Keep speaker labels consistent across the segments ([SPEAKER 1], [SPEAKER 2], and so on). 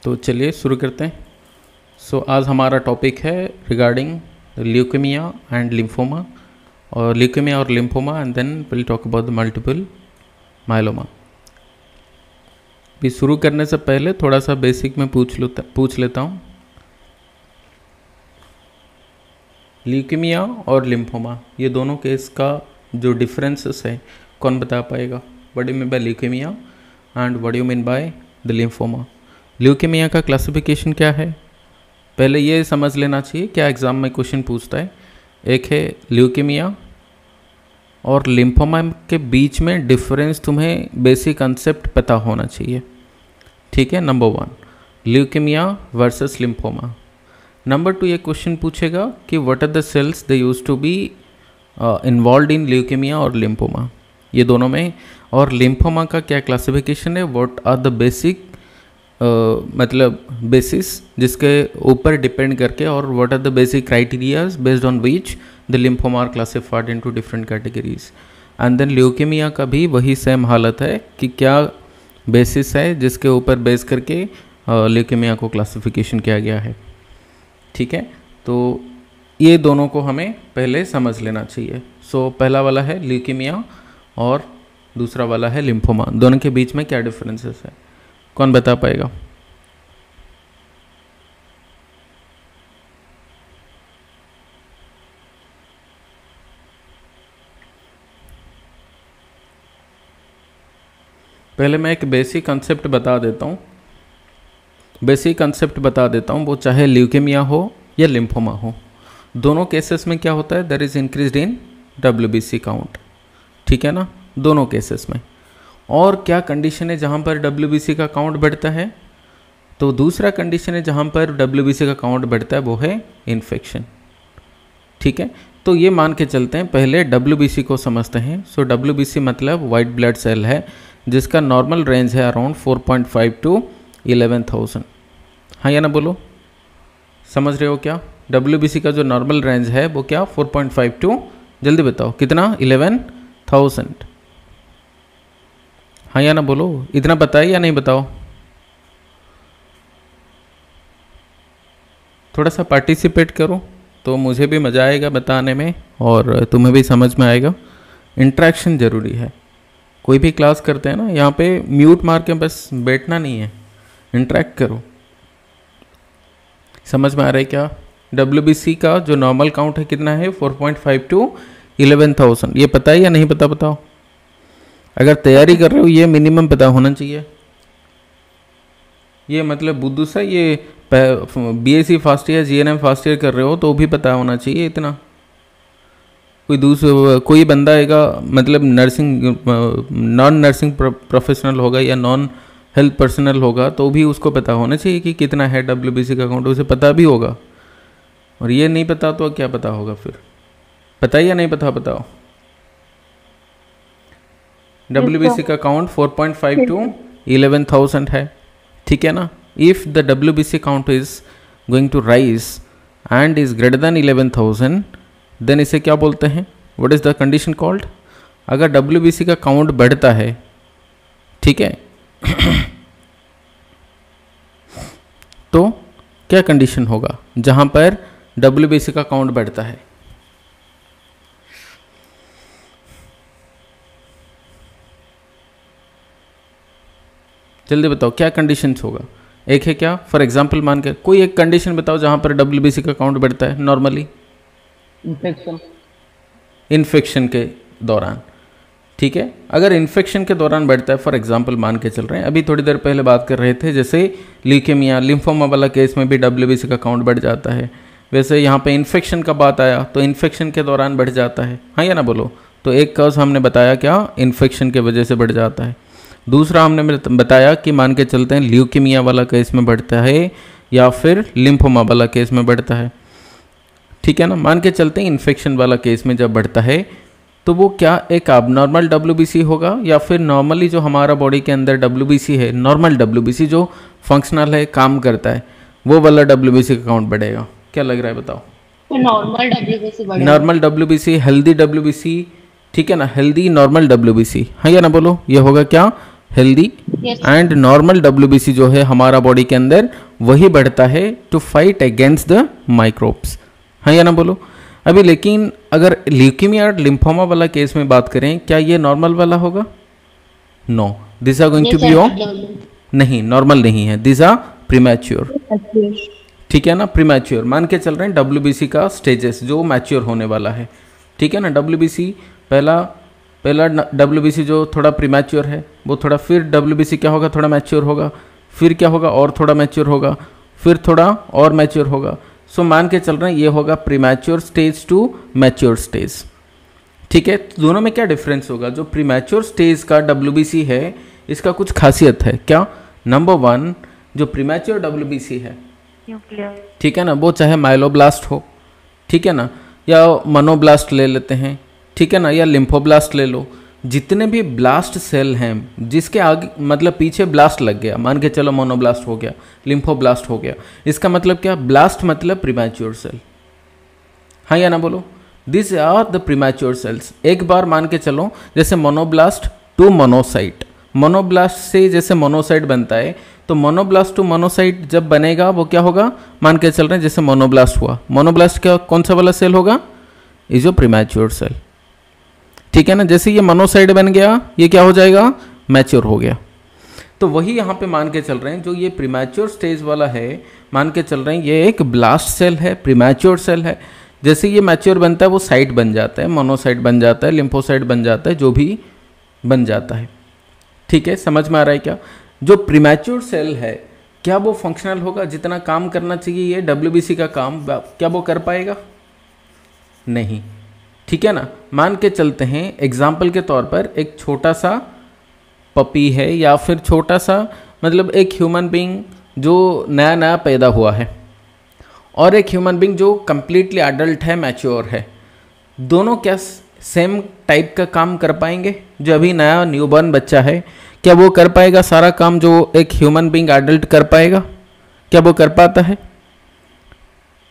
[SPEAKER 1] तो चलिए शुरू करते हैं। आज हमारा टॉपिक है रिगार्डिंग ल्यूकेमिया एंड लिम्फोमा, और ल्यूकेमिया और lymphoma, and then will talk about the multiple myeloma. भी शुरू करने से पहले थोड़ा सा बेसिक में पूछ लेता हूँ। ल्यूकेमिया और लिम्फोमा, ये दोनों केस का जो डिफरेंसेस है कौन बता पाएगा? What you mean bye leukaemia and what you mean by the lymphoma? Leukaemia का क्लासिफिकेशन क्या है, पहले ये समझ लेना चाहिए, क्या एग्ज़ाम में क्वेश्चन पूछता है। एक है ल्यूकेमिया और लिम्फोमा के बीच में डिफरेंस तुम्हें बेसिक कंसेप्ट पता होना चाहिए, ठीक है। Number 1 leukemia versus lymphoma. Number 2 ये क्वेश्चन पूछेगा कि what are the cells they use to be involve in leukemia और लिम्फोमा, ये दोनों में। और लिम्फोमा का क्या क्लासिफिकेशन है, व्हाट आर द बेसिक मतलब बेसिस जिसके ऊपर डिपेंड करके, और what are the basic criterias based on which the lymphoma are classified into different categories. And then leukemia का भी वही सेम हालत है कि क्या बेसिस है जिसके ऊपर बेस करके ल्यूकेमिया को क्लासिफिकेशन किया गया है, ठीक है। तो ये दोनों को हमें पहले समझ लेना चाहिए। पहला वाला है ल्यूकेमिया और दूसरा वाला है लिम्फोमा, दोनों के बीच में क्या डिफरेंसेस है, कौन बता पाएगा? पहले मैं एक बेसिक कंसेप्ट बता देता हूँ। वो चाहे ल्यूकेमिया हो या लिम्फोमा हो, दोनों केसेस में क्या होता है, there is increased in WBC count, ठीक है ना, दोनों केसेस में। और क्या कंडीशन है जहाँ पर WBC का काउंट बढ़ता है? तो दूसरा कंडीशन है जहाँ पर WBC का काउंट बढ़ता है वो है इन्फेक्शन, ठीक है। तो ये मान के चलते हैं, पहले WBC को समझते हैं। WBC मतलब वाइट ब्लड सेल है जिसका नॉर्मल रेंज है अराउंड 4.5 to 11,000। हाँ या ना बोलो, समझ रहे हो क्या? WBC का जो नॉर्मल रेंज है वो क्या, 4.5 to, जल्दी बताओ कितना, 11,000। हाँ या ना बोलो, इतना पता है या नहीं बताओ? थोड़ा सा पार्टिसिपेट करो तो मुझे भी मज़ा आएगा बताने में और तुम्हें भी समझ में आएगा। इंटरेक्शन ज़रूरी है, कोई भी क्लास करते हैं ना, यहाँ पे म्यूट मार के बस बैठना नहीं है, इंटरेक्ट करो। समझ में आ रहा है क्या? WBC का जो नॉर्मल काउंट है कितना है, 4.5 to 11,000। ये पता है या नहीं पता, बताओ। अगर तैयारी कर रहे हो ये मिनिमम पता होना चाहिए। ये मतलब बुद्धू सा, ये BSc first year GNM first year कर रहे हो तो भी पता होना चाहिए इतना। कोई बंदा आएगा मतलब नर्सिंग, नॉन नर्सिंग प्रोफेशनल होगा या नॉन हेल्थ पर्सनल होगा तो भी उसको पता होना चाहिए कि कितना है WBC का काउंट, उसे पता भी होगा। और ये नहीं पता तो क्या पता होगा फिर? पता या नहीं पता, बताओ। WBC का काउंट 4.5 to 11,000 है, ठीक है ना। If the WBC count is going to rise and is greater than 11,000, then इसे क्या बोलते हैं, what is the condition called? अगर WBC का काउंट बढ़ता है, ठीक है तो क्या कंडीशन होगा जहां पर WBC का काउंट बढ़ता है? जल्दी बताओ क्या कंडीशंस होगा। एक है क्या, फॉर एग्जांपल मान के कोई एक कंडीशन बताओ जहां पर WBC का काउंट बढ़ता है नॉर्मली। इन्फेक्शन के दौरान, ठीक है। अगर इन्फेक्शन के दौरान बढ़ता है, फॉर एग्जांपल मान के चल रहे हैं, अभी थोड़ी देर पहले बात कर रहे थे जैसे ल्यूकेमिया लिम्फोमा वाला केस में भी WBC का काउंट बढ़ जाता है, वैसे यहाँ पे इन्फेक्शन का बात आया तो इन्फेक्शन के दौरान बढ़ जाता है। हाँ या ना बोलो। तो एक कॉज हमने बताया क्या, इन्फेक्शन के वजह से बढ़ जाता है। दूसरा हमने बताया कि मान के चलते हैं ल्यूकेमिया वाला केस में बढ़ता है या फिर लिम्फोमा वाला केस में बढ़ता है, ठीक है ना। मान के चलते हैं इन्फेक्शन वाला केस में जब बढ़ता है तो वो क्या एक abnormal WBC होगा या फिर नॉर्मली जो हमारा बॉडी के अंदर WBC है, नॉर्मल WBC जो फंक्शनल है, काम करता है, वो वाला WBC का काउंट बढ़ेगा? क्या लग रहा है बताओ?
[SPEAKER 2] नॉर्मल WBC बढ़ेगा।
[SPEAKER 1] नॉर्मल WBC, हेल्दी WBC, ठीक है ना, हेल्दी नॉर्मल WBC। हाँ या ना बोलो, ये होगा क्या, healthy,
[SPEAKER 2] Yes.
[SPEAKER 1] And normal WBC जो है हमारा बॉडी के अंदर वही बढ़ता है to fight against the microbes. हाँ या ना बोलो। अभी लेकिन अगर ल्यूकीमिया और लिम्फोमा वाला केस में बात करें, क्या ये नॉर्मल वाला होगा? No, this are going to
[SPEAKER 2] Yes,
[SPEAKER 1] be
[SPEAKER 2] sir.
[SPEAKER 1] Your, नहीं नॉर्मल नहीं है, दिस आर प्रीमैच्योर। ठीक है ना, प्रीमैच्योर मान के चल रहे हैं डब्ल्यूबीसी का स्टेजेस जो मैच्योर होने वाला है। ठीक है ना, डब्ल्यूबीसी पहला डब्ल्यूबीसी जो थोड़ा प्रीमैच्योर है वो थोड़ा, फिर डब्ल्यूबीसी क्या होगा, थोड़ा मैच्योर होगा, फिर क्या होगा और थोड़ा मैच्योर होगा, फिर थोड़ा और मैच्योर होगा। सो मान के चल रहे हैं ये होगा premature stage to mature stage. ठीक है, तो दोनों में क्या डिफरेंस होगा? जो प्रीमैच्योर स्टेज का डब्ल्यूबीसी है इसका कुछ खासियत है क्या? नंबर 1, जो प्रीमैच्योर डब्ल्यूबीसी है, ठीक है ना, वो चाहे माइलोब्लास्ट हो, ठीक है ना, या मनोब्लास्ट ले लेते हैं, ठीक है ना, या लिम्फोब्लास्ट ले लो, जितने भी ब्लास्ट सेल हैं जिसके आगे मतलब पीछे ब्लास्ट लग गया, मान के चलो मोनोब्लास्ट हो गया, लिम्फोब्लास्ट हो गया, इसका मतलब क्या? ब्लास्ट मतलब प्रीमैच्योर सेल। हाँ या ना बोलो, this are the premature cells. एक बार मान के चलो जैसे मोनोब्लास्ट टू मोनोसाइट, मोनोब्लास्ट से जैसे मोनोसाइट बनता है, तो मोनोब्लास्ट टू मोनोसाइट जब बनेगा वो क्या होगा? मान के चल रहे हैं जैसे मोनोब्लास्ट हुआ, मोनोब्लास्ट क्या कौन सा वाला सेल होगा? इज जो प्रीमैच्योर सेल। ठीक है ना, जैसे ये मोनोसाइट बन गया ये क्या हो जाएगा? मैच्योर हो गया। तो वही यहाँ पे मान के चल रहे हैं जो ये प्रीमैच्योर स्टेज वाला है, मान के चल रहे हैं ये एक ब्लास्ट सेल है, प्रीमैच्योर सेल है। जैसे ये मैच्योर बनता है वो साइट बन जाता है, मोनोसाइट बन जाता है, लिम्फोसाइट बन जाता है, जो भी बन जाता है। ठीक है, समझ में आ रहा है क्या? जो प्रीमैच्योर सेल है क्या वो फंक्शनल होगा? जितना काम करना चाहिए ये डब्ल्यूबीसी का काम क्या वो कर पाएगा? नहीं। ठीक है ना, मान के चलते हैं एग्जाम्पल के तौर पर एक छोटा सा पपी है या फिर छोटा सा मतलब एक ह्यूमन बीइंग जो नया नया पैदा हुआ है और एक ह्यूमन बीइंग जो कम्प्लीटली एडल्ट है, मैच्योर है, दोनों क्या सेम टाइप का काम कर पाएंगे? जो अभी नया न्यूबॉर्न बच्चा है क्या वो कर पाएगा सारा काम जो एक ह्यूमन बीइंग एडल्ट कर पाएगा? क्या वो कर पाता है?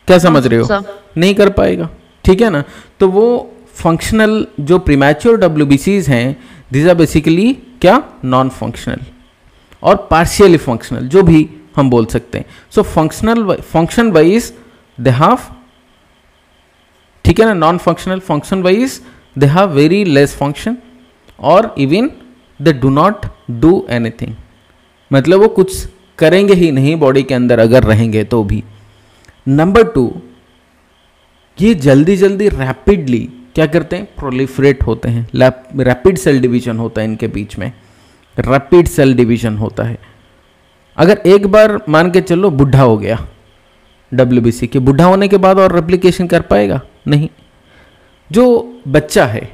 [SPEAKER 1] क्या समझ रहे हो? नहीं कर पाएगा। ठीक है ना, तो वो फंक्शनल जो प्रीमैच्योर डब्ल्यूबीसीज हैं दिस आर बेसिकली क्या? नॉन फंक्शनल और पार्शियली फंक्शनल, जो भी हम बोल सकते हैं। So function wise they have, ठीक है ना, non functional function wise they have very less function और even they do not do anything, मतलब वो कुछ करेंगे ही नहीं बॉडी के अंदर अगर रहेंगे तो भी। नंबर 2, ये जल्दी जल्दी रैपिडली क्या करते हैं? प्रोलिफरेट होते हैं, रैपिड सेल डिवीजन होता है इनके बीच में, रैपिड सेल डिवीजन होता है। अगर एक बार मान के चलो बुढ़ा हो गया डब्ल्यूबीसी के, बुढ़ा होने के बाद और रेप्लिकेशन कर पाएगा? नहीं। जो बच्चा है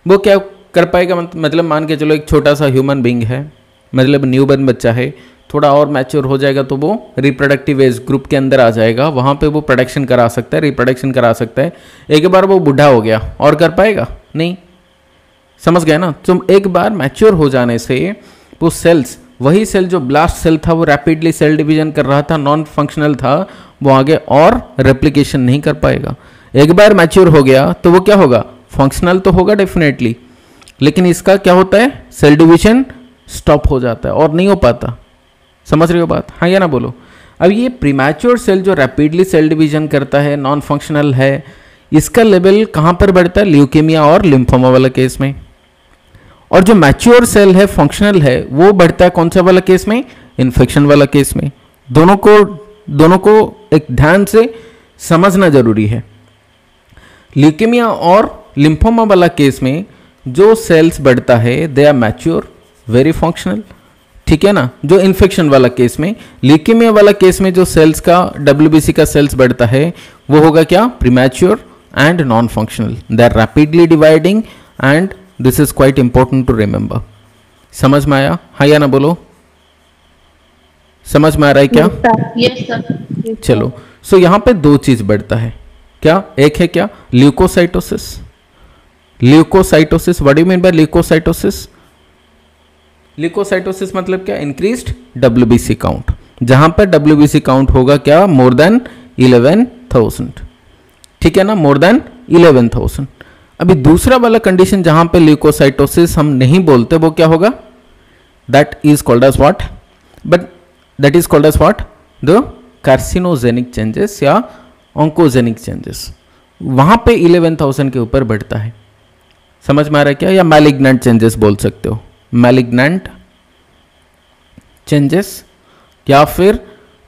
[SPEAKER 1] वो क्या कर पाएगा? मतलब मान के चलो एक छोटा सा ह्यूमन बीइंग है, मतलब न्यूबॉर्न बच्चा है, थोड़ा और मैच्योर हो जाएगा तो वो रिप्रोडक्टिव एज ग्रुप के अंदर आ जाएगा, वहाँ पे वो प्रोडक्शन करा सकता है, रिप्रोडक्शन करा सकता है। एक बार वो बुढ़ा हो गया और कर पाएगा? नहीं। समझ गए ना? तो एक बार मैच्योर हो जाने से वो सेल्स, वही सेल जो ब्लास्ट सेल था वो रैपिडली सेल डिवीजन कर रहा था, नॉन फंक्शनल था, वो आगे और रेप्लिकेशन नहीं कर पाएगा। एक बार मैच्योर हो गया तो वो क्या होगा? फंक्शनल तो होगा डेफिनेटली, लेकिन इसका क्या होता है? सेल डिवीजन स्टॉप हो जाता है और नहीं हो पाता। समझ रहे हो बात? हाँ या ना बोलो। अब ये प्रीमैच्योर सेल जो रैपिडली सेल डिवीजन करता है, नॉन फंक्शनल है, इसका लेवल कहाँ पर बढ़ता है? ल्यूकेमिया और लिम्फोमा वाला केस में। और जो मैच्योर सेल है, फंक्शनल है, वो बढ़ता है कौन सा वाला केस में? इन्फेक्शन वाला केस में। दोनों को एक ध्यान से समझना जरूरी है। ल्यूकेमिया और लिम्फोमा वाला केस में जो सेल्स बढ़ता है they are mature, very functional. ठीक है ना, जो इन्फेक्शन वाला केस में, ल्यूकेमिया वाला केस में जो सेल्स का डब्ल्यूबीसी का सेल्स बढ़ता है वो होगा क्या? Premature and non functional. They are rapidly dividing and this is quite important to remember. समझ में आया? हाँ या ना बोलो। समझ में आ रहा है क्या?
[SPEAKER 2] Yes, sir.
[SPEAKER 1] चलो, सो यहाँ पे दो चीज बढ़ता है क्या? एक है क्या? Leukocytosis. Leukocytosis, what do you mean by leukocytosis? Leukocytosis मतलब क्या? Increased WBC count. जहां पर डब्ल्यूबीसी काउंट होगा क्या? More than 11,000। ठीक है ना, मोर देन 11,000। अभी दूसरा वाला कंडीशन जहां पे ल्यूकोसाइटोसिस हम नहीं बोलते वो क्या होगा? that is called as what, but that is called as what, the carcinogenic changes या ऑन्कोजेनिक चेंजेस, वहां पे 11,000 के ऊपर बढ़ता है। समझ में आ रहा है क्या? या मैलिग्नेंट चेंजेस बोल सकते हो, मैलिग्नेंट चेंजेस, या फिर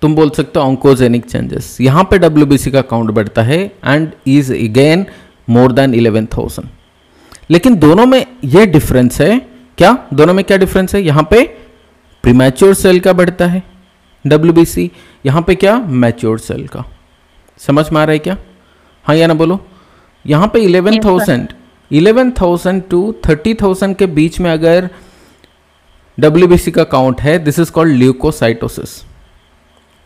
[SPEAKER 1] तुम बोल सकते हो ऑन्कोजेनिक चेंजेस। यहां पे WBC का काउंट बढ़ता है and is again more than 11,000। लेकिन दोनों में यह डिफरेंस है क्या? दोनों में क्या डिफरेंस है? यहां पे प्रीमैच्योर सेल का बढ़ता है WBC, यहां पे क्या? मैच्योर सेल का। समझ में आ रहा है क्या? हाँ या ना बोलो। यहां पे 11,000 टू 30,000 के बीच में अगर WBC का काउंट है, this is called leukocytosis.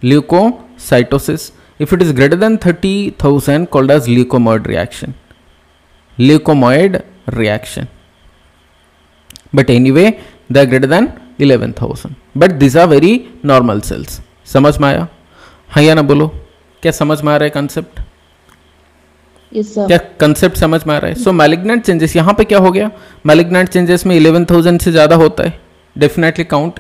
[SPEAKER 1] Leukocytosis. If it is greater than 30,000 called as leukaemoid reaction, leukaemoid reaction. But anyway they are greater than 11,000, but this are very normal cells. समझ में आया? हाँ या ना बोलो। क्या समझ में आ रहा है कंसेप्ट?
[SPEAKER 2] Yes, sir.
[SPEAKER 1] क्या कंसेप्ट समझ में आ रहा है? सो मैलिग्नेंट चेंजेस यहाँ पे क्या हो गया? मैलिग्नेंट चेंजेस में 11,000 से ज़्यादा होता है definitely count,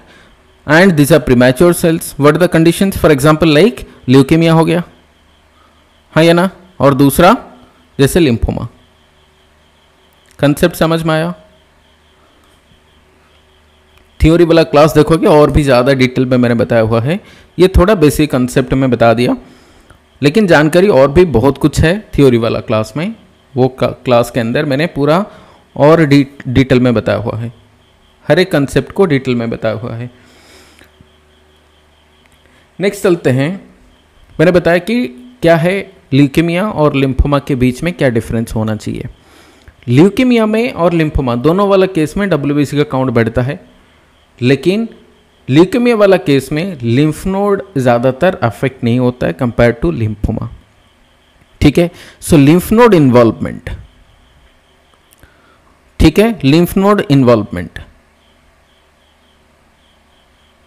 [SPEAKER 1] and this are premature cells. What are the conditions? For example like leukemia हो गया, हाँ या ना, और दूसरा जैसे लिम्फोमा। कंसेप्ट समझ में आया? थ्योरी वाला क्लास देखोगे और भी ज़्यादा डिटेल में मैंने बताया हुआ है, ये थोड़ा बेसिक कंसेप्ट में बता दिया, लेकिन जानकारी और भी बहुत कुछ है थ्योरी वाला क्लास में। वो क्लास के अंदर मैंने पूरा और डिटेल में बताया हुआ है, हर एक कंसेप्ट को डिटेल में बताया हुआ है। नेक्स्ट चलते हैं। मैंने बताया कि क्या है ल्यूकेमिया और लिम्फोमा के बीच में क्या डिफरेंस होना चाहिए। ल्यूकेमिया में और लिम्फोमा दोनों वाला केस में WBC का काउंट बढ़ता है, लेकिन ल्यूकेमिया वाला केस में लिम्फ नोड ज़्यादातर अफेक्ट नहीं होता है कंपेयर टू लिम्फोमा। ठीक है, सो लिम्फ नोड इन्वॉल्वमेंट, ठीक है, लिम्फ नोड इन्वॉल्वमेंट,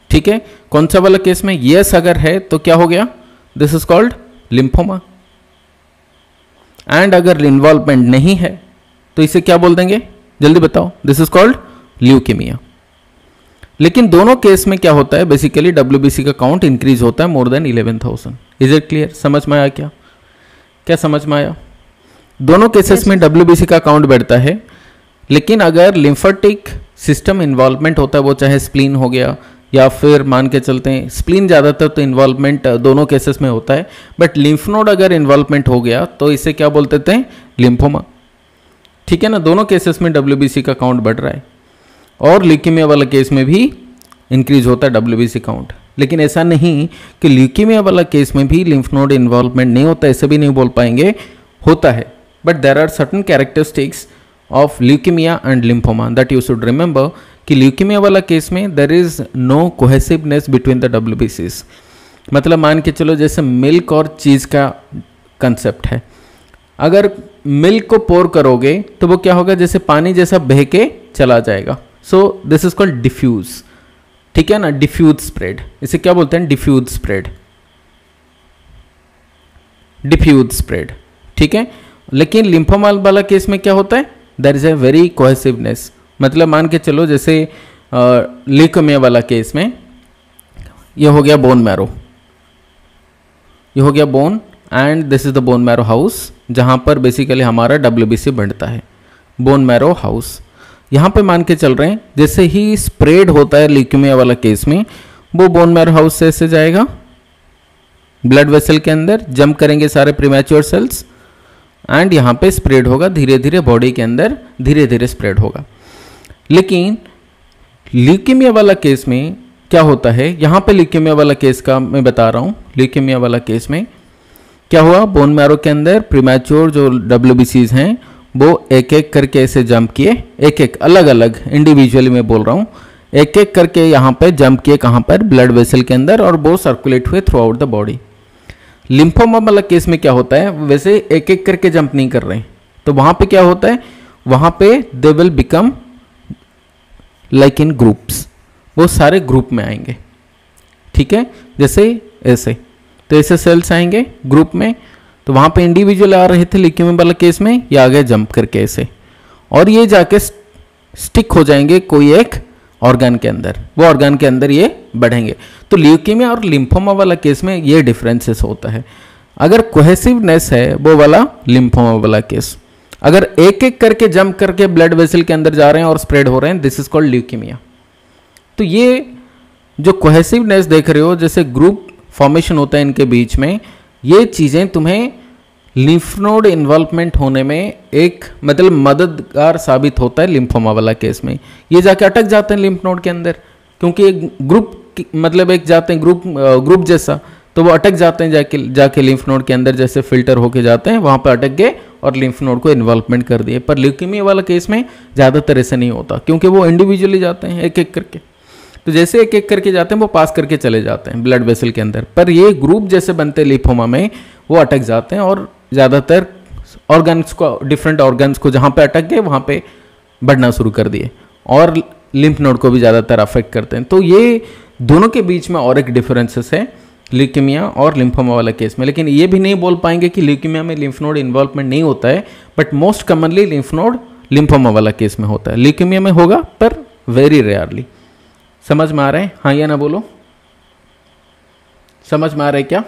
[SPEAKER 1] ठीक है। कौन सा वाला केस में? यस अगर है तो क्या हो गया? This is called lymphoma. And अगर इन्वॉल्वमेंट नहीं है तो इसे क्या बोल देंगे? जल्दी बताओ। This is called leukaemia. लेकिन दोनों केस में क्या होता है? बेसिकली WBC का काउंट इंक्रीज होता है मोर देन 11,000। Is it clear? समझ में आया क्या? क्या समझ में आया? दोनों केसेस में WBC का काउंट बढ़ता है, लेकिन अगर लिम्फेटिक सिस्टम इन्वॉल्वमेंट होता है, वो चाहे स्प्लीन हो गया या फिर मान के चलते हैं स्प्लीन ज़्यादातर तो इन्वॉल्वमेंट दोनों केसेस में होता है, बट लिम्फ नोड अगर इन्वॉल्वमेंट हो गया तो इसे क्या बोलते थे? लिम्फोमा। ठीक है ना, दोनों केसेस में WBC का काउंट बढ़ रहा है, और ल्यूकेमिया वाला केस में भी इंक्रीज होता है WBC काउंट। लेकिन ऐसा नहीं कि ल्यूकेमिया वाला केस में भी लिम्फ नोड इन्वॉल्वमेंट नहीं होता, ऐसे भी नहीं बोल पाएंगे, होता है। But there are certain characteristics of leukemia and lymphoma that you should remember कि ल्यूकेमिया वाला केस में there is no cohesiveness between the WBCs। मतलब मान के चलो जैसे मिल्क और चीज़ का कंसेप्ट है, अगर मिल्क को पोर करोगे तो वो क्या होगा? जैसे पानी जैसा बह के चला जाएगा। So this is called diffuse. ठीक है ना, डिफ्यूज स्प्रेड, इसे क्या बोलते हैं? Diffuse spread, diffuse spread. ठीक है, लेकिन लिम्फोमा वाला केस में क्या होता है? There is a very cohesiveness. मतलब मान के चलो जैसे ल्यूकेमिया वाला केस में ये हो गया बोन मैरो, ये हो गया bone, and this is the bone marrow house जहां पर बेसिकली हमारा WBC बढ़ता है, बोन मैरो हाउस। यहाँ पे मान के चल रहे हैं जैसे ही स्प्रेड होता है ल्यूकेमिया वाला केस में, वो बोन मैरो हाउस से ऐसे जाएगा ब्लड वेसल के अंदर, जंप करेंगे सारे प्रीमैच्योर सेल्स, एंड यहाँ पे स्प्रेड होगा धीरे धीरे बॉडी के अंदर, धीरे धीरे स्प्रेड होगा। लेकिन ल्यूकेमिया वाला केस में क्या होता है? यहाँ पे ल्यूकेमिया वाला केस का मैं बता रहा हूँ। ल्यूकेमिया वाला केस में क्या हुआ? बोन मैरो के अंदर प्रीमैच्योर जो WBCs हैं वो एक एक करके ऐसे जंप किए, एक एक अलग अलग इंडिविजुअली मैं बोल रहा हूँ, एक एक करके यहाँ पे जंप किए, कहाँ पर? ब्लड वेसल के अंदर, और वो सर्कुलेट हुए through out the body. Lymphoma वाला केस में क्या होता है? वैसे एक एक करके जंप नहीं कर रहे, तो वहाँ पे क्या होता है? वहाँ पे they will become like in groups, वो सारे ग्रुप में आएंगे। ठीक है, जैसे ऐसे, तो ऐसे सेल्स आएंगे ग्रुप में, तो वहाँ पे इंडिविजुअल आ रहे थे ल्यूकेमिया वाला केस में, ये आ गए जंप करके ऐसे, और ये जाके स्टिक हो जाएंगे कोई एक ऑर्गन के अंदर, वो ऑर्गन के अंदर ये बढ़ेंगे। तो ल्यूकीमिया और लिम्फोमा वाला केस में ये डिफरेंसेस होता है। अगर कोहेसिवनेस है वो वाला लिम्फोमा वाला केस, अगर एक एक करके जंप करके ब्लड वेसल के अंदर जा रहे हैं और स्प्रेड हो रहे हैं, दिस इज कॉल्ड ल्यूकीमिया। तो ये जो कोहेसिवनेस देख रहे हो, जैसे ग्रुप फॉर्मेशन होता है इनके बीच में, ये चीज़ें तुम्हें लिम्फ नोड इन्वॉल्वमेंट होने में एक मतलब मददगार साबित होता है लिम्फोमा वाला केस में। ये जाके अटक जाते हैं लिम्फ नोड के अंदर, क्योंकि एक ग्रुप मतलब एक जाते हैं ग्रुप जैसा, तो वो अटक जाते हैं जाके लिम्फ नोड के अंदर, जैसे फिल्टर होके जाते हैं वहाँ पे अटक गए और लिम्फ नोड को इन्वॉल्वमेंट कर दिए। पर ल्यूकीमिया वाला केस में ज़्यादातर ऐसे नहीं होता, क्योंकि वो इंडिविजुअली जाते हैं एक एक करके। तो जैसे एक एक करके जाते हैं वो पास करके चले जाते हैं ब्लड वेसल के अंदर, पर ये ग्रुप जैसे बनते हैं लिम्फोमा में, वो अटक जाते हैं और ज़्यादातर ऑर्गन्स को, डिफरेंट ऑर्गन्स को जहाँ पे अटक गए वहाँ पे बढ़ना शुरू कर दिए और लिम्फ नोड को भी ज़्यादातर अफेक्ट करते हैं। तो ये दोनों के बीच में और एक डिफरेंसेस है ल्यूकीमिया और लिम्फोमा वाला केस में। लेकिन ये भी नहीं बोल पाएंगे कि ल्यूकीमिया में लिम्फ नोड इन्वॉल्वमेंट नहीं होता है, but most commonly lymph node lymphoma वाला केस में होता है। ल्यूकीमिया में होगा पर वेरी रेयरली। समझ में आ रहा है? हाँ या ना बोलो, समझ में आ रहा है क्या?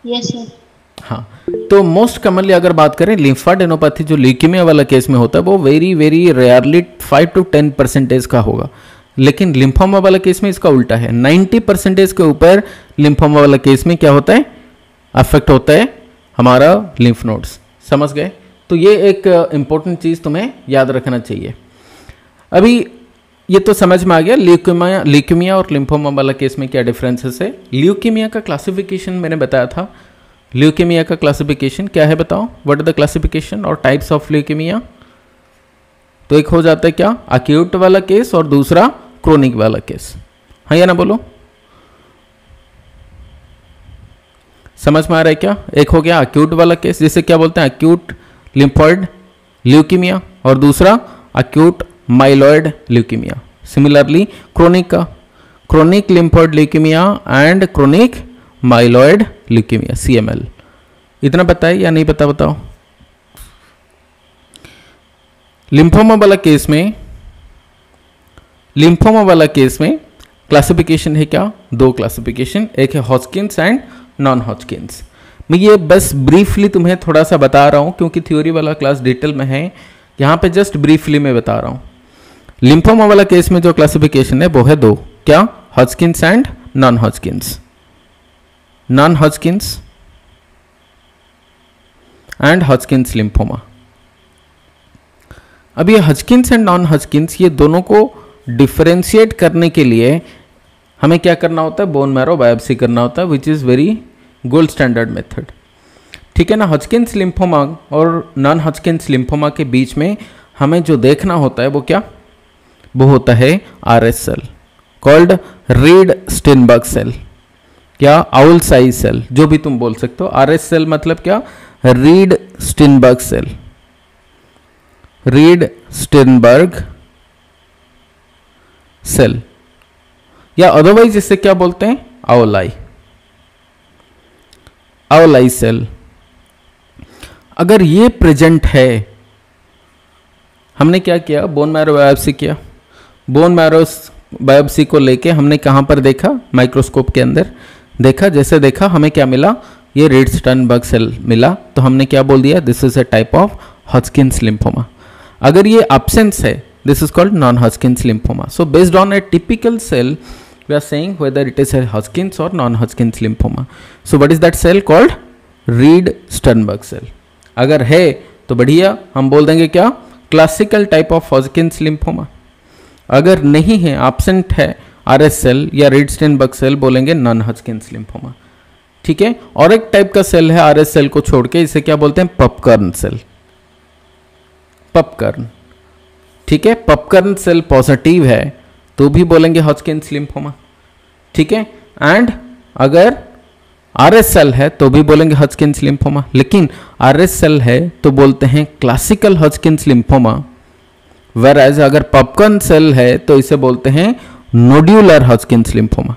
[SPEAKER 2] Yes sir.
[SPEAKER 1] हाँ, तो मोस्ट कॉमनली अगर बात करें लिम्फाडेनोपैथी जो ल्यूकीमिया वाला केस में होता है, वो वेरी वेरी रेयरली 5 to 10% का होगा। लेकिन लिम्फोमा वाला केस में इसका उल्टा है, 90% के ऊपर लिम्फोमा वाला केस में क्या होता है, अफेक्ट होता है हमारा लिम्फ नोड्स। समझ गए? तो ये एक इंपॉर्टेंट चीज़ तुम्हें याद रखना चाहिए। अभी ये तो समझ में आ गया ल्यूकीमिया और लिम्फोमा वाला केस में क्या डिफरेंसेस है। ल्यूकीमिया का क्लासिफिकेशन मैंने बताया था। ल्यूकीमिया का क्लासिफिकेशन क्या है बताओ? व्हाट आर द क्लासिफिकेशन और टाइप्स ऑफ ल्यूकीमिया? तो एक हो जाता है क्या, अक्यूट वाला केस और दूसरा क्रोनिक वाला केस। हाँ या ना बोलो, समझ में आ रहा है क्या? एक हो गया अक्यूट वाला केस, जिसे क्या बोलते हैं अक्यूट लिम्फोइड ल्यूकीमिया, और दूसरा acute myeloid leukaemia. Similarly chronic का chronic lymphoid leukaemia and chronic myeloid leukaemia, CML। इतना पता है या नहीं पता बताओ? लिम्फोमा वाला केस में क्लासिफिकेशन है क्या? 2 क्लासिफिकेशन, एक है हॉजकिंस एंड नॉन हॉजकिंस। मैं ये बस ब्रीफली तुम्हें थोड़ा सा बता रहा हूं, क्योंकि थ्योरी वाला क्लास डिटेल में है, यहाँ पे जस्ट ब्रीफली मैं बता रहा हूं। लिम्फोमा वाला केस में जो क्लासिफिकेशन है वो है 2, क्या? Hodgkin's and non Hodgkin's. Non Hodgkin's and Hodgkin's lymphoma. अब ये हॉजकिंस एंड नॉन हॉजकिंस, ये दोनों को डिफरेंशिएट करने के लिए हमें क्या करना होता है? बोन मैरो बायोप्सी करना होता है, which is very gold standard method. ठीक है ना? हॉजकिंस लिम्फोमा और नॉन हॉजकिंस लिम्फोमा के बीच में हमें जो देखना होता है वो क्या? वो होता है RS cell, called Reed Sternberg cell, क्या आउल साइज सेल, जो भी तुम बोल सकते हो। RS सेल मतलब क्या? Read Sternberg cell, read Sternberg cell, या अदरवाइज इसे क्या बोलते हैं? आउलाई सेल। अगर ये प्रेजेंट है, हमने क्या किया? बोन मैरो बायोप्सी किया। बोन मैरो बायोप्सी को लेके हमने कहां पर देखा? माइक्रोस्कोप के अंदर देखा। जैसे देखा हमें क्या मिला? ये रीड स्टिनबर्ग सेल मिला। तो हमने क्या बोल दिया? This is a type of Hodgkin's lymphoma. अगर ये एब्सेंस है, this is called non Hodgkin's lymphoma. So based on a typical cell we are saying whether it is a Hodgkin's or non-Hodgkin's lymphoma. So what is that cell called? Reed Sternberg cell. अगर है तो बढ़िया, हम बोल देंगे क्या? Classical type of Hodgkin's lymphoma। अगर नहीं है, एब्सेंट है RS सेल या रीड स्टेनबर्ग सेल, बोलेंगे नॉन हॉजकिंस लिम्फोमा। ठीक है? और एक टाइप का सेल है RS सेल को छोड़ के, इसे क्या बोलते हैं? Popcorn cell, popcorn. ठीक है? पपकर्न सेल पॉजिटिव है तो भी बोलेंगे हॉजकिंस लिम्फोमा। ठीक है? एंड अगर RS सेल है तो भी बोलेंगे हॉजकिंस लिम्फोमा। लेकिन RS सेल है तो बोलते हैं क्लासिकल हॉजकिंस लिम्फोमा, वेराज अगर पॉपकॉर्न सेल है तो इसे बोलते हैं नोड्यूलर हॉजकिंस लिम्फोमा,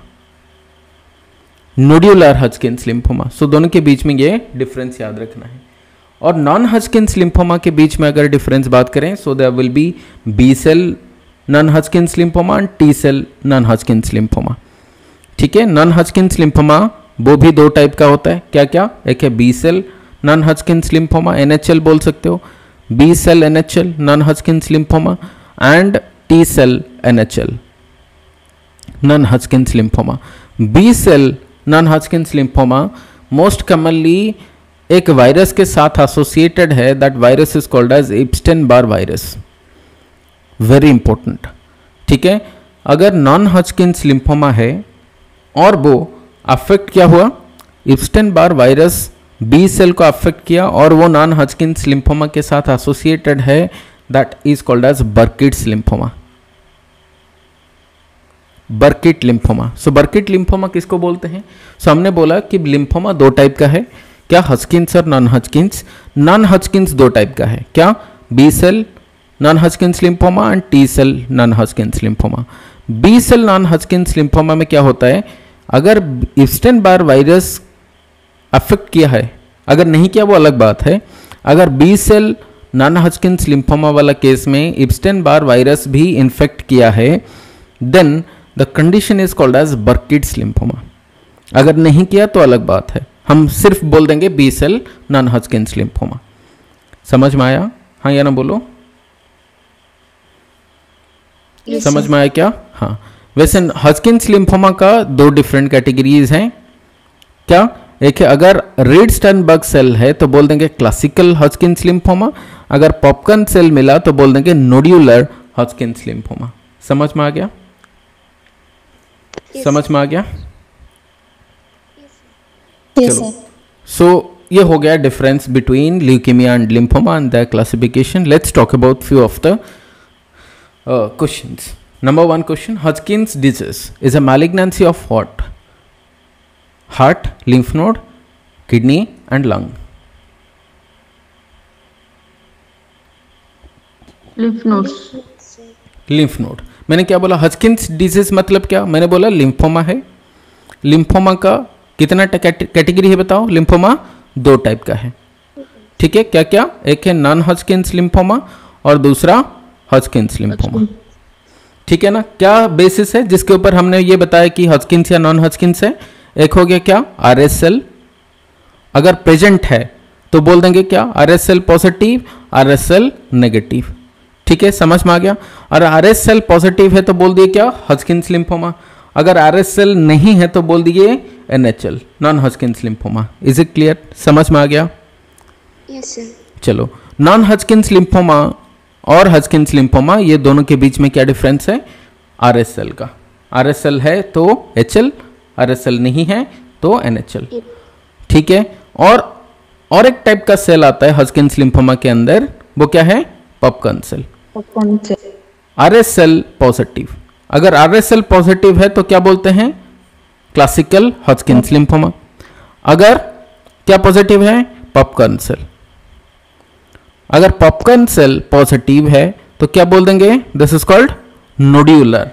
[SPEAKER 1] नोड्यूलर हॉजकिंस लिम्फोमा। सो दोनों के बीच में ये डिफरेंस याद रखना है। और नॉन हॉजकिंस लिम्फोमा के बीच में अगर डिफरेंस बात करें, so there will be B cell non Hodgkin's lymphoma and T cell non Hodgkin's lymphoma. ठीक है, नॉन हॉजकिन्स लिम्फोमा वो भी दो टाइप का होता है, क्या क्या? एक है B cell non Hodgkin's lymphoma, NHL बोल सकते हो, B cell NHL non Hodgkin's lymphoma and T cell NHL non Hodgkin's lymphoma. B cell non Hodgkin's lymphoma most commonly एक वायरस के साथ एसोसिएटेड है, that virus is called as Epstein Barr virus, very important. ठीक है, अगर non Hodgkin's lymphoma है और वो अफेक्ट क्या हुआ, इप्स्टेन बार वायरस बी सेल को अफेक्ट किया और वो नॉन हॉजकिन्स लिम्फोमा के साथ एसोसिएटेड है, that is called as Burkitt's lymphoma, Burkitt lymphoma. So Burkitt lymphoma किसको बोलते हैं? सो हमने बोला कि लिम्फोमा दो टाइप का है, क्या? हॉजकिन्स और नॉन हॉजकिन्स। नॉन हॉजकिन्स दो टाइप का है, क्या? B cell non Hodgkin's lymphoma and T cell non Hodgkin's lymphoma. B cell non Hodgkin's lymphoma में क्या होता है, अगर इप्स्टेन बार वायरस अफेक्ट किया है, अगर नहीं किया वो अलग बात है, अगर B cell non Hodgkin's lymphoma वाला केस में इप्स्टेन बार वायरस भी इन्फेक्ट किया है, then the condition is called as Burkitt's lymphoma. अगर नहीं किया तो अलग बात है, हम सिर्फ बोल देंगे B cell non Hodgkin's lymphoma. समझ में आया? हाँ या ना बोलो?
[SPEAKER 2] Yes,
[SPEAKER 1] समझ
[SPEAKER 2] sir.
[SPEAKER 1] में आया क्या? हाँ। वैसे हॉजकिन्स लिम्फोमा का दो डिफरेंट कैटेगरीज हैं, क्या? एक है अगर रेड स्टर्नबर्ग सेल है तो बोल देंगे क्लासिकल हॉजकिन्स लिम्फोमा, अगर पॉपकॉर्न सेल मिला तो बोल देंगे नोड्यूलर हॉजकिन्स लिम्फोमा। समझ में आ गया?
[SPEAKER 2] Yes.
[SPEAKER 1] समझ में आ गया?
[SPEAKER 2] Yes,
[SPEAKER 1] चलो।
[SPEAKER 2] sir.
[SPEAKER 1] सो ये हो गया difference between leukaemia and lymphoma and the classification. Let's talk about few of the questions. Number one question, Hodgkin's disease is a malignancy of what? Heart, lymph node, kidney and lung.
[SPEAKER 2] Lymph nodes.
[SPEAKER 1] Lymph node. मैंने क्या बोला? Hodgkin's disease मतलब क्या? मैंने बोला lymphoma है। Lymphoma का कितना कैटेगरी है बताओ? लिम्फोमा दो टाइप का है, ठीक है, क्या क्या? एक है नॉन हॉजकिन्स लिम्फोमा और दूसरा हॉजकिन्स लिम्फोमा। ठीक है ना? क्या बेसिस है जिसके ऊपर हमने ये बताया कि हॉजकिन्स या नॉन हॉजकिन्स है? एक हो गया क्या? आरएसएल, अगर प्रेजेंट है तो बोल देंगे क्या? RSL positive, RSL negative. ठीक है, समझ में आ गया? और आरएसएल पॉजिटिव है तो बोल दिए क्या? हॉजकिन्स लिम्फोमा। अगर आरएसएल नहीं है तो बोल दिए NHL, non Hodgkin's lymphoma. Is it clear? समझ में आ गया?
[SPEAKER 2] Yes, sir.
[SPEAKER 1] चलो, नॉन हॉजकिन्स लिम्फोमा और हॉजकिन्स लिम्फोमा ये दोनों के बीच में क्या डिफरेंस है? आरएसएल का। आरएसएल है तो एचएल, आरएसएल नहीं है तो एनएचएल। ठीक है, और एक टाइप का सेल आता है हॉजकिन्स लिम्फोमा के अंदर, वो क्या है? Popcorn cell. आरएसएल पॉजिटिव, अगर आरएसएल पॉजिटिव है तो क्या बोलते हैं? Classical Hodgkin's lymphoma. अगर क्या पॉजिटिव है? Popcorn cell. अगर पॉपकॉर्न सेल पॉजिटिव है तो क्या बोल देंगे? This is called nodular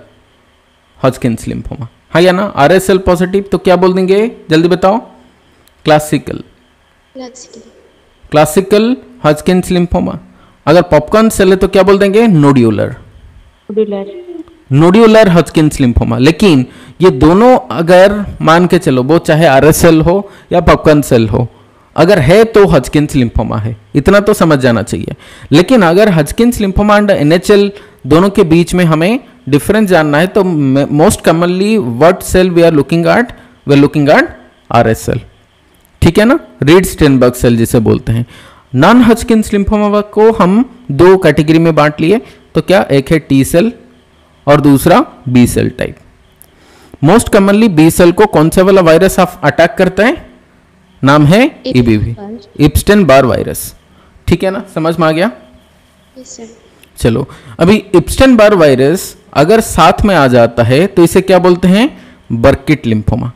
[SPEAKER 1] Hodgkin's lymphoma. हाँ या ना? आरएसएल पॉजिटिव तो क्या बोल देंगे? जल्दी बताओ। Classical, classical Hodgkin's lymphoma. अगर पॉपकॉर्न सेल है तो क्या बोल देंगे? Nodular, nodular Hodgkin's lymphoma. लेकिन ये दोनों अगर मान के चलो वो चाहे आरएसएल हो या पॉपकॉर्न सेल हो, अगर है तो हॉजकिन्स लिम्फोमा है, इतना तो समझ जाना चाहिए। लेकिन अगर हॉजकिन्स लिम्फोमा एंड एनएचएल दोनों के बीच में हमें डिफरेंस जानना है तो most commonly what cell we are looking at? We are looking at RSL. ठीक है ना? रीड स्टेनबर्ग सेल जिसे बोलते हैं। नॉन हॉजकिन्स लिम्फोमा को हम दो कैटेगरी में बांट लिए, तो क्या? एक है टी सेल और दूसरा B cell type. Most commonly B cell को कौन सा वाला वायरस अटैक करता है? नाम है ईबीवी, इप्स्टेन बार वायरस। ठीक है ना? समझ में आ गया?
[SPEAKER 2] Yes, sir.
[SPEAKER 1] चलो, अभी इप्स्टेन बार वायरस अगर साथ में आ जाता है तो इसे क्या बोलते हैं? बर्किट लिम्फोमा।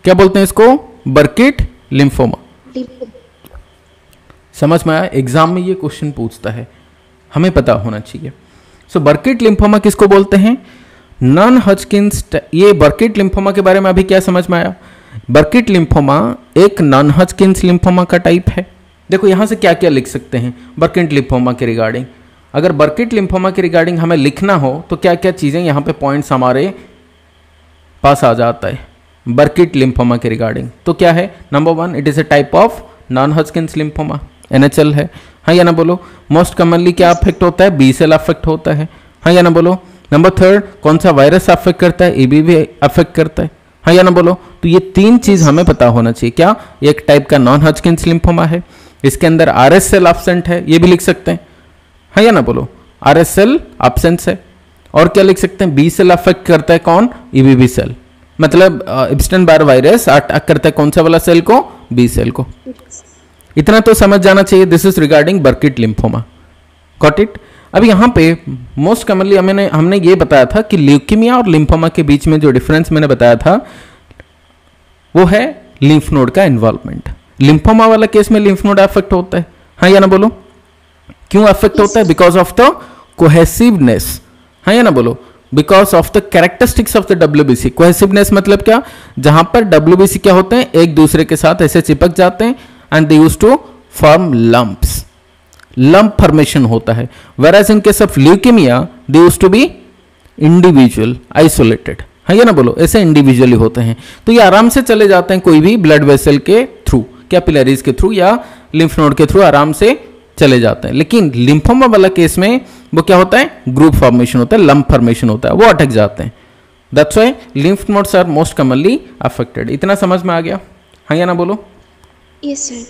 [SPEAKER 1] क्या बोलते हैं इसको? बर्किट लिम्फोमा। समझ में आया? एग्जाम में ये क्वेश्चन पूछता है, हमें पता होना चाहिए। सो बर्किट लिम्फोमा किसको बोलते हैं? नॉन हॉजकिन्स। ये बर्किट लिम्फोमा के बारे में अभी क्या समझ में आया? बर्किट लिम्फोमा एक नॉन हॉजकिन्स लिम्फोमा का टाइप है। देखो यहां से क्या क्या लिख सकते हैं बर्किट लिम्फोमा के रिगार्डिंग। अगर बर्किट लिम्फोमा के रिगार्डिंग हमें लिखना हो तो क्या क्या चीज़ें यहाँ पे पॉइंट्स हमारे पास आ जाता है बर्किट लिम्फोमा के रिगार्डिंग। तो क्या है, number 1 it is a type of non Hodgkin's lymphoma, NHL है, हाँ या ना बोलो। मोस्ट कॉमनली क्या अफेक्ट होता है, बी सेल अफेक्ट होता है, हाँ या ना बोलो। नंबर 3 कौन सा वायरस अफेक्ट करता है, EBV अफेक्ट करता है, हाँ या ना बोलो। तो ये 3 चीज़ हमें पता होना चाहिए। क्या, एक टाइप का नॉन हॉजकिन्स लिम्फोमा है, इसके अंदर RS सेल एब्सेंट है, ये भी लिख सकते हैं, हाँ या ना बोलो, RS सेल एब्सेंस है। और क्या लिख सकते हैं, बी सेल अफेक्ट करता है कौन, EBV सेल, मतलब एप्स्टेन बार वायरस अटैक करता है कौन सा वाला सेल को, बी सेल को। इतना तो समझ जाना चाहिए। This is regarding बर्किट lymphoma, got it. अब यहाँ पे मोस्ट कॉमनली हमने ये बताया था कि ल्यूकीमिया और लिम्फोमा के बीच में जो डिफरेंस मैंने बताया था वो है लिम्फ नोड का इन्वॉल्वमेंट। लिम्फोमा वाला केस में लिम्फ नोड अफेक्ट होता है, हाँ या ना बोलो। क्यों अफेक्ट होता है, बिकॉज ऑफ द कोहेसिवनेस, हाँ या ना बोलो, because of the characteristics of the WBC। Cohesiveness मतलब क्या, जहां पर WBC क्या होते हैं, एक दूसरे के साथ ऐसे चिपक जाते हैं and they use to form lumps, lump formation होता है। Whereas in case of leukaemia they use to be individual isolated, हाँ या ना बोलो, ऐसे इंडिविजुअली होते हैं। तो ये आराम से चले जाते हैं कोई भी ब्लड वेसल के थ्रू, कैपिलरीज के थ्रू या लिम्फ नोड के थ्रू आराम से चले जाते हैं। लेकिन लिम्फोमा वाला केस में वो क्या होता है, ग्रुप फॉर्मेशन होता है, लंप फॉर्मेशन होता है, वो अटक जाते हैं। That's why lymph nodes are most commonly affected. इतना समझ में आ गया, हाँ या ना बोलो।
[SPEAKER 2] Yes sir.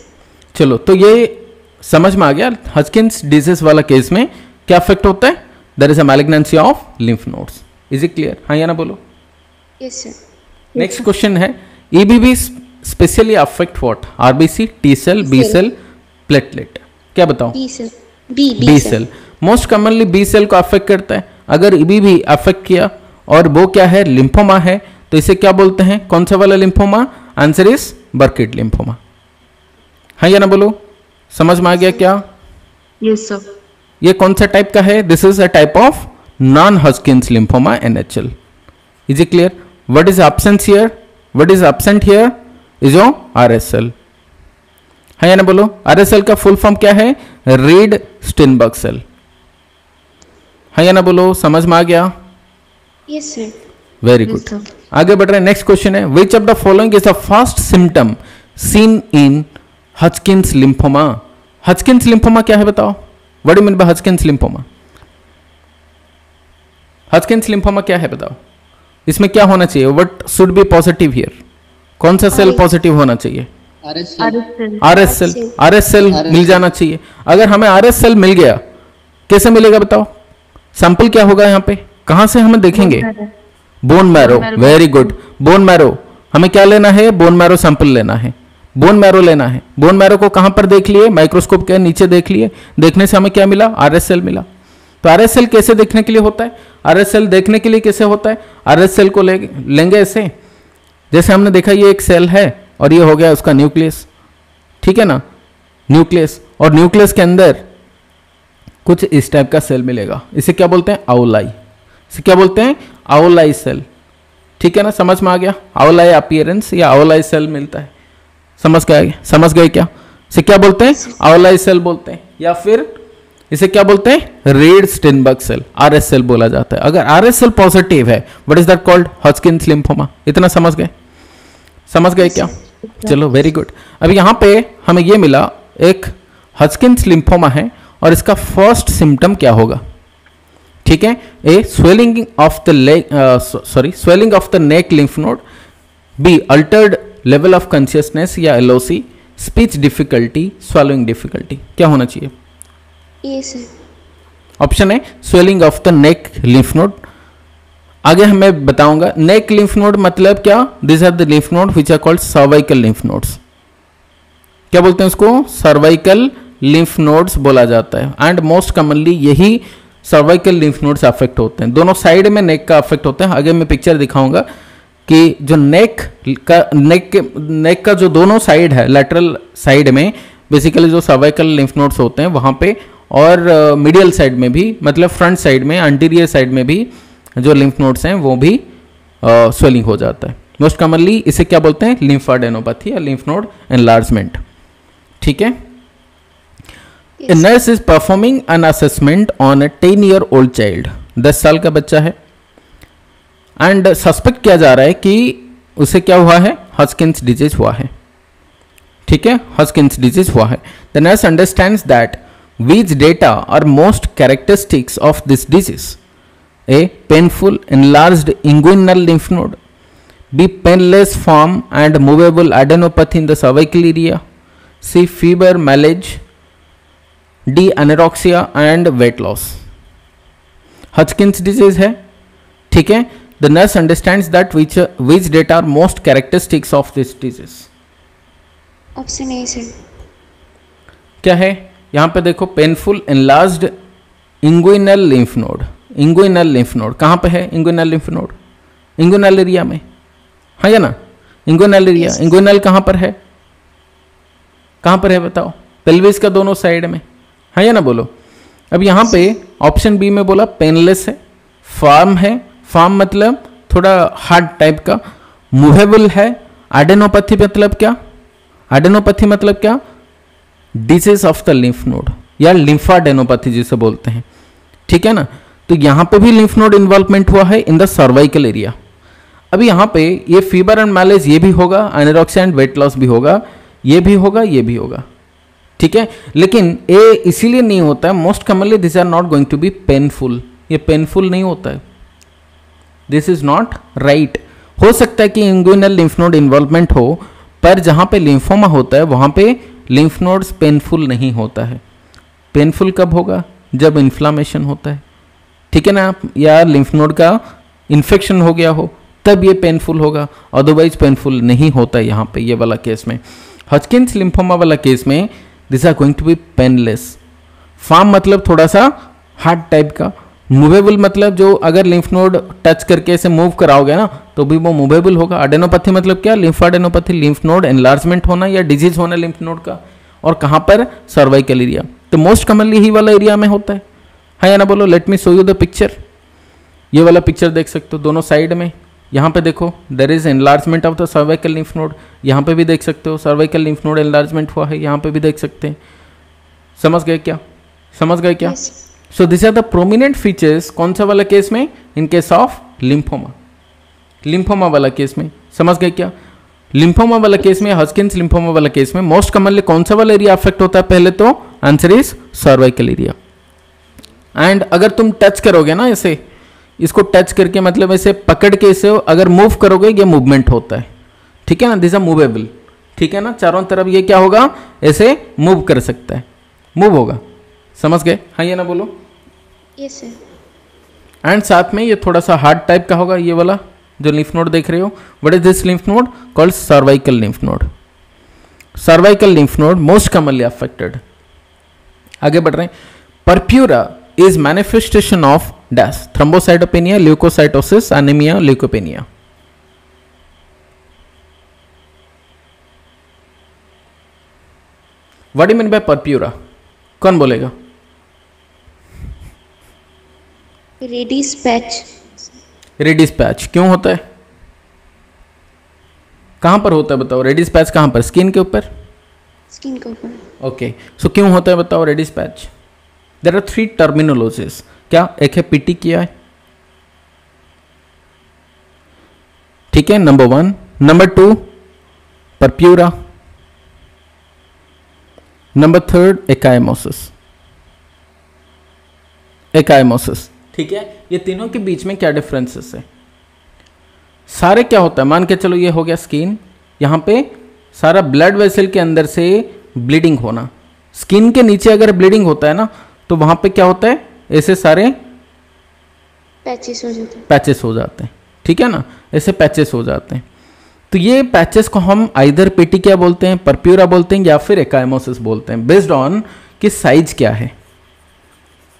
[SPEAKER 1] चलो, तो ये समझ में आ गया। हॉजकिन्स डिजीज वाला केस में क्या अफेक्ट होता है, there is a malignancy of lymph nodes. Is it clear, हाँ या ना बोलो।
[SPEAKER 2] Yes sir.
[SPEAKER 1] नेक्स्ट क्वेश्चन है, EBV specially affect what, RBC, T cell, B cell, platelet, क्या बताओ।
[SPEAKER 2] B sir. B
[SPEAKER 1] B cell most commonly B cell को affect करता है। अगर EBV अफेक्ट किया और वो क्या है, लिम्फोमा है, तो इसे क्या बोलते हैं, कौन सा वाला lymphoma, answer is Burkitt lymphoma, हाँ या ना बोलो। समझ में आ गया क्या।
[SPEAKER 2] Yes sir.
[SPEAKER 1] ये कौन सा टाइप का है, this is a type of non Hodgkin's lymphoma, NHL। Is it clear, what is absent here, what is absent here is your RS cell, हाँ या ना बोलो। RS सेल का फुल फॉर्म क्या है, रीड स्टिनबर्ग सेल, हाँ या ना बोलो। समझ में आ गया।
[SPEAKER 2] Yes sir.
[SPEAKER 1] वेरी गुड, आगे बढ़ रहे हैं। नेक्स्ट क्वेश्चन है, which of the following is the first symptom seen in Hodgkin's lymphoma. Hodgkin's lymphoma क्या है बताओ, what do mean by Hodgkin's lymphoma. Hodgkin's lymphoma क्या है बताओ, इसमें क्या होना चाहिए, what should be positive here, कौन सा सेल पॉजिटिव होना चाहिए, RS सेल मिल जाना चाहिए। अगर हमें RS सेल मिल गया, कैसे मिलेगा बताओ, सैंपल क्या होगा यहाँ पे, कहां से हमें देखेंगे, bone marrow, very good. Bone marrow हमें क्या लेना है, बोन मैरो सैंपल लेना है, बोन मैरो लेना है। बोन मैरो को कहां पर देख लिए, माइक्रोस्कोप के नीचे देख लिए, देखने से हमें क्या मिला, RS सेल मिला। तो RS सेल कैसे देखने के लिए होता है, RS सेल देखने के लिए कैसे होता है, RS सेल को लेंगे ऐसे, जैसे हमने देखा ये एक सेल है और ये हो गया उसका न्यूक्लियस, ठीक है ना, न्यूक्लियस, और न्यूक्लियस के अंदर कुछ इस टाइप का सेल मिलेगा, इसे क्या बोलते हैं, आउलाई, इसे क्या बोलते हैं, आउलाई सेल, ठीक है ना। समझ में आ गया, आउलाई अपीयरेंस या आउलाई सेल मिलता है, समझ गए क्या, इसे क्या बोलते हैं, आउलाई सेल बोलते हैं, या फिर इसे क्या बोलते हैं, Reed Sternberg cell, RS cell बोला जाता है। अगर RS सेल पॉजिटिव है, what is that called, Hodgkin's lymphoma. इतना समझ गए क्या। चलो वेरी गुड। अब यहाँ पे हमें ये मिला एक हॉजकिन्स लिम्फोमा है और इसका फर्स्ट सिम्टम क्या होगा, ठीक है, a swelling of the leg, swelling of the neck lymph node, B altered level of consciousness या LOC, speech difficulty, swallowing difficulty, क्या होना चाहिए।
[SPEAKER 2] Yes sir.
[SPEAKER 1] ऑप्शन है swelling of the neck lymph node. आगे मैं बताऊंगा नेक लिम्फ नोड मतलब क्या, this are the lymph node which are called cervical lymph nodes, क्या बोलते हैं उसको, सर्वाइकल लिम्फ नोड्स बोला जाता है। एंड मोस्ट कॉमनली यही सर्वाइकल लिम्फ नोड्स अफेक्ट होते हैं, दोनों साइड में नेक का अफेक्ट होता है। आगे मैं पिक्चर दिखाऊंगा कि जो नेक का जो दोनों साइड है, लेटरल साइड में बेसिकली जो सर्वाइकल लिम्फ नोड्स होते हैं वहां पे, और मिडियल साइड में भी, मतलब फ्रंट साइड में, एंटीरियर साइड में भी जो लिम्फ नोड्स हैं वो भी स्वेलिंग हो जाता है। मोस्ट कॉमनली इसे क्या बोलते हैं, लिम्फाडेनोपैथी या लिम्फ नोड एनलार्जमेंट, ठीक है। A nurse is performing an assessment on a 10-year-old child. 10 साल का बच्चा है एंड सस्पेक्ट किया जा रहा है कि उसे क्या हुआ है, हॉजकिंस डिजीज हुआ है. ठीक है, हॉजकिंस डिजीज हुआ है. The nurse understands that which data are most characteristics of this disease. A. Painful enlarged inguinal lymph node. B. Painless form and movable adenopathy in the cervical area. C. Fever, malaise. D. Anorexia and weight loss. Hodgkin's disease है. ठीक है. The nurse understands that which data are most characteristics of this disease.
[SPEAKER 2] Option A sir.
[SPEAKER 1] क्या है यहाँ पे देखो, painful enlarged inguinal lymph node. Inguinal lymph node कहाँ पे है? Inguinal lymph node inguinal area में है या ना? इंगुइनल एरिया, इंगुइनल कहाँ पर है? कहाँ पर है बताओ? पेल्विस का दोनों साइड में है या ना? बोलो. अब यहाँ पे ऑप्शन बी में बोला पेनलेस है, फार्म है, फार्म मतलब थोड़ा हार्ड टाइप का, मूवेबल है. एडेनोपैथी मतलब क्या? एडेनोपैथी मतलब क्या? Disease of the lymph node या लिम्फाडेनोपैथी जिसे बोलते हैं. ठीक है ना? तो यहां पे भी लिम्फ नोड इन्वॉल्वमेंट हुआ है इन द सर्वाइकल एरिया. अभी यहां पे ये फीवर एंड मैलेज ये भी होगा, एनोरेक्सिया एंड वेट लॉस भी होगा, ये भी होगा, ये भी होगा. ठीक है, लेकिन ये इसीलिए नहीं होता है, most commonly this are not going to be painful. ये पेनफुल नहीं होता है, दिस इज नॉट राइट. हो सकता है कि इंगुइनल लिम्फ नोड इन्वॉल्वमेंट हो, पर जहां पे लिम्फोमा होता है वहां पे लिम्फ नोड्स पेनफुल नहीं होता है. पेनफुल कब होगा? जब इन्फ्लामेशन होता है. ठीक है ना? या लिम्फ नोड का इन्फेक्शन हो गया हो तब ये पेनफुल होगा, अदरवाइज पेनफुल नहीं होता है. यहाँ पे ये वाला केस में, हॉजकिंस लिम्फोमा वाला केस में, this are going to be painless. Firm मतलब थोड़ा सा हार्ड टाइप का, मूवेबल मतलब जो अगर लिम्फ नोड टच करके ऐसे मूव कराओगे ना तो भी वो मूवेबल होगा. एडेनोपैथी मतलब क्या? लिम्फाडेनोपैथी, लिम्फ नोड एनलार्जमेंट होना या डिजीज होना लिम्फ नोड का. और कहाँ पर? Cervical area. तो मोस्ट कॉमनली ही वाला एरिया में होता है या ना? बोलो. Let me show you the picture. ये वाला पिक्चर देख सकते हो दोनों साइड में. यहाँ पे देखो, there is enlargement of the cervical lymph node. यहाँ पे भी देख सकते हो सर्वाइकल लिम्फ नोड एनलार्जमेंट हुआ है, यहाँ पे भी देख सकते हैं. समझ गए क्या? समझ गए क्या? So this are the prominent features. कौन सा वाला केस में? In case of lymphoma. Lymphoma वाला केस में. समझ गए क्या? लिम्फोमा वाला केस में, हॉजकिंस लिम्फोमा वाला केस में मोस्ट कॉमनली कौन सा वाला एरिया अफेक्ट होता है? पहले तो answer is cervical area. And अगर तुम टच करोगे ना ऐसे, इसको टच करके मतलब ऐसे पकड़ के इसे अगर मूव करोगे, ये मूवमेंट होता है. ठीक है ना? This are movable. ठीक है ना? चारों तरफ ये क्या होगा? ऐसे मूव कर सकता है, मूव होगा. समझ गए? हाँ ये ना? बोलो.
[SPEAKER 2] Yes sir.
[SPEAKER 1] एंड साथ में ये थोड़ा सा हार्ड टाइप का होगा. ये वाला जो लिम्फ नोड देख रहे हो, what is this lymph node? Called cervical lymph node. Cervical lymph node most commonly affected. आगे बढ़ रहे हैं. Purpura is manifestation of dash, thrombocytopenia, leukocytosis, anemia, leukopenia. What do you mean by purpura? कौन बोलेगा?
[SPEAKER 2] Reddish patch.
[SPEAKER 1] Reddish patch क्यों होता है? कहां पर होता है बताओ? रेडिस पैच कहां पर? स्किन के ऊपर?
[SPEAKER 2] स्किन के ऊपर.
[SPEAKER 1] ओके, सो क्यों होता है बताओ reddish patch? There are 3 terminologies. क्या? एक है पीटी किया है, ठीक है, number 1. Number 2 purpura. Number 3 ecchymosis. Ecchymosis. ठीक है, ये तीनों के बीच में क्या डिफरेंसेस है? सारे क्या होता है? मान के चलो ये हो गया स्किन, यहां पे सारा ब्लड वेसल के अंदर से ब्लीडिंग होना. स्किन के नीचे अगर ब्लीडिंग होता है ना तो वहां पे क्या होता है? ऐसे सारे
[SPEAKER 2] पैचेस हो जाते हैं.
[SPEAKER 1] पैचेस हो जाते हैं. ठीक है ना? ऐसे पैचेस हो जाते हैं. तो ये पैचेस को हम आइदर पेटिकिया बोलते हैं, परप्यूरा बोलते हैं, या फिर एकाइमोसिस बोलते हैं, बेस्ड ऑन कि साइज क्या है.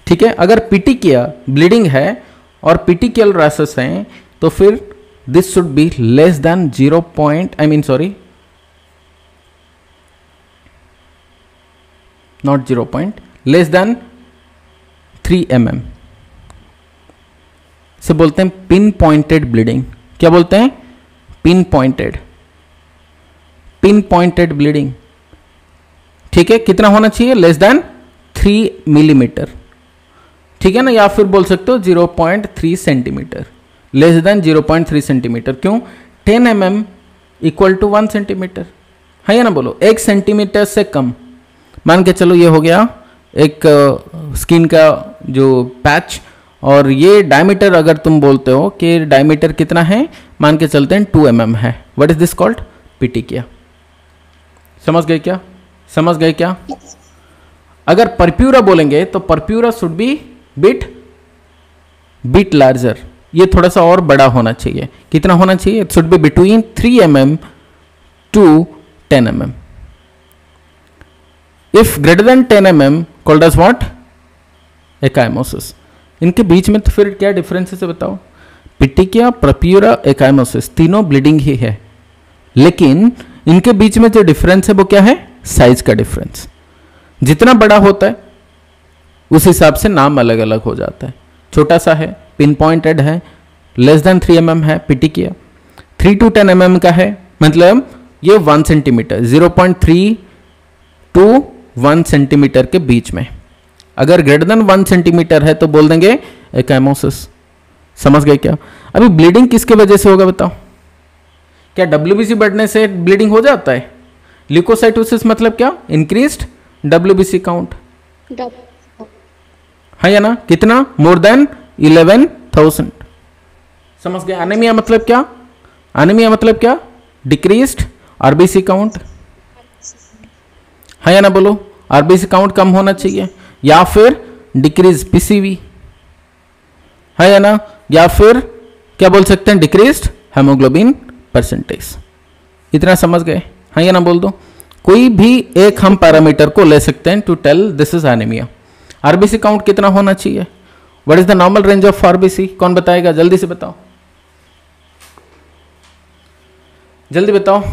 [SPEAKER 1] ठीक है, अगर पिटिकिया ब्लीडिंग है और पिटिकियल रैशेस हैं तो फिर this should be less than 3 mm से बोलते हैं पिन पॉइंटेड ब्लीडिंग. क्या बोलते हैं? Pin pointed bleeding. ठीक है, कितना होना चाहिए? लेस देन 0.3 मिलीमीटर, ठीक है ना, या फिर बोल सकते हो 0.3 सेंटीमीटर, लेस देन 0.3 सेंटीमीटर। क्यों? 10 mm इक्वल टू 1 सेंटीमीटर, है या ना, बोलो 1 सेंटीमीटर से कम। मान के चलो ये हो गया एक स्किन का जो पैच, और ये डायमीटर अगर तुम बोलते हो कि डायमीटर कितना है, मान के चलते हैं 2 mm है। What is this called? Petechiae. समझ गए क्या? समझ गए क्या? अगर परप्यूरा बोलेंगे तो purpura should be bit larger, ये थोड़ा सा और बड़ा होना चाहिए। कितना होना चाहिए? It should be between 3 mm to 10 mm. If greater than 10 mm called as what? एकाइमोसिस। इनके बीच में तो फिर क्या डिफरेंस है बताओ? पिटिकिया, परप्यूरा, एकाइमोसिस तीनों ब्लीडिंग ही है, लेकिन इनके बीच में जो डिफरेंस है वो क्या है? साइज का डिफरेंस। जितना बड़ा होता है उस हिसाब से नाम अलग अलग हो जाता है। छोटा सा है, पिन पॉइंटेड है, लेस देन 3 mm है पिटिकिया, 3 to 10 mm का है, मतलब ये 1 सेंटीमीटर, 0.3 to 1 सेंटीमीटर के बीच में। अगर ग्रेटर देन 1 सेंटीमीटर है तो बोल देंगे एकाइमोसिस। समझ गए क्या? अभी ब्लीडिंग किसके वजह से होगा बताओ? क्या WBC बढ़ने से ब्लीडिंग हो जाता है? ल्यूकोसाइटोसिस मतलब क्या? इंक्रीज्ड WBC काउंट, है या ना? कितना? मोर देन 11,000। समझ गए? एनीमिया मतलब क्या? एनीमिया मतलब क्या? डिक्रीज्ड RBC काउंट, है या ना? बोलो RBC काउंट कम होना चाहिए, या फिर डिक्रीज PCV, है या ना? या फिर क्या बोल सकते हैं? Decreased haemoglobin percentage. इतना समझ गए? हाँ या ना बोल दो। कोई भी एक हम पैरामीटर को ले सकते हैं to tell this is anemia. RBC count कितना होना चाहिए? What is the normal range of RBC? कौन बताएगा? जल्दी से बताओ, जल्दी बताओ।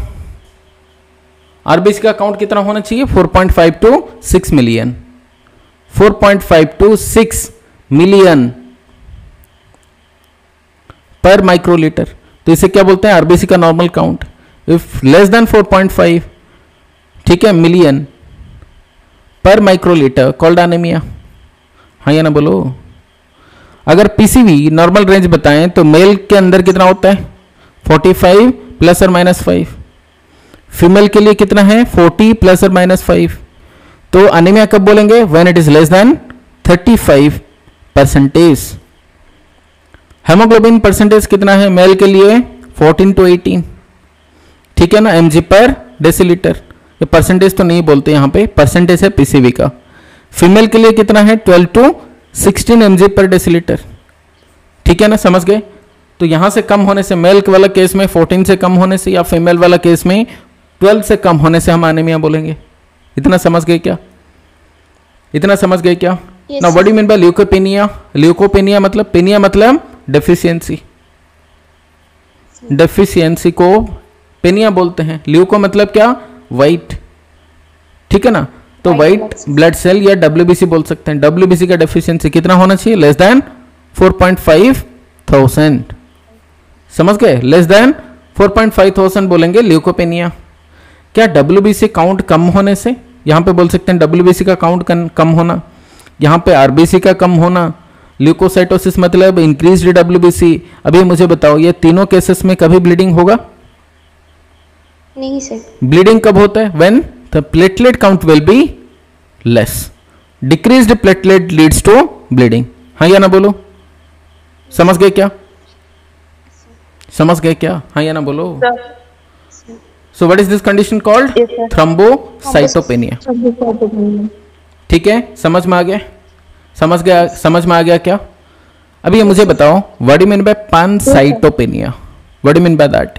[SPEAKER 1] RBC का काउंट कितना होना चाहिए? 4.5 to 6 मिलियन, 4.5 to 6 मिलियन पर माइक्रोलीटर। तो इसे क्या बोलते हैं? RBC का normal count. If less than 4.5, ठीक है, मिलियन पर माइक्रोलीटर कॉल्ड एनीमिया। हाँ या ना बोलो। अगर PCV नॉर्मल रेंज बताएं तो मेल के अंदर कितना होता है? 45 ± 5। फीमेल के लिए कितना है? 40 ± 5। तो एनीमिया कब बोलेंगे? When it is less then 35%। Haemoglobin percentage कितना है मेल के लिए? 14 to 18, ठीक है ना, mg पर डेसीलीटर। ये परसेंटेज तो नहीं बोलते यहाँ पे, परसेंटेज है PCV का। फीमेल के लिए कितना है? 12 to 16 mg पर डेसीलीटर, ठीक है ना, समझ गए? तो यहां से कम होने से, मेल वाला केस में 14 से कम होने से, या फीमेल वाला केस में 12 से कम होने से हम एनीमिया बोलेंगे। इतना समझ गए क्या? इतना समझ गए क्या? ना what do you mean by leukopenia? Leukopenia मतलब, पेनिया मतलब डेफिशिएंसी, डेफिशिएंसी को पेनिया बोलते हैं। ल्यूको मतलब क्या? वाइट, ठीक है ना। तो वाइट ब्लड सेल या WBC बोल सकते हैं। WBC का डेफिशिएंसी कितना होना चाहिए? Less than 4.5,000। समझ गए? लेस देन 4.5,000 बोलेंगे ल्यूकोपेनिया। क्या WBC काउंट कम होने से? यहां पे बोल सकते हैं WBC का काउंट कम होना, यहां पे RBC का कम होना। ल्यूकोसाइटोसिस मतलब इंक्रीज्ड WBC। अभी मुझे बताओ, ये तीनों केसेस में कभी ब्लीडिंग होगा?
[SPEAKER 2] नहीं सर।
[SPEAKER 1] ब्लीडिंग कब होता है? When the platelet count will be less. Decreased platelet leads to bleeding. हाँ या ना बोलो। समझ गए क्या? समझ गए क्या? हाँ या ना बोलो। सो what is this condition called? Thrombocytopenia. ठीक है, समझ में आ गया? समझ गया? समझ में आ गया क्या? अभी ये मुझे बताओ, what do you mean by pancytopenia? What do you mean by that?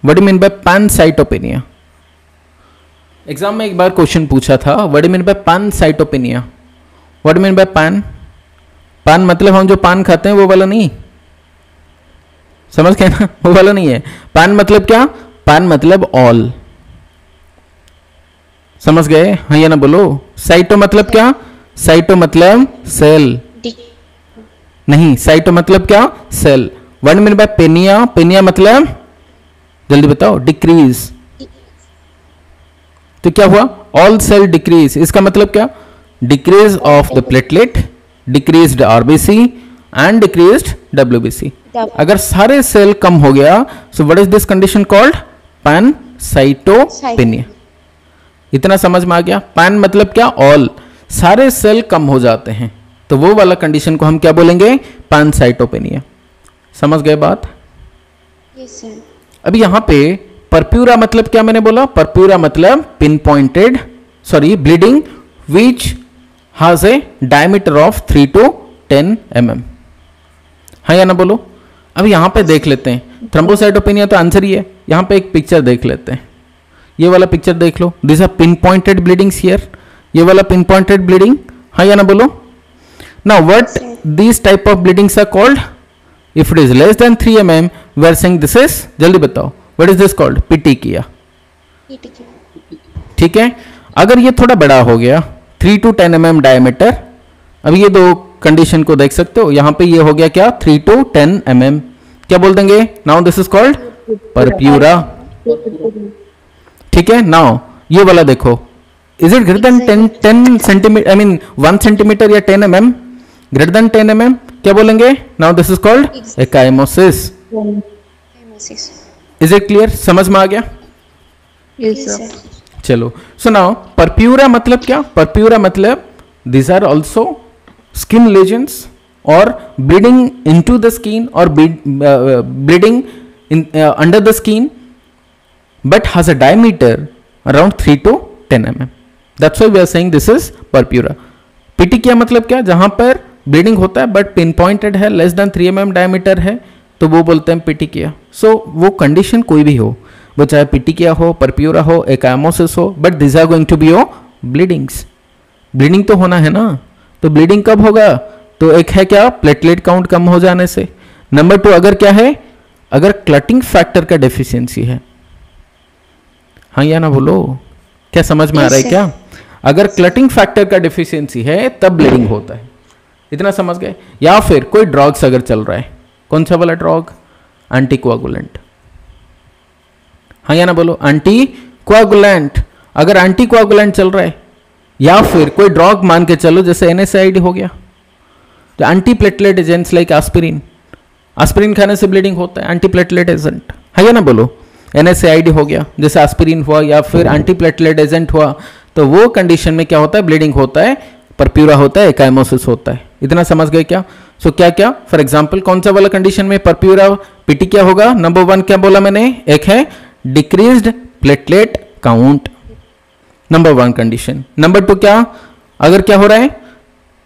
[SPEAKER 1] What do you mean by pancytopenia? Exam में एक बार क्वेश्चन पूछा था, what do you mean by pancytopenia? What do you mean by pan? पान मतलब हम जो पान खाते हैं वो वाला नहीं, समझ गए ना? वो वाला नहीं है। पान मतलब क्या? पान मतलब ऑल। समझ गए? हाँ या ना बोलो। साइटो मतलब क्या? साइटो मतलब सेल नहीं, साइटो मतलब क्या? Cell. What do you mean by penia? Penia मतलब, जल्दी बताओ, डिक्रीज। तो क्या हुआ? All cell decrease. इसका मतलब क्या? Decrease of the platelet, decreased RBC and decreased WBC. अगर सारे सेल कम हो गया, so what is this condition called? Pancytopenia. इतना समझ में आ गया? पैन मतलब क्या? ऑल, सारे सेल कम हो जाते हैं, तो वो वाला कंडीशन को हम क्या बोलेंगे? पैनसाइटोपेनिया। समझ गए बात?
[SPEAKER 2] Yes sir.
[SPEAKER 1] अब यहां पे परप्यूरा मतलब क्या मैंने बोला? परप्यूरा मतलब pin pointed, sorry, bleeding which has a diameter of 3 to 10 mm। हाँ या ना बोलो? अब यहां पे देख लेते हैं, थ्रोम्बोसाइटोपेनिया तो आंसर ही है। यहां पे एक पिक्चर देख लेते हैं, ये वाला पिक्चर देख लो। This are pin pointed bleedings here, ये वाला पिन पॉइंटेड ब्लीडिंग। हाँ या ना बोलो? Now what this type of bleedings are called? If it is less than 3 mm, we are saying this is, जल्दी बताओ, what is this called? Petechiae. ठीक है। अगर ये थोड़ा बड़ा हो गया, 3 to 10 mm डायमीटर, अब ये दो कंडीशन को देख सकते हो। यहां पे ये हो गया क्या? 3 to 10 mm, क्या बोल देंगे? Now this is called purpura. ठीक है। नाउ ये वाला देखो, is it greater than 10 centimetre, I mean 1 centimetre या 10 mm? ग्रेटर देन 10 mm, क्या बोलेंगे? Now this is called एकाइमोसिस। Is it clear? समझ में आ गया?
[SPEAKER 2] Yes sir.
[SPEAKER 1] चलो, सो नाउ परप्यूरा मतलब क्या? परप्यूरा मतलब these are also skin lesions or bleeding into the skin or bleeding in under the skin, but has a diameter around 3 to 10 mm. That's why we are saying this is purpura. पिटिकिया मतलब क्या? जहां पर bleeding होता है but pin pointed है, less than 3 mm diameter है, तो वो बोलते हैं पिटिकिया। सो वो कंडीशन कोई भी हो, वो चाहे पिटिकिया हो, परप्यूरा हो, एकाइमोसिस हो, but this are going to be your bleedings. Bleeding तो होना है ना, तो ब्लीडिंग कब होगा? तो एक है क्या? प्लेटलेट काउंट कम हो जाने से। नंबर 2 अगर क्या है? अगर क्लटिंग फैक्टर का डेफिशिएंसी है। हाँ या ना बोलो? क्या समझ में आ रहा है क्या? अगर क्लटिंग फैक्टर का डेफिशिएंसी है तब ब्लीडिंग होता है। इतना समझ गए? या फिर कोई ड्रग्स अगर चल रहा है, कौन सा वाला ड्रग? एंटीकोआगुलेंट। हाँ या ना बोलो? एंटीकोआगुलेंट। अगर एंटीकोआगुलेंट चल रहा है, या फिर कोई ड्रग मान के चलो जैसे एनएसएआईडी हो गया, तो anti platelet agents like aspirin, aspirin खाने से ब्लीडिंग होता है, एंटी प्लेटलेट एजेंट। है या ना बोलो? एनएसएआईडी हो गया, जैसे एस्पिरिन हुआ या फिर एंटी प्लेटलेट एजेंट हुआ, तो वो कंडीशन में क्या होता है? ब्लीडिंग होता है, परप्यूरा होता है, एकाइमोसिस होता है। इतना समझ गए क्या? सो क्या क्या? फॉर एग्जाम्पल कौन सा वाला कंडीशन में परप्यूरा पिटिकिया होगा? नंबर 1 क्या बोला मैंने? एक है decreased platelet count, number 1 condition. Number 2 क्या? अगर क्या हो रहा है?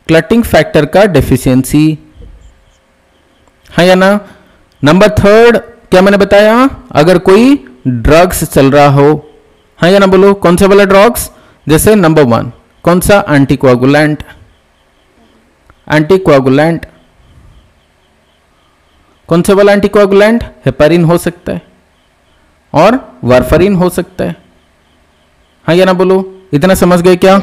[SPEAKER 1] क्लटिंग फैक्टर का डेफिशिएंसी। है या ना? नंबर 3 क्या मैंने बताया? अगर कोई ड्रग्स चल रहा हो। है या ना बोलो? कौन सा वाला ड्रग्स? जैसे नंबर 1 कौन सा? एंटीकोआगुलेंट। एंटीकोआगुलेंट कौन सा वाला एंटीकोआगुलेंट? हेपारिन हो सकता है और वारफरिन हो सकता है। हाँ या ना बोलो? इतना समझ गए क्या?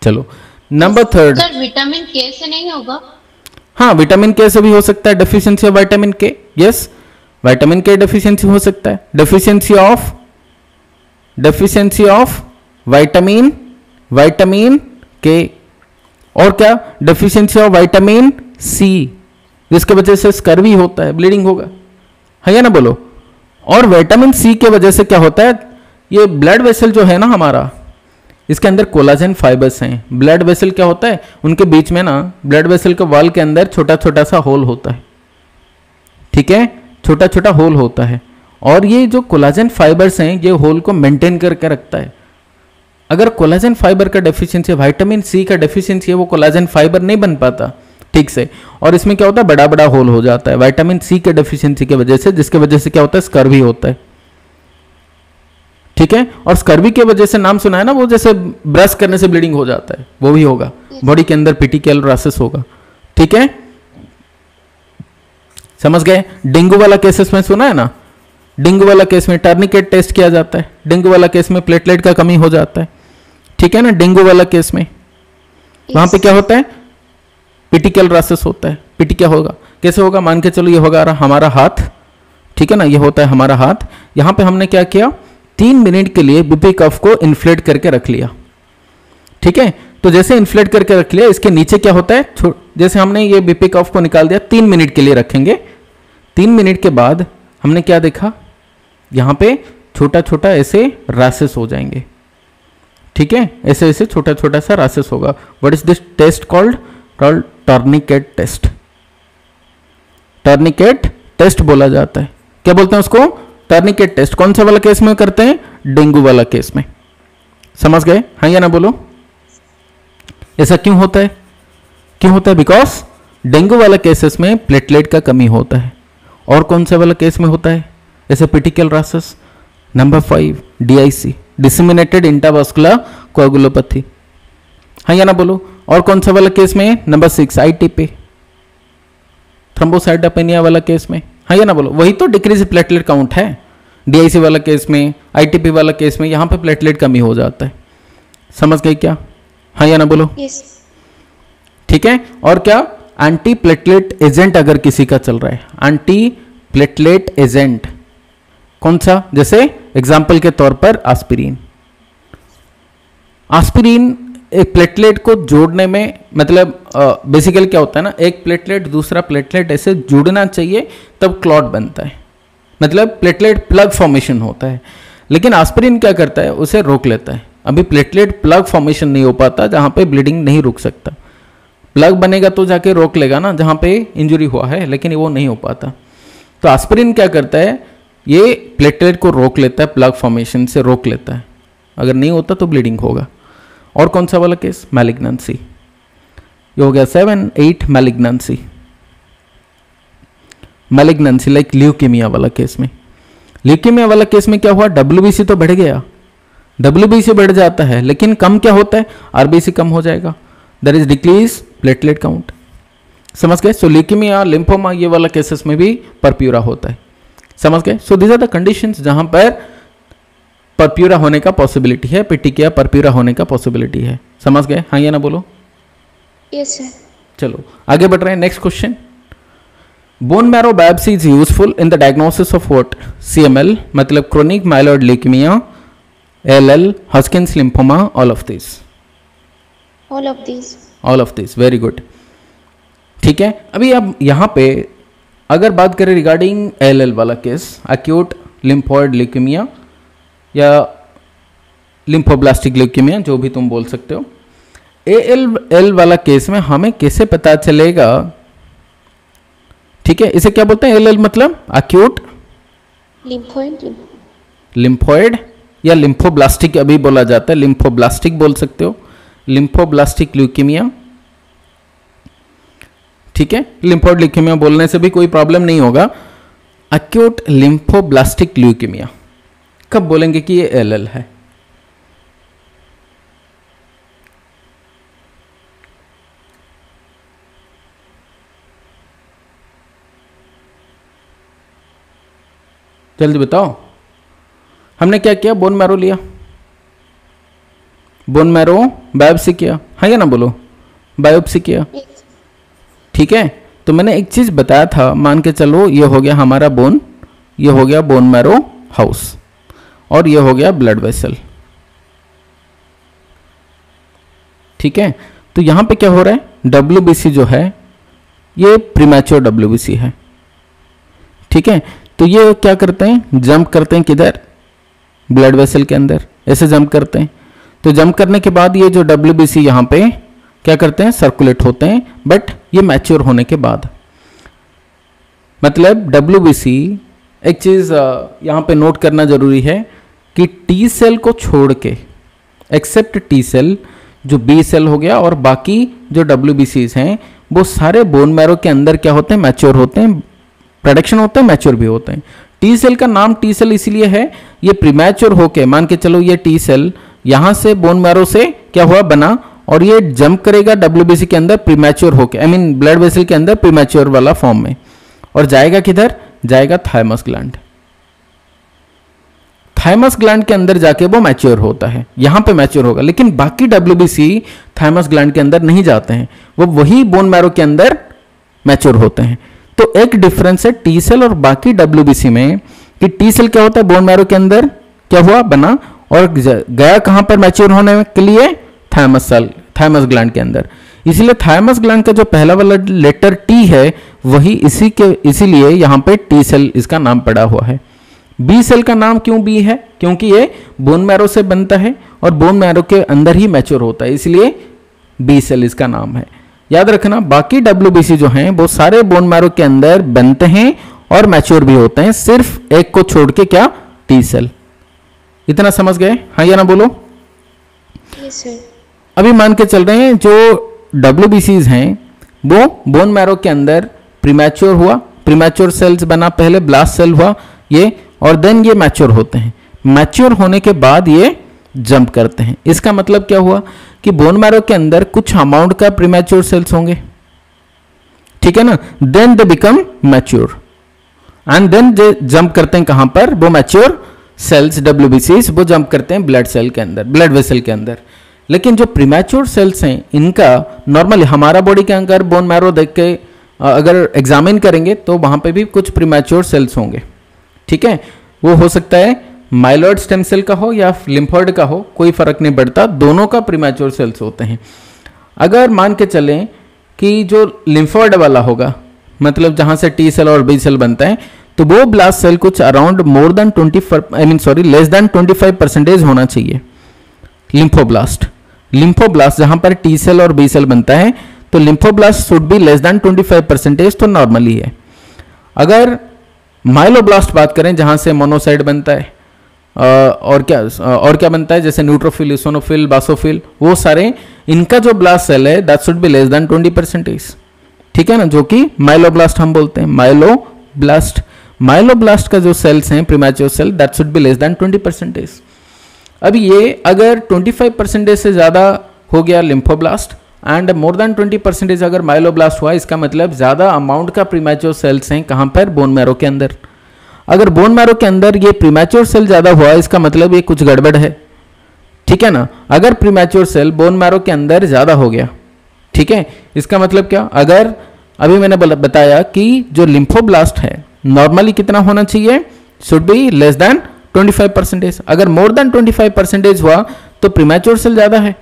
[SPEAKER 1] चलो, नंबर 3
[SPEAKER 2] सर विटामिन के से नहीं होगा?
[SPEAKER 1] हाँ, विटामिन के से भी हो सकता है, डेफिशिएंसी ऑफ विटामिन के। यस, विटामिन के डेफिशिएंसी हो सकता है। डेफिशिएंसी ऑफ विटामिन के। और क्या? डेफिशिएंसी ऑफ विटामिन सी, जिसके वजह से स्कर्वी होता है, ब्लीडिंग होगा। है या ना बोलो? और विटामिन सी के वजह से क्या होता है? ये ब्लड वेसल जो है ना हमारा, इसके अंदर कोलाजन फाइबर्स हैं। ब्लड वेसल क्या होता है? उनके बीच में ना, ब्लड वेसल के वॉल के अंदर छोटा छोटा सा होल होता है। ठीक है, छोटा छोटा होल होता है, और ये जो कोलाजन फाइबर्स हैं, ये होल को मेंटेन करके रखता है। अगर कोलाजन फाइबर का डेफिशिएंसी, विटामिन सी का डेफिशिएंसी है, वो कोलाजन फाइबर नहीं बन पाता ठीक से, और इसमें क्या होता है? बड़ा बड़ा होल हो जाता है विटामिन सी के डेफिशिएंसी की वजह से, जिसके वजह से क्या होता है? स्कर्वी होता है। ठीक है, और स्कर्वी की वजह से नाम सुना है ना, वो जैसे ब्रश करने से ब्लीडिंग हो जाता है, वो भी होगा। बॉडी के अंदर पिटिकल रसेस होगा। ठीक है, समझ गए? डेंगू वाला केसेस में सुना है ना, डेंगू वाला केस में टर्निकेट टेस्ट किया जाता है। डेंगू वाला केस में प्लेटलेट का कमी हो जाता है। ठीक है ना, डेंगू वाला केस में वहां पे क्या होता है? पिटिकल रसेस होता है। पिटिकिया होगा, कैसे होगा? मान के चलो ये होगा हमारा हाथ। ठीक है ना, ये होता है हमारा हाथ। यहां पे हमने क्या किया? 3 मिनट के लिए बीपी कफ को इन्फ्लेट करके रख लिया। ठीक है, तो जैसे इन्फ्लेट करके रख लिया, इसके नीचे क्या होता है, जैसे हमने ये बीपी कफ को निकाल दिया, 3 मिनट के लिए रखेंगे। 3 मिनट के बाद हमने क्या देखा, यहाँ पे छोटा छोटा ऐसे रैसेस हो जाएंगे, ठीक है, ऐसे ऐसे छोटा छोटा सा रैसेस होगा। What is this test called tourniquet test. Tourniquet test बोला जाता है। क्या बोलते हैं उसको, टर्निकेट टेस्ट। कौन सा वाला केस में करते हैं, डेंगू वाला केस में। समझ गए, हाँ या ना बोलो। ऐसा क्यों होता है, क्यों होता है, बिकॉज डेंगू वाला केसेस में प्लेटलेट का कमी होता है। और कौन सा वाला केस में होता है, ऐसे petechial rashes. Number 5 DIC, disseminated intravascular coagulopathy, हाँ या ना बोलो। और कौन सा वाला केस में, नंबर 6 ITP, थ्रोम्बोसाइटोपेनिया वाला केस में, हाँ या ना बोलो। वही तो डिक्रीज प्लेटलेट काउंट है, DIC वाला केस में, ITP वाला केस में, यहाँ पे प्लेटलेट कमी हो जाता है। समझ गए क्या, हाँ या ना बोलो।
[SPEAKER 2] yes.
[SPEAKER 1] ठीक है। और क्या, एंटी प्लेटलेट एजेंट अगर किसी का चल रहा है, एंटी प्लेटलेट एजेंट कौन सा, जैसे एग्जाम्पल के तौर पर एस्पिरिन। एस्पिरिन एक प्लेटलेट को जोड़ने में, मतलब बेसिकली क्या होता है ना, एक प्लेटलेट दूसरा प्लेटलेट ऐसे जुड़ना चाहिए तब क्लॉट बनता है, मतलब प्लेटलेट प्लग फॉर्मेशन होता है। लेकिन एस्पिरिन क्या करता है, उसे रोक लेता है। अभी प्लेटलेट प्लग फॉर्मेशन नहीं हो पाता, जहां पे ब्लीडिंग नहीं रुक सकता। प्लग बनेगा तो जाके रोक लेगा ना जहां पे इंजरी हुआ है, लेकिन वो नहीं हो पाता। तो एस्पिरिन क्या करता है, ये प्लेटलेट को रोक लेता है, प्लग फॉर्मेशन से रोक लेता है। अगर नहीं होता तो ब्लीडिंग होगा। और कौन सा वाला केस, मैलिग्नेंसी। ये हो गया 7, 8 मैलिग्नेंसी। मैलिग्नेंसी लाइक ल्यूकेमिया वाला केस में। ल्यूकेमिया वाला केस में क्या हुआ, WBC तो बढ़ गया, WBC बढ़ जाता है, लेकिन कम क्या होता है, RBC कम हो जाएगा, there is decrease platelet count. समझ गए। सो ल्यूकेमिया, लिम्फोमा, ये वाला केसेस में भी परप्यूरा होता है। समझ गए। So these are the conditions जहां पर परप्यूरा होने का पॉसिबिलिटी है, पिटिकिया परप्यूरा होने का पॉसिबिलिटी है। समझ गए, हाँ या ना बोलो।
[SPEAKER 2] yes, sir.
[SPEAKER 1] चलो आगे बढ़ रहे हैं। Next question, bone marrow biopsy is useful in the diagnosis of what, CML मतलब chronic myeloid leukaemia, ALL, Hodgkin's lymphoma, all of this.
[SPEAKER 2] all of these.
[SPEAKER 1] All of this, very good. ठीक है। अभी अब यहां पे अगर बात करें रिगार्डिंग ALL वाला केस, एक्यूट लिम्फोइड ल्यूकेमिया या लिम्फोब्लास्टिक ल्यूकेमिया, जो भी तुम बोल सकते हो। ALL वाला केस में हमें कैसे पता चलेगा, ठीक है, इसे क्या बोलते हैं, ALL मतलब एक्यूट लिम्फोइड या लिम्फोब्लास्टिक अभी बोला जाता है, लिम्फोब्लास्टिक बोल सकते हो, लिम्फोब्लास्टिक ल्यूकेमिया। ठीक है, लिम्फोइड ल्यूकेमिया बोलने से भी कोई प्रॉब्लम नहीं होगा। एक्यूट लिम्फोब्लास्टिक ल्यूकेमिया कब बोलेंगे कि ये ALL है, जल्दी बताओ। हमने क्या किया, बोन मैरो लिया, बोन मैरो बायोप्सी किया, हाँ या ना बोलो, बायोप्सी किया। ठीक है। तो मैंने एक चीज बताया था, मान के चलो ये हो गया हमारा बोन, ये हो गया बोन मैरो हाउस, और ये हो गया ब्लड वेसल। ठीक है। तो यहां पे क्या हो रहा है, WBC जो है ये प्रीमैच्योर WBC है। ठीक है। तो ये क्या करते हैं, जंप करते हैं किधर, ब्लड वेसल के अंदर, ऐसे जंप करते हैं। तो जंप करने के बाद ये जो WBC यहाँ पे क्या करते हैं, सर्कुलेट होते हैं, बट ये मैच्योर होने के बाद। मतलब WBC, एक चीज यहाँ पे नोट करना जरूरी है कि T सेल को छोड़ के, एक्सेप्ट T सेल, जो B सेल हो गया और बाकी जो WBCs हैं वो सारे बोन मैरो के अंदर क्या होते हैं, मैच्योर होते हैं, प्रोडक्शन होते हैं, मैच्योर भी होते हैं। T सेल का नाम T सेल इसलिए है, ये प्रीमैच्योर होके, मान के चलो ये T सेल यहां से बोन मैरो से क्या हुआ, बना, और ये जंप करेगा WBC के अंदर प्रीमैच्योर होके, आई मीन ब्लड वेसल के अंदर प्रीमैच्योर वाला फॉर्म में, और जाएगा किधर, जाएगा थाइमस ग्लैंड। थाइमस ग्लैंड के अंदर जाके वो मैच्योर होता है, यहां पे मैच्योर होगा। लेकिन बाकी WBC थाइमस ग्लैंड के अंदर नहीं जाते हैं, वो वही बोन मैरो के अंदर मैच्योर होते हैं। तो एक डिफरेंस है T सेल और बाकी WBC में, कि T सेल क्या होता है, बोन मैरो के अंदर क्या हुआ, बना, और गया कहां पर मैच्योर होने के लिए, थायमस ग्लैंड के अंदर। इसीलिए थायमस ग्लैंड का जो पहला वाला लेटर टी है वही इसीलिए यहाँ पे टी सेल इसका नाम पड़ा हुआ है। बी सेल का नाम क्यों बी है? क्योंकि ये बोन मैरो से बनता है और बोन मैरो के अंदर ही मैच्योर होता है, इसलिए बी सेल इसका नाम है। याद रखना, बाकी WBC जो हैं वो सारे बोन मैरो के अंदर बनते हैं और मैच्योर भी होते हैं, सिर्फ एक को छोड़ के, क्या? T cell. इतना समझ गए? हाँ या ना बोलो।
[SPEAKER 2] Yes sir.
[SPEAKER 1] अभी मान के चल रहे हैं जो WBCs हैं वो बोन मैरो के अंदर प्रीमैच्योर हुआ, प्रीमैच्योर सेल्स बना, पहले ब्लास्ट सेल हुआ ये, और देन ये मैच्योर होते हैं। मैच्योर होने के बाद ये जंप करते हैं। इसका मतलब क्या हुआ कि बोन मैरो के अंदर कुछ अमाउंट का प्रीमैच्योर सेल्स होंगे, ठीक है ना, then they become mature and then they jump करते हैं कहां पर? वो मैच्योर सेल्स WBCs वो जंप करते हैं ब्लड सेल के अंदर, ब्लड वेसल के अंदर। लेकिन जो प्रीमैच्योर सेल्स हैं इनका नॉर्मली हमारा बॉडी के अंदर बोन मैरो देख के अगर एग्जामिन करेंगे तो वहां पे भी कुछ प्रीमैच्योर सेल्स होंगे, ठीक है। वो हो सकता है माइलॉइड स्टेम सेल का हो या लिम्फोइड का हो, कोई फर्क नहीं पड़ता, दोनों का प्रीमैच्योर सेल्स होते हैं। अगर मान के चलें कि जो लिम्फोइड वाला होगा, मतलब जहां से टी सेल और बी सेल बनता है, तो वो ब्लास्ट सेल कुछ around more than less than 25% होना चाहिए। लिम्फोब्लास्ट जहां पर टी सेल और बी सेल बनता है तो lymphoblast should be less then 25%, तो नॉर्मली है। अगर माइलोब्लास्ट बात करें जहां से मोनोसाइट बनता है और क्या बनता है, जैसे न्यूट्रोफिल, इओसिनोफिल, बासोफिल, वो सारे इनका जो ब्लास्ट सेल है that should be less than 20%, ठीक है ना, जो कि माइलोब्लास्ट हम बोलते हैं। माइलोब्लास्ट का जो सेल्स हैं premature cell that should be less than 20%। अब ये अगर 25% से ज्यादा हो गया लिम्फोब्लास्ट एंड मोर देन 20% अगर माइलोब्लास्ट हुआ, इसका मतलब ज्यादा अमाउंट का प्रीमैच्योर सेल्स हैं कहां पर? बोन मैरो के अंदर। अगर बोन मैरो के अंदर ये प्रीमैच्योर सेल ज्यादा हुआ, इसका मतलब ये कुछ गड़बड़ है, ठीक है ना। अगर प्रीमैच्योर सेल बोन मैरो के अंदर ज्यादा हो गया, ठीक है, इसका मतलब क्या? अगर अभी मैंने बताया कि जो लिम्फोब्लास्ट है नॉर्मली कितना होना चाहिए? Should be less then 25%। अगर मोर देन 25% हुआ तो प्रीमैच्योर सेल ज्यादा है,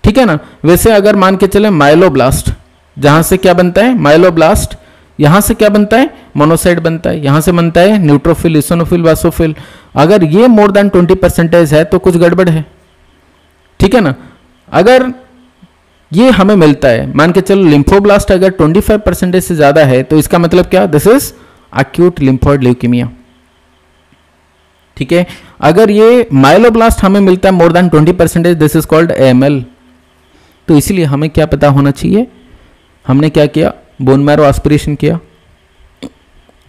[SPEAKER 1] ठीक है ना। वैसे अगर मान के चले माइलोब्लास्ट जहां से क्या बनता है? माइलोब्लास्ट यहां से क्या बनता है? मोनोसाइट बनता है, यहां से बनता है न्यूट्रोफिल, इओसिनोफिल, बासोफिल। अगर ये मोर देन 20% है तो कुछ गड़बड़ है, ठीक है ना। अगर ये हमें मिलता है, मान के चलो लिम्फोब्लास्ट अगर 25% से ज्यादा है तो इसका मतलब क्या? This is acute lymphoid leukaemia, ठीक है। अगर ये माइलोब्लास्ट हमें मिलता है more than 20%, this is called AML। तो इसीलिए हमें क्या पता होना चाहिए? हमने क्या किया? बोन मैरो एस्पिरेशन किया,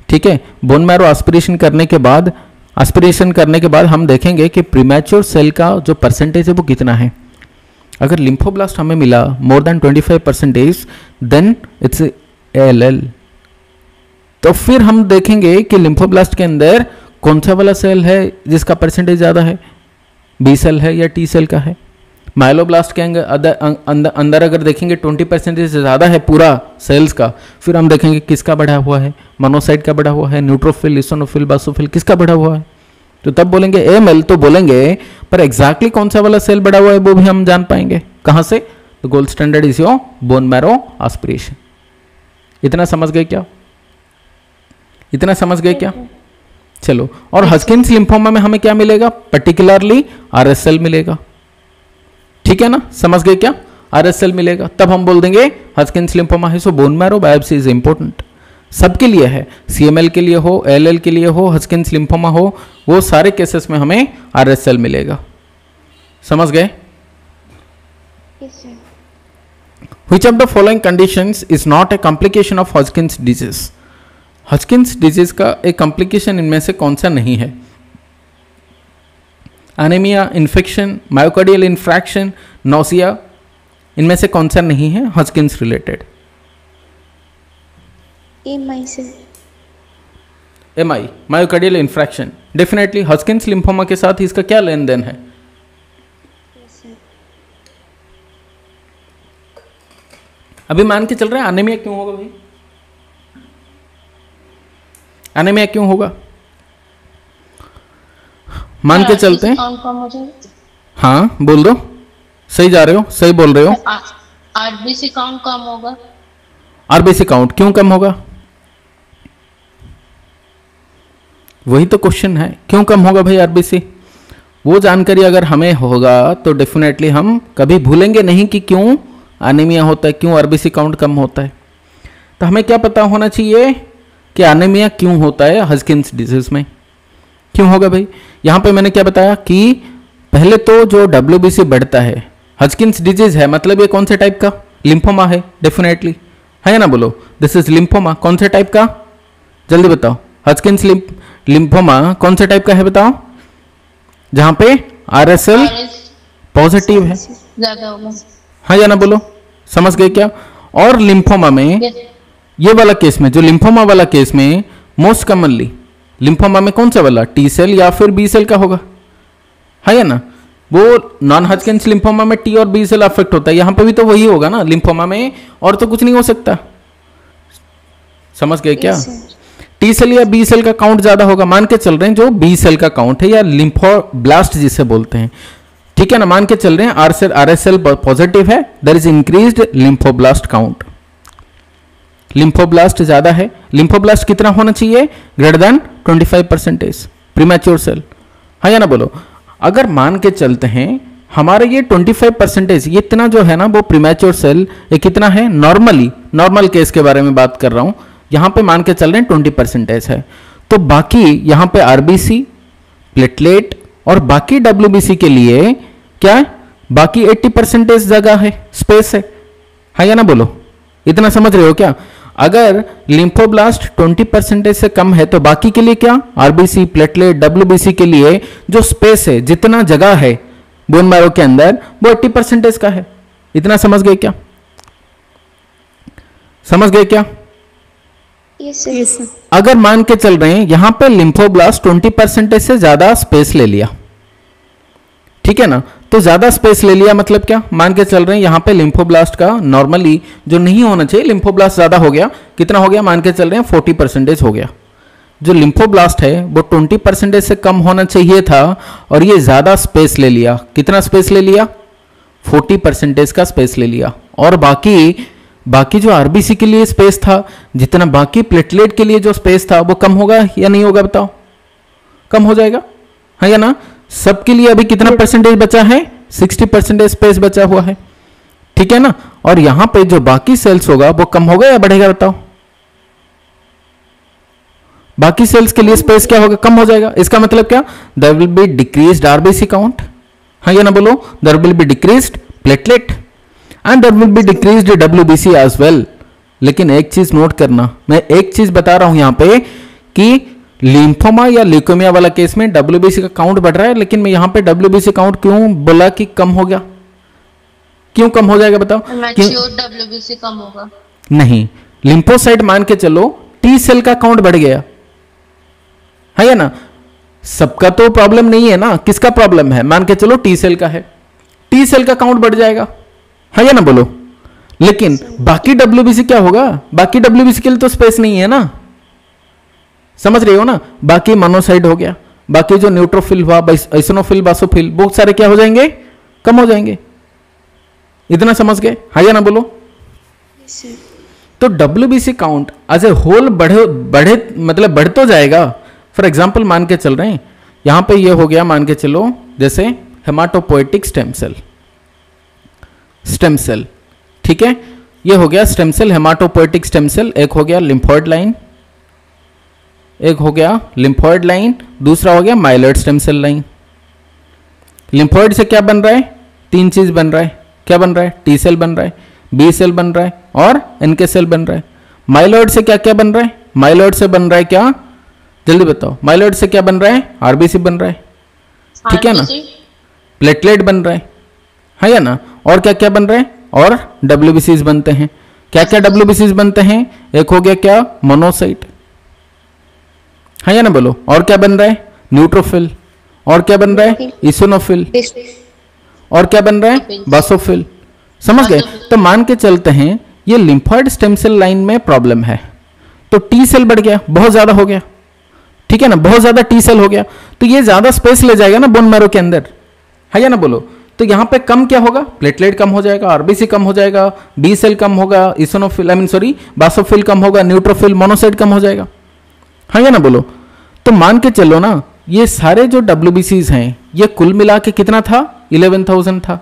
[SPEAKER 1] ठीक है। बोन मैरो एस्पिरेशन करने के बाद हम देखेंगे कि प्रीमैच्योर सेल का जो परसेंटेज है वो कितना है। अगर लिम्फोब्लास्ट हमें मिला more than 25%, then it's ALL। तो फिर हम देखेंगे कि लिम्फोब्लास्ट के अंदर कौन सा वाला सेल है जिसका परसेंटेज ज्यादा है, बी सेल है या टी सेल का है। माइलोब्लास्ट के अंदर अगर देखेंगे 20% से ज्यादा है पूरा सेल्स का, फिर हम देखेंगे किसका बढ़ा हुआ है, मोनोसाइट का बढ़ा हुआ है, न्यूट्रोफिल, इओसिनोफिल, बासोफिल, किसका बढ़ा हुआ है। तो तब बोलेंगे AML, तो बोलेंगे, पर एग्जैक्टली कौन सा वाला सेल बढ़ा हुआ है वो भी हम जान पाएंगे। कहां से? तो gold standard is your bone marrow aspiration. इतना समझ गए क्या? इतना समझ गए क्या? चलो, और हॉजकिन्स लिम्फोमा में हमें क्या मिलेगा? पर्टिकुलरली RSL मिलेगा, ठीक है ना। समझ गए क्या? RSL मिलेगा, तब हम बोल देंगे हॉजकिन्स लिम्फोमा है। So bone marrow biopsy is important, सबके लिए है, CML के लिए हो, ALL के लिए हो, हॉजकिन्स लिम्फोमा हो, वो सारे केसेस में हमें RSL मिलेगा। समझ गए?
[SPEAKER 2] Yes sir.
[SPEAKER 1] Which of the following conditions is not a complication of Hodgkin's disease? Hodgkin's disease का एक कॉम्प्लिकेशन इनमें से कौन सा नहीं है? Anaemia, infection, myocardial infarction, nausea, इनमें से कौन सा नहीं है Hodgkin's related?
[SPEAKER 2] MI sir.
[SPEAKER 1] MI, myocardial infarction, definitely Hodgkin's lymphoma के साथ इसका क्या लेन देन है?
[SPEAKER 2] Yes sir.
[SPEAKER 1] अभी मान के चल रहे हैं एनीमिया क्यों होगा भाई? एनीमिया क्यों होगा? मान के चलते हैं, हाँ बोल दो। सही जा रहे हो, सही बोल रहे हो।
[SPEAKER 3] आरबीसी काउंट कम होगा।
[SPEAKER 1] आरबीसी काउंट क्यों कम होगा? वही तो क्वेश्चन है, क्यों कम होगा भाई आरबीसी? वो जानकारी अगर हमें होगा तो डेफिनेटली हम कभी भूलेंगे नहीं कि क्यों एनीमिया होता है, क्यों आरबीसी काउंट कम होता है। तो हमें क्या पता होना चाहिए कि एनीमिया क्यों होता है हजकिंस डिजीज में, क्यों होगा भाई। यहां पे मैंने क्या बताया कि पहले तो जो डब्ल्यूबीसी बढ़ता है, हजकिंस डिजीज है मतलब ये कौन से टाइप का? लिम्फोमा है डेफिनेटली, है ना? बोलो, दिस इज लिम्फोमा। कौन से टाइप का? जल्दी बताओ। हजकिंस लिम्फोमा कौन से टाइप का है बताओ? जहां पे आरएसएल पॉजिटिव है,
[SPEAKER 3] ज्यादा होगा।
[SPEAKER 1] हाँ या ना? बोलो, समझ गए क्या? और लिम्फोमा में ये वाला केस में, जो लिम्फोमा वाला केस में मोस्ट कॉमनली लिम्फोमा में कौन सा वाला, टी सेल या फिर बी सेल का होगा, है या ना? वो नॉन हजकिंस लिम्फोमा में टी और बी सेल अफेक्ट होता है, यहां पे भी तो वही होगा ना लिम्फोमा में, और तो कुछ नहीं हो सकता। समझ गए क्या? टी सेल या बी सेल का काउंट ज्यादा होगा, मान के चल रहे हैं जो बी सेल का काउंट है या लिम्फोब्लास्ट जिसे बोलते हैं, ठीक है ना? मान के चल रहे हैं आरएसएल पॉजिटिव है, there is increased lymphoblast count, lymphoblast ज्यादा है। लिम्फोब्लास्ट कितना होना चाहिए? ग्रेटर देन 25% प्रीमैच्योर सेल, हाँ या ना? बोलो, अगर मान के चलते हैं हमारे ये 25%, ये इतना जो है ना वो प्रीमैच्योर सेल, ये कितना है? नॉर्मल केस के बारे में बात कर रहा हूं, यहां पे मान के चल रहे हैं 20% है, तो बाकी यहां पे आरबीसी, प्लेटलेट और बाकी डब्ल्यूबीसी के लिए क्या है? बाकी 80% जगह है, स्पेस है, हाँ या ना? बोलो, इतना समझ रहे हो क्या? अगर लिम्फोब्लास्ट 20% से कम है तो बाकी के लिए क्या? आरबीसी, प्लेटलेट, डब्ल्यूबीसी के लिए जो स्पेस है, जितना जगह है बोन मैरो के अंदर, वो 80% का है। इतना समझ गए क्या? समझ गए क्या?
[SPEAKER 2] Yes sir.
[SPEAKER 1] अगर मान के चल रहे हैं यहां पे लिम्फोब्लास्ट 20% से ज्यादा स्पेस ले लिया, ठीक है ना? तो ज्यादा स्पेस ले लिया मतलब क्या? मान के चल रहे हैं यहां पे लिम्फोब्लास्ट का नॉर्मली जो नहीं होना चाहिए, लिम्फोब्लास्ट ज्यादा हो गया, कितना हो गया? मान के चल रहे हैं 40% हो गया। जो लिम्फोब्लास्ट है वो 20% से कम होना चाहिए था और ये ज्यादा स्पेस ले लिया। कितना स्पेस ले लिया? 40% का स्पेस ले लिया। और बाकी जो आरबीसी के लिए स्पेस था, जितना बाकी प्लेटलेट के लिए जो स्पेस था, वो कम होगा या नहीं होगा बताओ? कम हो जाएगा, है या ना? सबके लिए अभी कितना परसेंटेज बचा है? 60% स्पेस बचा हुआ है, ठीक है ना? और यहां पे जो बाकी सेल्स होगा वो कम होगा या बढ़ेगा बताओ? बाकी सेल्स के लिए स्पेस क्या होगा? कम हो जाएगा। इसका मतलब क्या? There will be decreased RBC count, हाँ या ना? बोलो, there will be decreased platelet and there will be decreased WBC as well. लेकिन एक चीज नोट करना, मैं एक चीज बता रहा हूं यहां पे कि लिम्फोमा या ल्यूकेमिया वाला केस में डब्ल्यूबीसी का काउंट बढ़ रहा है, लेकिन मैं यहां पे डब्ल्यूबीसी काउंट क्यों बोला कि कम हो गया? क्यों कम हो जाएगा बताओ?
[SPEAKER 3] मैच्योर डब्ल्यूबीसी कम होगा।
[SPEAKER 1] नहीं, लिम्फोसाइट मान के चलो टी सेल का काउंट बढ़ गया, है या ना? सबका तो प्रॉब्लम नहीं है ना, किसका प्रॉब्लम है? मान के चलो टी सेल का है, टी सेल का काउंट बढ़ जाएगा, है या ना? बोलो, लेकिन बाकी डब्ल्यूबीसी क्या होगा? बाकी डब्ल्यूबीसी के लिए तो स्पेस नहीं है ना, समझ रहे हो ना? बाकी मोनोसाइट हो गया, बाकी जो न्यूट्रोफिल हुआ, एसिनोफिल, बासोफिल, बहुत सारे क्या हो जाएंगे? कम हो जाएंगे। इतना समझ गए, हाँ या ना? बोलो।
[SPEAKER 2] Yes sir.
[SPEAKER 1] तो WBC count as a whole बढ़े मतलब बढ़ तो जाएगा। फॉर एग्जाम्पल मान के चल रहे हैं यहां पे ये हो गया, मान के चलो जैसे हेमाटोपोएटिक स्टेम सेल, ठीक है? ये हो गया stem cell, hematopoietic stem cell. एक हो गया लिम्फोइड लाइन, दूसरा हो गया myeloid stem cell line. Lymphoid से क्या बन रहा है? 3 चीज बन रहा है। क्या बन रहा है? टी सेल बन रहा है, बी सेल बन रहा है और एनके सेल बन रहा है। माइलॉइड से क्या क्या बन रहा है? माइलॉइड से बन रहा है क्या? जल्दी बताओ, माइलॉइड से क्या बन रहा है? आरबीसी बन रहा है, ठीक है ना? प्लेटलेट बन रहा है या ना? और क्या क्या बन रहा है? और डब्ल्यूबीसीज बनते हैं। क्या क्या डब्ल्यूबीसीज बनते हैं? एक हो गया क्या? मोनोसाइट, है या ना? बोलो, और क्या बन रहा है? न्यूट्रोफिल। और क्या बन रहा है? इसिनोफिल। और क्या बन रहा है? बासोफिल। समझ गए? तो मान के चलते हैं ये लिम्फोइड स्टेम सेल लाइन में प्रॉब्लम है, तो टी सेल बढ़ गया, बहुत ज्यादा हो गया, ठीक है ना? बहुत ज्यादा टी सेल हो गया तो ये ज्यादा स्पेस ले जाएगा ना बोन मैरो के अंदर, है या ना? बोलो, तो यहाँ पे कम क्या होगा, प्लेटलेट कम हो जाएगा, आरबीसी कम हो जाएगा, बी सेल कम होगा, इसोनोफिल बासोफिल कम होगा, न्यूट्रोफिल, मोनोसाइट कम हो जाएगा। हाँ या ना बोलो। तो मान के चलो ना, ये सारे जो WBCs हैं ये कुल मिला के कितना था, 11,000 था।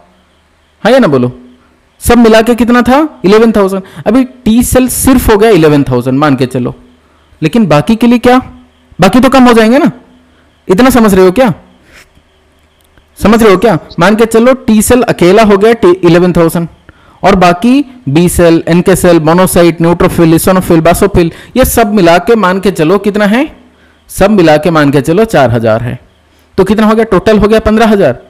[SPEAKER 1] हाँ या ना बोलो, सब मिला के कितना था, 11,000। अभी टी सेल सिर्फ हो गया 11,000 मान के चलो, लेकिन बाकी के लिए क्या, बाकी तो कम हो जाएंगे ना। इतना समझ रहे हो क्या, समझ रहे हो क्या? मान के चलो टी सेल अकेला हो गया 11,000 और बाकी B cell, NK cell, monocyte, neutrophil, eosinophil, basophil, ये सब मिला के मान के चलो कितना है, सब मिला के मान के चलो 4,000 है। तो कितना हो गया, टोटल हो गया 15,000।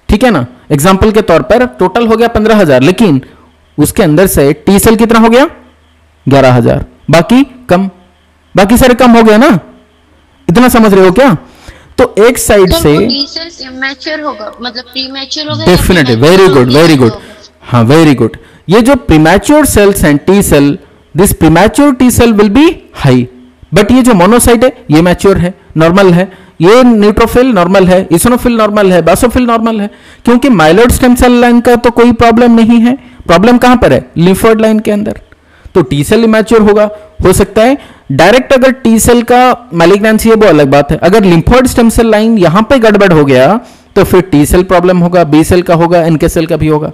[SPEAKER 1] ठीक है ना, एग्जाम्पल के तौर पर टोटल हो गया 15,000, लेकिन उसके अंदर से टी सेल कितना हो गया, 11,000, बाकी कम, बाकी सारे कम हो गया ना। इतना समझ रहे हो क्या? तो एक साइड से
[SPEAKER 3] इमैच्योर होगा, मतलब प्रीमैच्योर होगा,
[SPEAKER 1] definitely, very good, very good, हाँ वेरी गुड। ये जो premature cells and T cell, this premature T cell will be high, but ये जो मोनोसाइट है ये मैच्योर है, नॉर्मल है, ये न्यूट्रोफिल नॉर्मल है, इसोनोफिल नॉर्मल है, बासोफिल नॉर्मल है, क्योंकि माइलोइड स्टेम सेल लाइन का तो कोई प्रॉब्लम नहीं है। प्रॉब्लम कहां पर है, लिम्फोइड लाइन के अंदर। तो टी सेल इमैच्योर होगा, हो सकता है डायरेक्ट अगर टी सेल का मैलिग्नेंसी है वो अलग बात है, अगर लिम्फोइड स्टेम सेल लाइन यहां पे गड़बड़ हो गया तो फिर टी सेल प्रॉब्लम होगा, बी सेल का होगा, एनके सेल का भी होगा।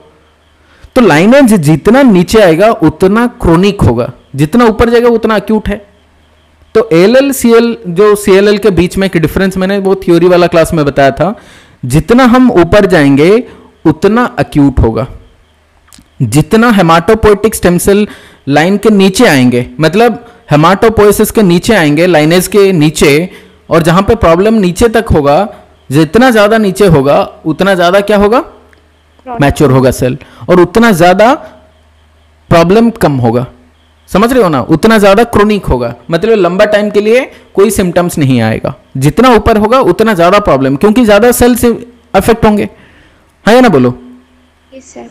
[SPEAKER 1] तो लाइनेज जितना नीचे आएगा उतना क्रोनिक होगा, जितना ऊपर जाएगा उतना अक्यूट है। तो एल सीएल जो सीएलएल के बीच में एक डिफरेंस मैंने वो थ्योरी वाला क्लास में बताया था, जितना हम ऊपर जाएंगे उतना अक्यूट होगा, जितना हेमाटोपोइटिक स्टेम सेल लाइन के नीचे आएंगे, मतलब हेमाटोपोइसिस के नीचे आएंगे, लाइनेज के नीचे, और जहां पे प्रॉब्लम नीचे तक होगा, जितना ज्यादा नीचे होगा उतना ज्यादा क्या होगा, मैच्योर होगा सेल, और उतना ज्यादा प्रॉब्लम कम होगा। समझ रहे हो ना, उतना ज्यादा क्रोनिक होगा, मतलब लंबा टाइम के लिए कोई सिम्टम्स नहीं आएगा। जितना ऊपर होगा उतना ज्यादा प्रॉब्लम, क्योंकि ज्यादा सेल से अफेक्ट होंगे। हाँ या ना बोलो।
[SPEAKER 2] Yes sir.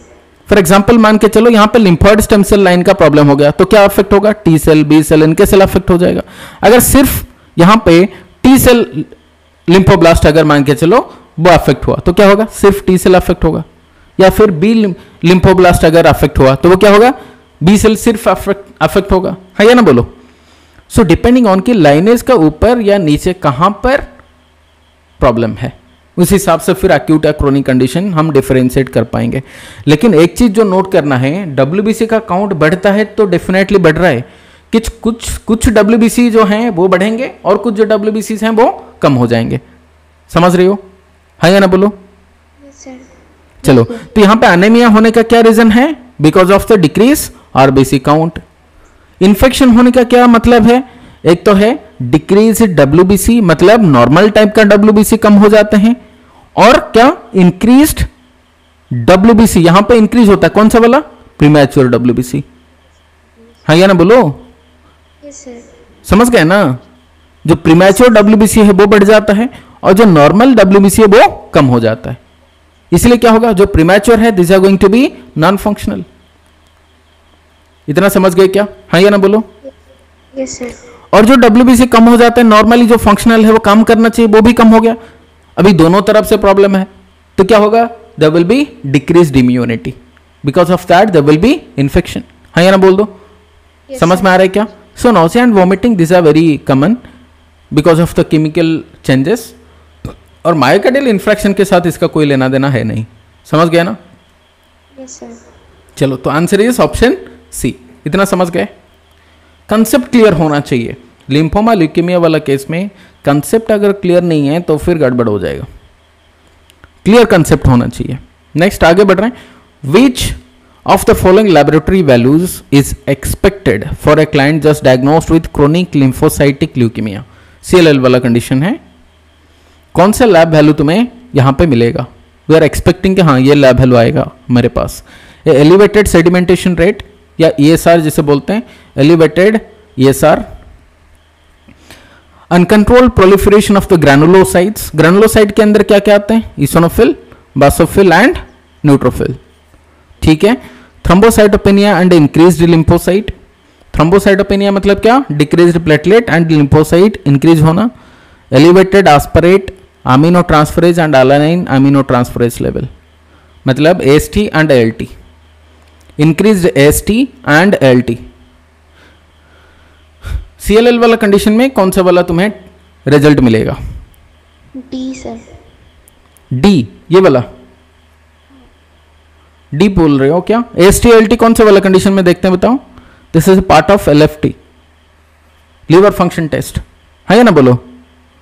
[SPEAKER 1] फॉर एग्जाम्पल मान के चलो यहाँ पे लिम्फोइड स्टेम सेल लाइन का प्रॉब्लम हो गया, तो क्या अफेक्ट होगा, टी सेल, बी सेल, इनके सेल अफेक्ट हो जाएगा। अगर सिर्फ यहाँ पे टी सेल लिम्फोब्लास्ट अगर मान के चलो वो अफेक्ट हुआ तो क्या होगा, सिर्फ टी सेल अफेक्ट होगा। या फिर बी लिम्फोब्लास्ट अगर अफेक्ट हुआ तो वो क्या होगा, बी सेल सिर्फ अफेक्ट होगा। है या ना बोलो। सो डिपेंडिंग ऑन कि लाइनेज का ऊपर या नीचे कहां पर प्रॉब्लम है, उस हिसाब से फिर एक्यूट या क्रोनिक कंडीशन हम डिफरेंशिएट कर पाएंगे। लेकिन एक चीज जो नोट करना है, डब्ल्यूबीसी का काउंट बढ़ता है तो डेफिनेटली बढ़ रहा है, कुछ डब्ल्यूबीसी जो हैं वो बढ़ेंगे और कुछ जो डब्ल्यूबीसी हैं वो कम हो जाएंगे। समझ रही हो, है या ना बोलो।
[SPEAKER 2] Yes sir.
[SPEAKER 1] चलो, तो यहां पे एनीमिया होने का क्या रीजन है, because of the decrease RBC count. Infection होने का क्या मतलब है, एक तो है डिक्रीज डब्ल्यूबीसी, मतलब नॉर्मल टाइप का डब्ल्यूबीसी कम हो जाते हैं, और क्या इंक्रीज्ड डब्ल्यूबीसी, यहां पे इंक्रीज होता है कौन सा वाला, प्रीमैच्योर डब्ल्यूबीसी। हाँ या ना बोलो।
[SPEAKER 2] Yes sir.
[SPEAKER 1] समझ गए ना, जो प्रीमैच्योर डब्ल्यूबीसी है वो बढ़ जाता है और जो नॉर्मल डब्ल्यूबीसी है वो कम हो जाता है। इसलिए क्या होगा, जो प्रीमैच्योर है this are going to be non functional. इतना समझ गए क्या, हाँ या ना बोलो।
[SPEAKER 2] Yes sir.
[SPEAKER 1] और जो डब्ल्यूबीसी कम हो जाता है, नॉर्मली जो फंक्शनल है वो काम करना चाहिए वो भी कम हो गया। अभी दोनों तरफ से प्रॉब्लम है तो क्या होगा, there will be decreased immunity, because of that there will be infection. हाँ या ना बोल दो।
[SPEAKER 2] Yes,
[SPEAKER 1] समझ
[SPEAKER 2] sir.
[SPEAKER 1] में आ रहा है क्या। So nausea and vomiting this are very common because of the chemical changes, और मायोकार्डियल इन्फ्रैक्शन के साथ इसका कोई लेना देना है नहीं। समझ गया ना।
[SPEAKER 2] Yes sir.
[SPEAKER 1] चलो, तो आंसर इज ऑप्शन सी। इतना समझ गए। कंसेप्ट क्लियर होना चाहिए। लिम्फोमा ल्यूकेमिया वाला केस में कंसेप्ट अगर क्लियर नहीं है तो फिर गड़बड़ हो जाएगा। क्लियर कंसेप्ट होना चाहिए। नेक्स्ट आगे बढ़ रहे हैं। Which of the following laboratory values is expected for a client just diagnosed with chronic lymphocytic leukaemia. CLL वाला कंडीशन है। कौन सा लैब वैल्यू तुम्हें यहां पे मिलेगा, वी आर एक्सपेक्टिंग कि हाँ ये लैब वैल्यू आएगा हमारे पास। एलिवेटेड सेडिमेंटेशन रेट या ईएसआर जिसे बोलते हैं, elevated ESR. Uncontrolled proliferation of the granulocytes. Granulocyte के अंदर क्या क्या आते हैं, इसोनोफिल, बासोफिल एंड न्यूट्रोफिल। ठीक है। Thrombocytopenia and increased lymphocyte. Thrombocytopenia मतलब क्या, decreased platelet and lymphocyte increase होना। Elevated aspartate, amino transferase and alanine amino transferase level. मतलब AST and ALT, increase AST and ALT। CLL वाला कंडीशन में कौन सा वाला तुम्हें रिजल्ट मिलेगा?
[SPEAKER 2] D sir.
[SPEAKER 1] डी, ये वाला डी बोल रहे हो क्या? AST ALT कौन से वाला कंडीशन में देखते हैं बताओ? This is part of LFT, liver function test, है या ना बोलो?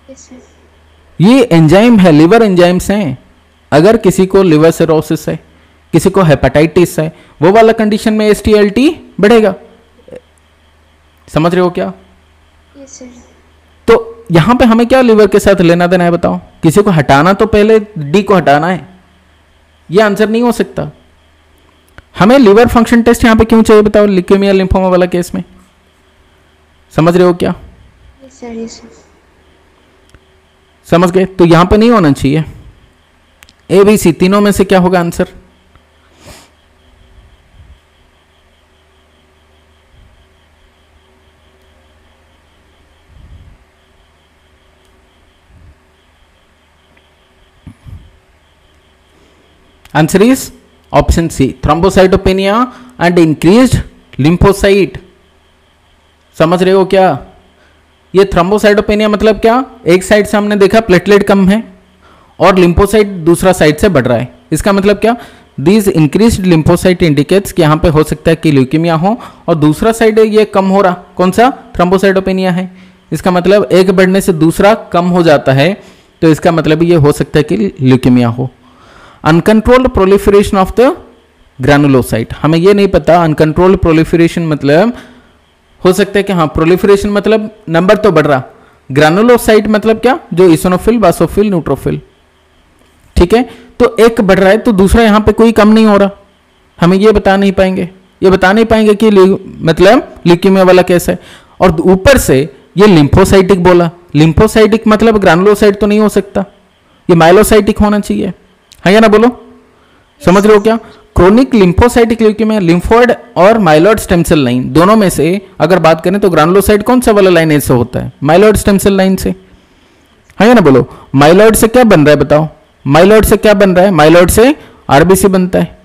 [SPEAKER 2] Yes sir.
[SPEAKER 1] ये एंजाइम है, लिवर एंजाइम्स हैं। अगर किसी को लिवर सिरोसिस है, किसी को हेपेटाइटिस है, वो वाला कंडीशन में AST ALT बढ़ेगा। समझ रहे हो क्या?
[SPEAKER 2] Yes sir.
[SPEAKER 1] तो यहां पे हमें क्या लिवर के साथ लेना देना है बताओ? किसी को हटाना तो पहले डी को हटाना है, ये आंसर नहीं हो सकता। हमें लिवर फंक्शन टेस्ट यहां पे क्यों चाहिए बताओ? ल्यूकेमिया लिम्फोमा वाला केस में समझ रहे हो क्या?
[SPEAKER 2] Yes sir. Yes sir.
[SPEAKER 1] समझ गए? तो यहां पे नहीं होना चाहिए। ABC तीनों में से क्या होगा answer? Answer is option C, thrombocytopenia and increased lymphocyte. समझ रहे हो क्या? ये थ्रोम्बोसाइटोपेनिया मतलब क्या? एक साइड से हमने देखा प्लेटलेट कम है और लिम्फोसाइट दूसरा साइड से बढ़ रहा है। इसका मतलब क्या? दीज इंक्रीज्ड लिम्फोसाइट इंडिकेट्स कि यहाँ पे हो सकता है कि ल्यूकेमिया हो, और दूसरा साइड ये कम हो रहा, कौन सा? थ्रोम्बोसाइटोपेनिया है। इसका मतलब एक बढ़ने से दूसरा कम हो जाता है, तो इसका मतलब ये हो सकता है कि ल्यूकेमिया हो। Uncontrolled proliferation of the granulocyte, हमें ये नहीं पता अनकंट्रोल्ड प्रोलिफरेशन मतलब हो सकता है कि हाँ प्रोलिफरेशन मतलब नंबर तो बढ़ रहा, ग्रैनुलोसाइट मतलब क्या? जो इसिनोफिल, बासोफिल, न्यूट्रोफिल, ठीक है। तो एक बढ़ रहा है तो दूसरा यहां पे कोई कम नहीं हो रहा, हमें ये बता नहीं पाएंगे, ये बता नहीं पाएंगे कि मतलब ल्यूकेमिया वाला केस है। और ऊपर से ये लिम्फोसाइटिक बोला, लिम्फोसाइटिक मतलब ग्रैनुलोसाइट तो नहीं हो सकता, ये माइलोसाइटिक होना चाहिए, है या ना बोलो? समझ रहे हो क्या? क्रोनिक लिम्फोसाइटिक ल्यूकेमिया, लिम्फोइड और माइलॉइड स्टेम सेल लाइन दोनों में से अगर बात करें तो ग्रैनुलोसाइट कौन सा वाला लाइन ऐसे होता है? माइलॉइड स्टेम सेल लाइन से, है ना बोलो? माइलॉइड से क्या बन रहा है बताओ? माइलॉइड से क्या बन रहा है? माइलॉइड से आरबीसी बनता है,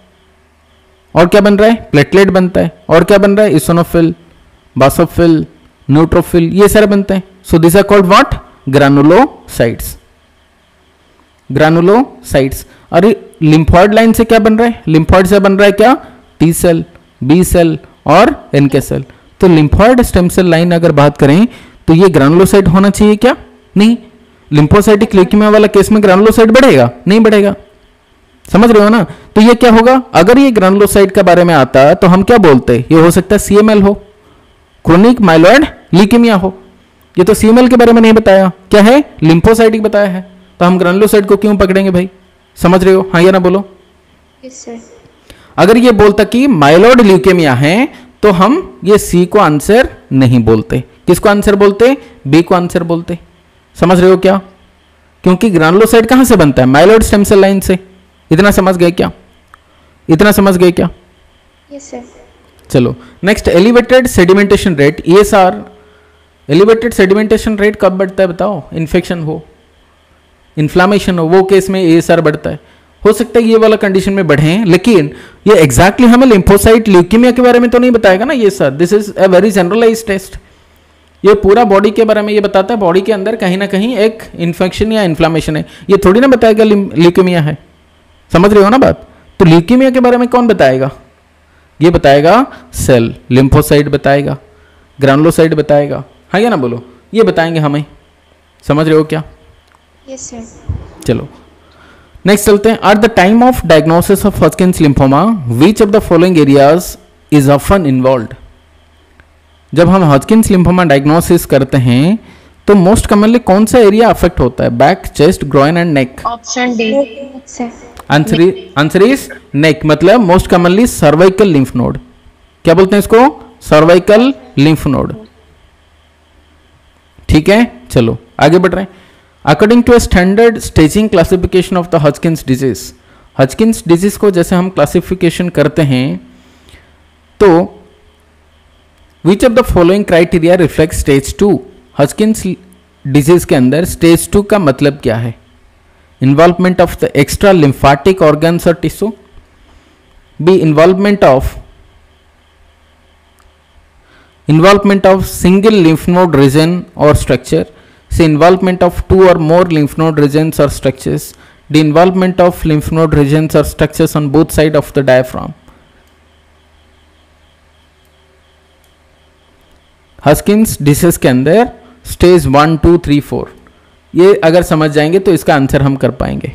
[SPEAKER 1] और क्या बन रहा है? प्लेटलेट बनता है, और क्या बन रहा है? इसिनोफिल, बासोफिल, न्यूट्रोफिल, ये सारे बनते हैं। So this are called what? Granulocytes, granulocytes. अरे लिम्फॉइड लाइन से क्या बन रहा है? लिम्फॉइड से बन रहा है क्या? टी सेल, बी सेल और एनके सेल। तो लिम्फॉइड स्टेम सेल लाइन अगर बात करें तो ये ग्रैनुलोसाइट होना चाहिए क्या? नहीं। लिम्फोसाइटिक ल्यूकेमिया वाला केस में ग्रैनुलोसाइट बढ़ेगा? नहीं बढ़ेगा। समझ रहे हो ना? तो ये क्या होगा? अगर ये ग्रैनुलोसाइट के बारे में आता तो हम क्या बोलते? ये हो सकता है CML हो, क्रोनिक माइलॉइड ल्यूकेमिया हो। ये तो CML के बारे में नहीं बताया, क्या है? लिम्फोसाइटिक बताया है, तो हम ग्रैनुलोसाइट को क्यों पकड़ेंगे भाई? समझ रहे हो? हाँ या ना बोलो?
[SPEAKER 2] Yes sir.
[SPEAKER 1] अगर ये बोलता कि माइलॉइड ल्यूकेमिया है तो हम ये C को आंसर नहीं बोलते, किसको आंसर बोलते? B को आंसर बोलते। समझ रहे हो क्या? क्योंकि ग्रैनुलोसाइट कहां से बनता है? माइलॉइड स्टेम सेल लाइन से। इतना समझ गए क्या? इतना समझ गए क्या?
[SPEAKER 2] Yes sir.
[SPEAKER 1] चलो next, elevated sedimentation rate, ESR। Elevated sedimentation rate कब बढ़ता है बताओ? इन्फेक्शन हो, इन्फ्लामेशन हो, वो केस में ESR बढ़ता है। हो सकता है ये वाला कंडीशन में बढ़े, लेकिन ये एग्जैक्टली हमें लिम्फोसाइट ल्यूकेमिया के बारे में तो नहीं बताएगा ना ये sir. This is a very generalized test. ये पूरा बॉडी के बारे में ये बताता है, बॉडी के अंदर कहीं ना कहीं एक इन्फेक्शन या इन्फ्लामेशन है, ये थोड़ी ना बताएगा ल्यूकेमिया है। समझ रहे हो ना बात? तो ल्यूकेमिया के बारे में कौन बताएगा? ये बताएगा सेल, लिम्फोसाइट बताएगा, ग्रैनुलोसाइट बताएगा, है या ना बोलो? ये बताएंगे हमें। समझ रहे हो क्या?
[SPEAKER 2] Yes sir.
[SPEAKER 1] चलो नेक्स्ट चलते हैं। At the time of diagnosis of Hodgkin's lymphoma which of the following areas is often involved? जब हम हॉजकिंस लिम्फोमा डायग्नोसिस करते हैं तो मोस्ट कॉमनली कौन सा एरिया अफेक्ट होता है? Back, chest, groin and neck.
[SPEAKER 3] Option D
[SPEAKER 2] sir.
[SPEAKER 1] Answer is neck, मतलब most commonly cervical lymph node. क्या बोलते हैं इसको? Cervical lymph node. ठीक है, चलो आगे बढ़ रहे हैं। According to a standard staging classification of the Hodgkin's disease, Hodgkin's disease को जैसे हम क्लासिफिकेशन करते हैं तो which of the following criteria reflect stage 2? Hodgkin's disease के अंदर स्टेज 2 का मतलब क्या है? Involvement of the extra lymphatic organs और tissue, B involvement of single lymph node region और structure, C involvement of 2 or more lymph node regions or structures, the involvement of lymph node regions or structures on both sides of the diaphragm. Hodgkin's disease के अंदर stage 1, 2, 3, 4 ये अगर समझ जाएंगे तो इसका answer हम कर पाएंगे।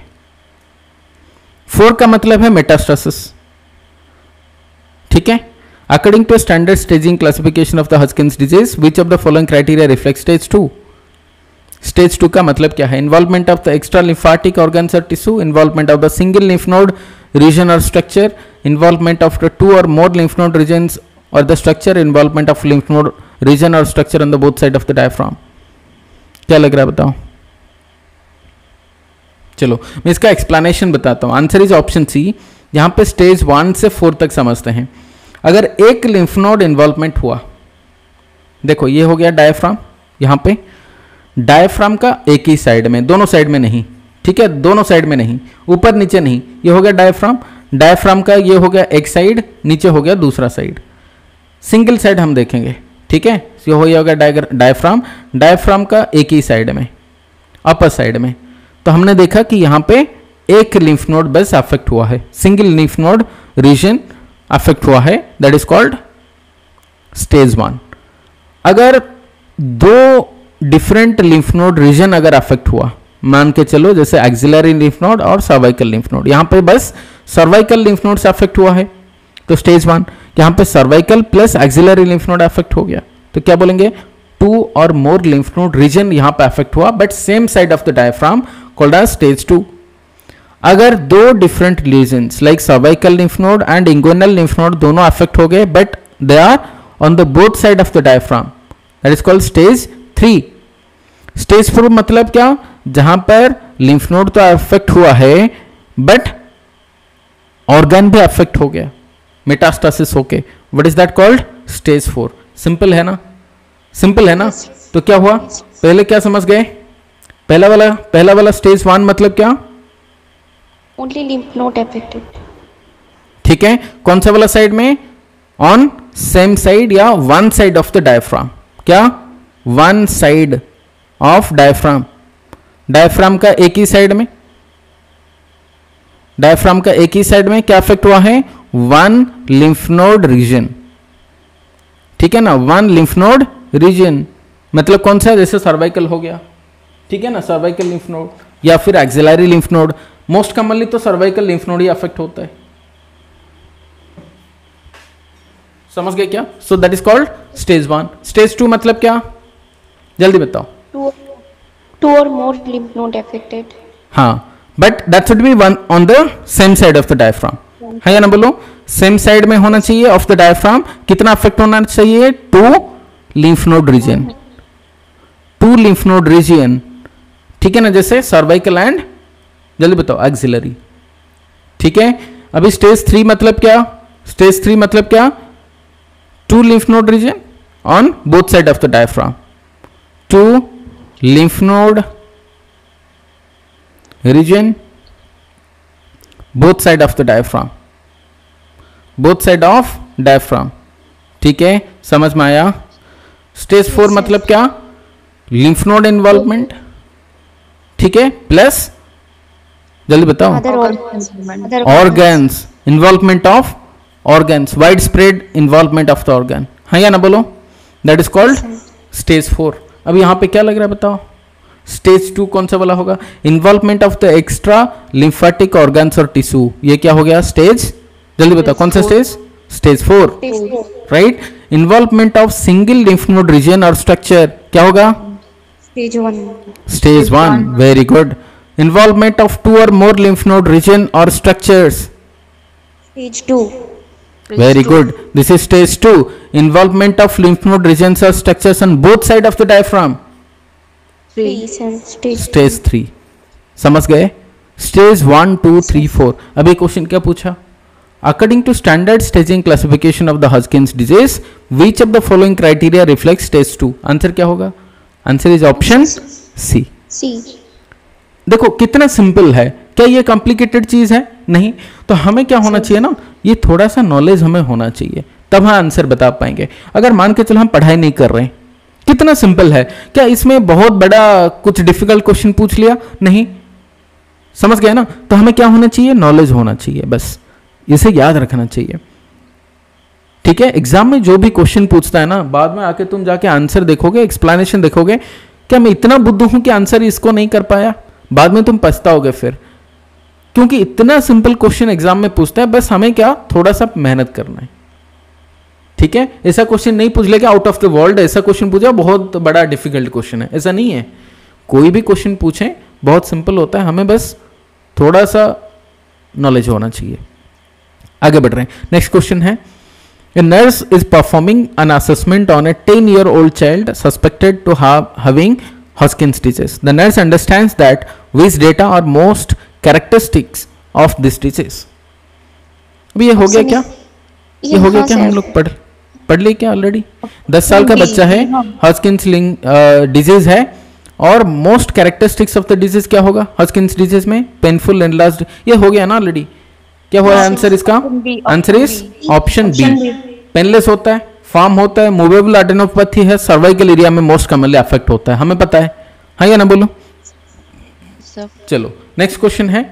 [SPEAKER 1] 4 का मतलब है मेटास्टासिस, ठीक है। According to standard staging classification of the Hodgkin's disease which of the following criteria reflect stage 2। Stage 2 का मतलब क्या है? Involvement of the extra lymphatic organs और tissue, involvement of the single lymph node region और structure, involvement of the 2 or more lymph node regions or the structure, involvement of lymph node region or structure on the both side of the diaphragm। क्या लग रहा है बताओ? चलो मैं इसका explanation बताता हूं। Answer is option C. यहां पे स्टेज 1 से 4 तक समझते हैं। अगर एक लिम्फ नोड इन्वॉल्वमेंट हुआ, देखो ये हो गया डायफ्राम, यहां पे डायफ्राम का एक ही साइड में, दोनों साइड में नहीं, ठीक है, दोनों साइड में नहीं, ऊपर नीचे नहीं, ये हो गया डायफ्राम। डायफ्राम का ये हो गया एक साइड, नीचे हो गया दूसरा साइड, सिंगल साइड हम देखेंगे, ठीक है। ये हो गया डायफ्राम, डायफ्राम का एक ही साइड में, अपर साइड में। तो हमने देखा कि यहाँ पे एक लिम्फ नोड बस अफेक्ट हुआ है, single lymph node region affect हुआ है, दैट इज कॉल्ड स्टेज 1। अगर 2 डिफरेंट लिम्फ नोड रीजन अगर अफेक्ट हुआ, मान के चलो जैसे एक्सिलरी लिम्फ नोड और सर्वाइकल लिम्फ नोड, यहाँ पे बस सर्वाइकल लिम्फ नोड से अफेक्ट हुआ है तो स्टेज 1। यहाँ पे cervical plus axillary lymph node affect हो गया तो क्या बोलेंगे? 2 or more lymph node region यहाँ पे अफेक्ट हुआ but same side of the diaphragm, called as stage 2। अगर 2 different lesions like cervical lymph node and inguinal lymph node दोनों अफेक्ट हो गए but they are on the both side of the diaphragm, that is called stage 3। Stage 4 मतलब क्या? जहां पर lymph node तो affect हुआ है बट ऑर्गन भी अफेक्ट हो गया, मेटास्टासिस होके, what is that called? Stage 4। Simple है ना? सिंपल है ना? तो क्या हुआ? पहले क्या समझ गए? पहला वाला स्टेज 1 मतलब क्या?
[SPEAKER 2] ओनली लिम्फ नोड अफेक्टेड,
[SPEAKER 1] ठीक है। कौन सा वाला साइड में? ऑन सेम साइड या one side of the diaphragm. क्या? One side of diaphragm, diaphragm का एक ही साइड में, डायफ्राम का एक ही साइड में क्या अफेक्ट हुआ है? 1 लिम्फ नोड रीजन, ठीक है ना, 1 लिम्फ नोड रीजन मतलब कौन सा? जैसे सर्वाइकल हो गया, ठीक है ना, सर्वाइकल लिम्फ नोड या फिर axillary lymph node. Most commonly तो सर्वाइकल लिम्फ नोड ही अफेक्ट होता है, समझ गए क्या? So that is called stage 1। Stage 2 मतलब क्या? जल्दी बताओ।
[SPEAKER 2] 2 or more lymph node affected,
[SPEAKER 1] हाँ, but that should be one on the same side of the diaphragm, है या ना? बोलो, सेम साइड में होना चाहिए ऑफ द डायफ्राम। कितना अफेक्ट होना चाहिए? 2 lymph node region, 2 lymph node region, ठीक है ना, जैसे सर्वाइकल एंड जल्दी बताओ एक्सिलरी, ठीक है। अभी स्टेज 3 मतलब क्या? स्टेज 3 मतलब क्या? 2 lymph node region on both side of the diaphragm, 2 lymph node region both side of the diaphragm, both side of diaphragm, ठीक है, समझ में आया? स्टेज 4 मतलब क्या? लिम्फ नोड इन्वॉल्वमेंट, ठीक है, प्लस जल्दी बताओ organs, involvement of organs, wide spread involvement of the organ, हाँ या ना? बोलो, दैट इज कॉल्ड स्टेज 4। अब यहां पे क्या लग रहा है बताओ? स्टेज 2 कौन सा वाला होगा? Involvement of the extra lymphatic organs और टिश्यू, ये क्या हो गया? स्टेज, जल्दी बताओ कौन सा stage? Stage 4, right. Involvement of single lymph node region और स्ट्रक्चर क्या होगा?
[SPEAKER 2] stage 1,
[SPEAKER 1] stage 1, very good. Involvement of 2 or more lymph node region or structures,
[SPEAKER 2] stage 2,
[SPEAKER 1] very good, this is stage 2. Involvement of lymph node regions or structures on both side of the diaphragm,
[SPEAKER 2] 3,
[SPEAKER 1] stage 3। समझ गए? Stage 1, 2, 3, 4। अभी question क्या पूछा? According to standard staging classification of the Hodgkin's disease which of the following criteria reflect stage 2? Answer क्या होगा? Answer is option C. देखो कितना simple है, क्या ये कॉम्प्लिकेटेड चीज है? नहीं। तो हमें क्या होना चाहिए ना, ये थोड़ा सा नॉलेज हमें होना चाहिए, तब हम आंसर बता पाएंगे। अगर मान के चलो हम पढ़ाई नहीं कर रहे हैं, कितना सिंपल है, क्या इसमें बहुत बड़ा कुछ डिफिकल्ट क्वेश्चन पूछ लिया? नहीं, समझ गए ना? तो हमें क्या होना चाहिए? नॉलेज होना चाहिए, बस इसे याद रखना चाहिए। ठीक है, एग्जाम में जो भी क्वेश्चन पूछता है ना, बाद में आके तुम जाके आंसर देखोगे, एक्सप्लेनेशन देखोगे, क्या मैं इतना बुद्धू हूं कि आंसर इसको नहीं कर पाया? बाद में तुम पछताओगे फिर, क्योंकि इतना सिंपल क्वेश्चन एग्जाम में पूछता है। बस हमें क्या, थोड़ा सा मेहनत करना है। ठीक है, ऐसा क्वेश्चन नहीं पूछ लेगा आउट ऑफ द वर्ल्ड, ऐसा क्वेश्चन पूछा बहुत बड़ा डिफिकल्ट क्वेश्चन है, ऐसा नहीं है। कोई भी क्वेश्चन पूछें बहुत सिंपल होता है, हमें बस थोड़ा सा नॉलेज होना चाहिए। आगे बढ़ रहे हैं, नेक्स्ट क्वेश्चन है, A nurse is performing an assessment on a 10-year-old child suspected to have having Hodgkin's disease. The nurse understands that which data are most characteristics of this disease. अभी ये हो गया क्या? ये हो गया क्या? हम लोग पढ़ लिए क्या ऑलरेडी? 10 साल का बच्चा है, हॉजकिंस डिजीज है, और most characteristics of the disease क्या होगा हॉजकिंस डिजीज में? Painful enlarged. ये हो गया ना ऑलरेडी? क्या हुआ आंसर इसका? Answer is option B. Painless होता है, फॉर्म होता है, मूवेबल एडेनोपैथी है, सर्वाइकल एरिया में मोस्ट कॉमनली अफेक्ट होता है, हमें पता है, हाँ या ना बोलो? चलो नेक्स्ट क्वेश्चन है,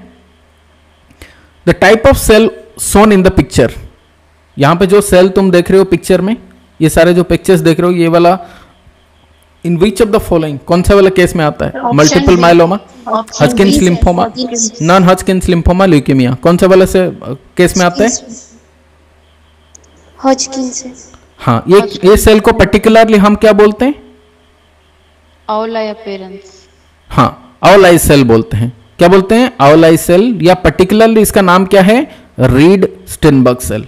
[SPEAKER 1] the type of cell seen in the picture. यहां पे जो सेल तुम देख रहे हो पिक्चर में, ये सारे जो पिक्चर्स देख रहे हो, ये वाला in which of the following, कौन सा वाला केस में आता है? Multiple myeloma, Hodgkin's lymphoma, non Hodgkin's lymphoma, leukaemia, कौन सा वाला से केस में आता है?
[SPEAKER 2] हॉजकिंस।
[SPEAKER 1] हाँ, ये सेल को पर्टिकुलरली हम क्या बोलते हैं?
[SPEAKER 4] आउलाई अपीयरेंस।
[SPEAKER 1] हाँ, आउलाई सेल बोलते हैं। क्या बोलते हैं? आउलाई सेल, या पर्टिकुलरली इसका नाम क्या है? Reed Sternberg cell.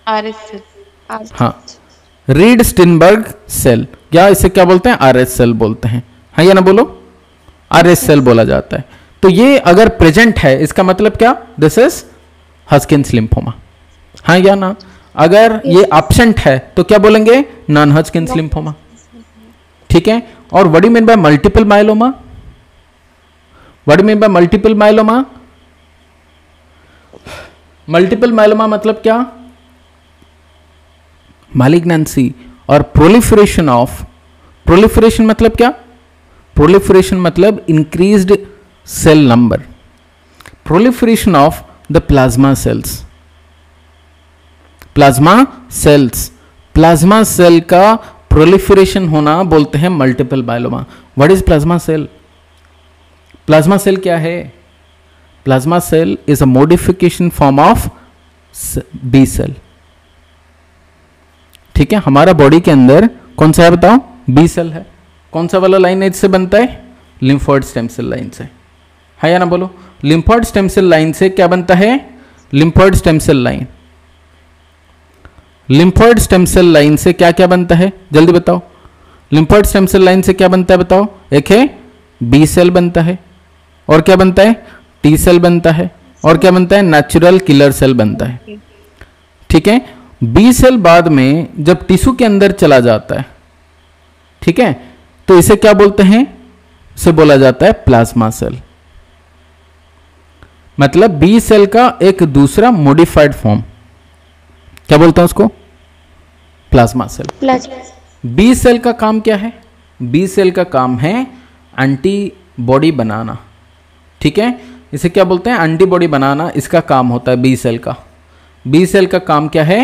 [SPEAKER 4] RS cell.
[SPEAKER 1] हाँ, रीड स्टिनबर्ग सेल, या इसे क्या बोलते हैं? आरएस सेल बोलते हैं, हाँ या ना बोलो? आरएस सेल बोला जाता है। तो ये अगर प्रेजेंट है, इसका मतलब क्या? दिस इज हॉजकिंस लिम्फोमा, हाँ या ना? अगर ये एब्सेंट है तो क्या बोलेंगे? Non Hodgkin's lymphoma. ठीक है, और what do you mean by multiple myeloma? What do you mean by multiple myeloma? Multiple myeloma मतलब क्या? मैलिग्नेंसी और प्रोलिफरेशन ऑफ, प्रोलिफरेशन मतलब क्या? प्रोलिफरेशन मतलब increased cell number, proliferation of the plasma cells. Plasma cells, plasma cell का proliferation होना बोलते हैं multiple myeloma. What is plasma cell? Plasma cell क्या है? Plasma cell is a modification form of B cell. ठीक है, हमारा बॉडी के अंदर कौन सा है बताओ? बी सेल है। कौन सा वाला लाइन इससे बनता है? लिम्फोइड स्टेम सेल लाइन से, है या ना बोलो? लिम्फोइड स्टेम सेल लाइन से क्या बनता है? Lymphoid stem cell line. Lymphoid stem cell line से क्या क्या बनता है? जल्दी बताओ। लिम्फोइड स्टेम सेल लाइन से क्या बनता है बताओ? एक है बी सेल बनता है, और क्या बनता है? टी सेल बनता है, और क्या बनता है? नेचुरल किलर सेल बनता है। ठीक है, बी सेल बाद में जब टिश्यू के अंदर चला जाता है, ठीक है, तो इसे क्या बोलते हैं? इसे बोला जाता है प्लाज्मा सेल। मतलब बी सेल का एक दूसरा मॉडिफाइड फॉर्म, क्या बोलते हैं उसको? Plasma cell. बी सेल का काम क्या है? बी सेल का काम है एंटीबॉडी बनाना। ठीक है, इसे क्या बोलते हैं? एंटीबॉडी बनाना, इसका काम होता है बी सेल का। बी सेल का काम क्या है?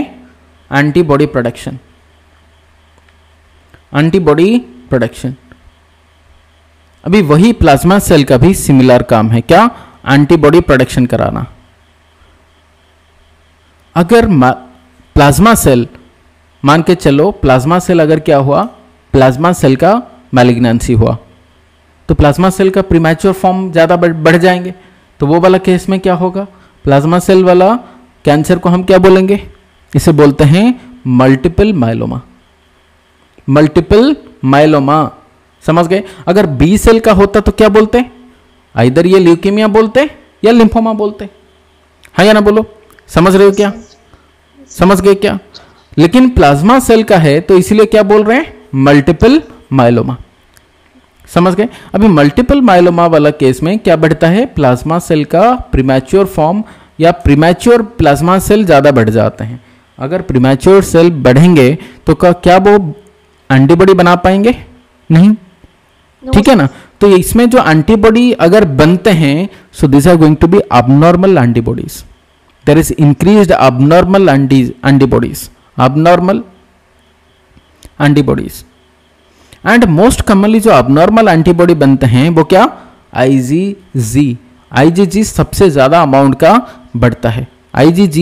[SPEAKER 1] Antibody production, antibody production. अभी वही प्लाज्मा सेल का भी सिमिलर काम है, क्या? एंटीबॉडी प्रोडक्शन कराना। अगर प्लाज्मा सेल, मान के चलो प्लाज्मा सेल अगर क्या हुआ? प्लाज्मा सेल का मैलिग्नेंसी हुआ, तो प्लाज्मा सेल का प्रीमैच्योर फॉर्म ज़्यादा बढ़ जाएंगे, तो वो वाला केस में क्या होगा? प्लाज्मा सेल वाला कैंसर को हम क्या बोलेंगे? इसे बोलते हैं मल्टीपल माइलोमा। मल्टीपल माइलोमा, समझ गए? अगर बी सेल का होता तो क्या बोलते? इधर ये ल्यूकेमिया बोलते या लिम्फोमा बोलते, हाँ या ना बोलो? समझ रहे हो क्या? समझ गए क्या? लेकिन प्लाज्मा सेल का है तो इसलिए क्या बोल रहे हैं? Multiple myeloma. समझ गए? अभी मल्टीपल माइलोमा वाला केस में क्या बढ़ता है? प्लाज्मा सेल का प्रीमैच्योर फॉर्म या प्रीमैच्योर प्लाज्मा सेल ज़्यादा बढ़ जाते हैं? अगर प्रीमैच्योर सेल बढ़ेंगे तो क्या वो एंटीबॉडी बना पाएंगे? नहीं, ठीक है ना। तो इसमें जो एंटीबॉडी अगर बनते हैं, so this are going to be abnormal antibodies. There is increased abnormal antibodies, abnormal antibodies. And most commonly जो abnormal antibody बनते हैं वो क्या? IgG. IgG सबसे ज़्यादा अमाउंट का बढ़ता है। IgG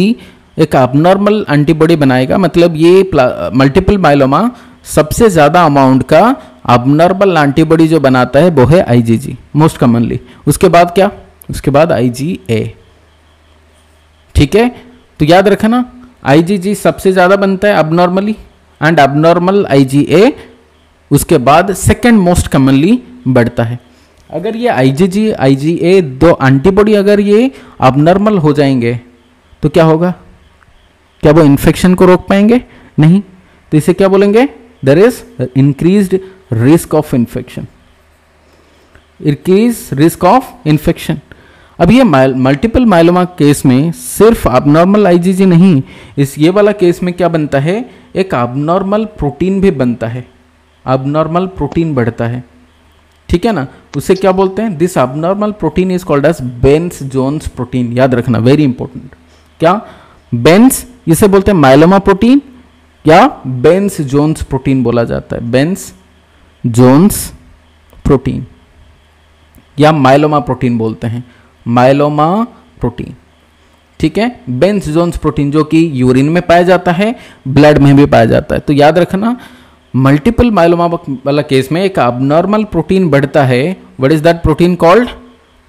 [SPEAKER 1] एक abnormal antibody बनाएगा, मतलब ये मल्टीपल माइलोमा सबसे ज़्यादा अमाउंट का abnormal antibody जो बनाता है वो है IgG मोस्ट कॉमनली। उसके बाद क्या? उसके बाद IgA, ठीक है। तो याद रखना IgG सबसे ज़्यादा बनता है abnormally एंड abnormal IgA उसके बाद सेकेंड मोस्ट कॉमनली बढ़ता है। अगर ये IgG IgA दो एंटीबॉडी अगर ये abnormal हो जाएंगे तो क्या होगा? क्या वो इन्फेक्शन को रोक पाएंगे? नहीं। तो इसे क्या बोलेंगे? There is increased risk of infection, increase risk of infection. अब ये मल्टीपल माइलोमा केस में सिर्फ abnormal IgG नहीं, इस ये वाला केस में क्या बनता है? एक abnormal प्रोटीन भी बनता है, abnormal प्रोटीन बढ़ता है, ठीक है ना। उसे क्या बोलते हैं? This abnormal protein is called as Bence Jones protein. याद रखना, वेरी इंपॉर्टेंट। क्या? बेंस, इसे बोलते हैं माइलोमा प्रोटीन या बेंस जोन्स प्रोटीन बोला जाता है, बेंस जोन्स प्रोटीन या माइलोमा प्रोटीन बोलते हैं, माइलोमा प्रोटीन, ठीक है। बेंस जोन्स प्रोटीन जो कि यूरिन में पाया जाता है, ब्लड में भी पाया जाता है। तो याद रखना मल्टीपल माइलोमा वाला केस में एक abnormal प्रोटीन बढ़ता है। What is that protein called?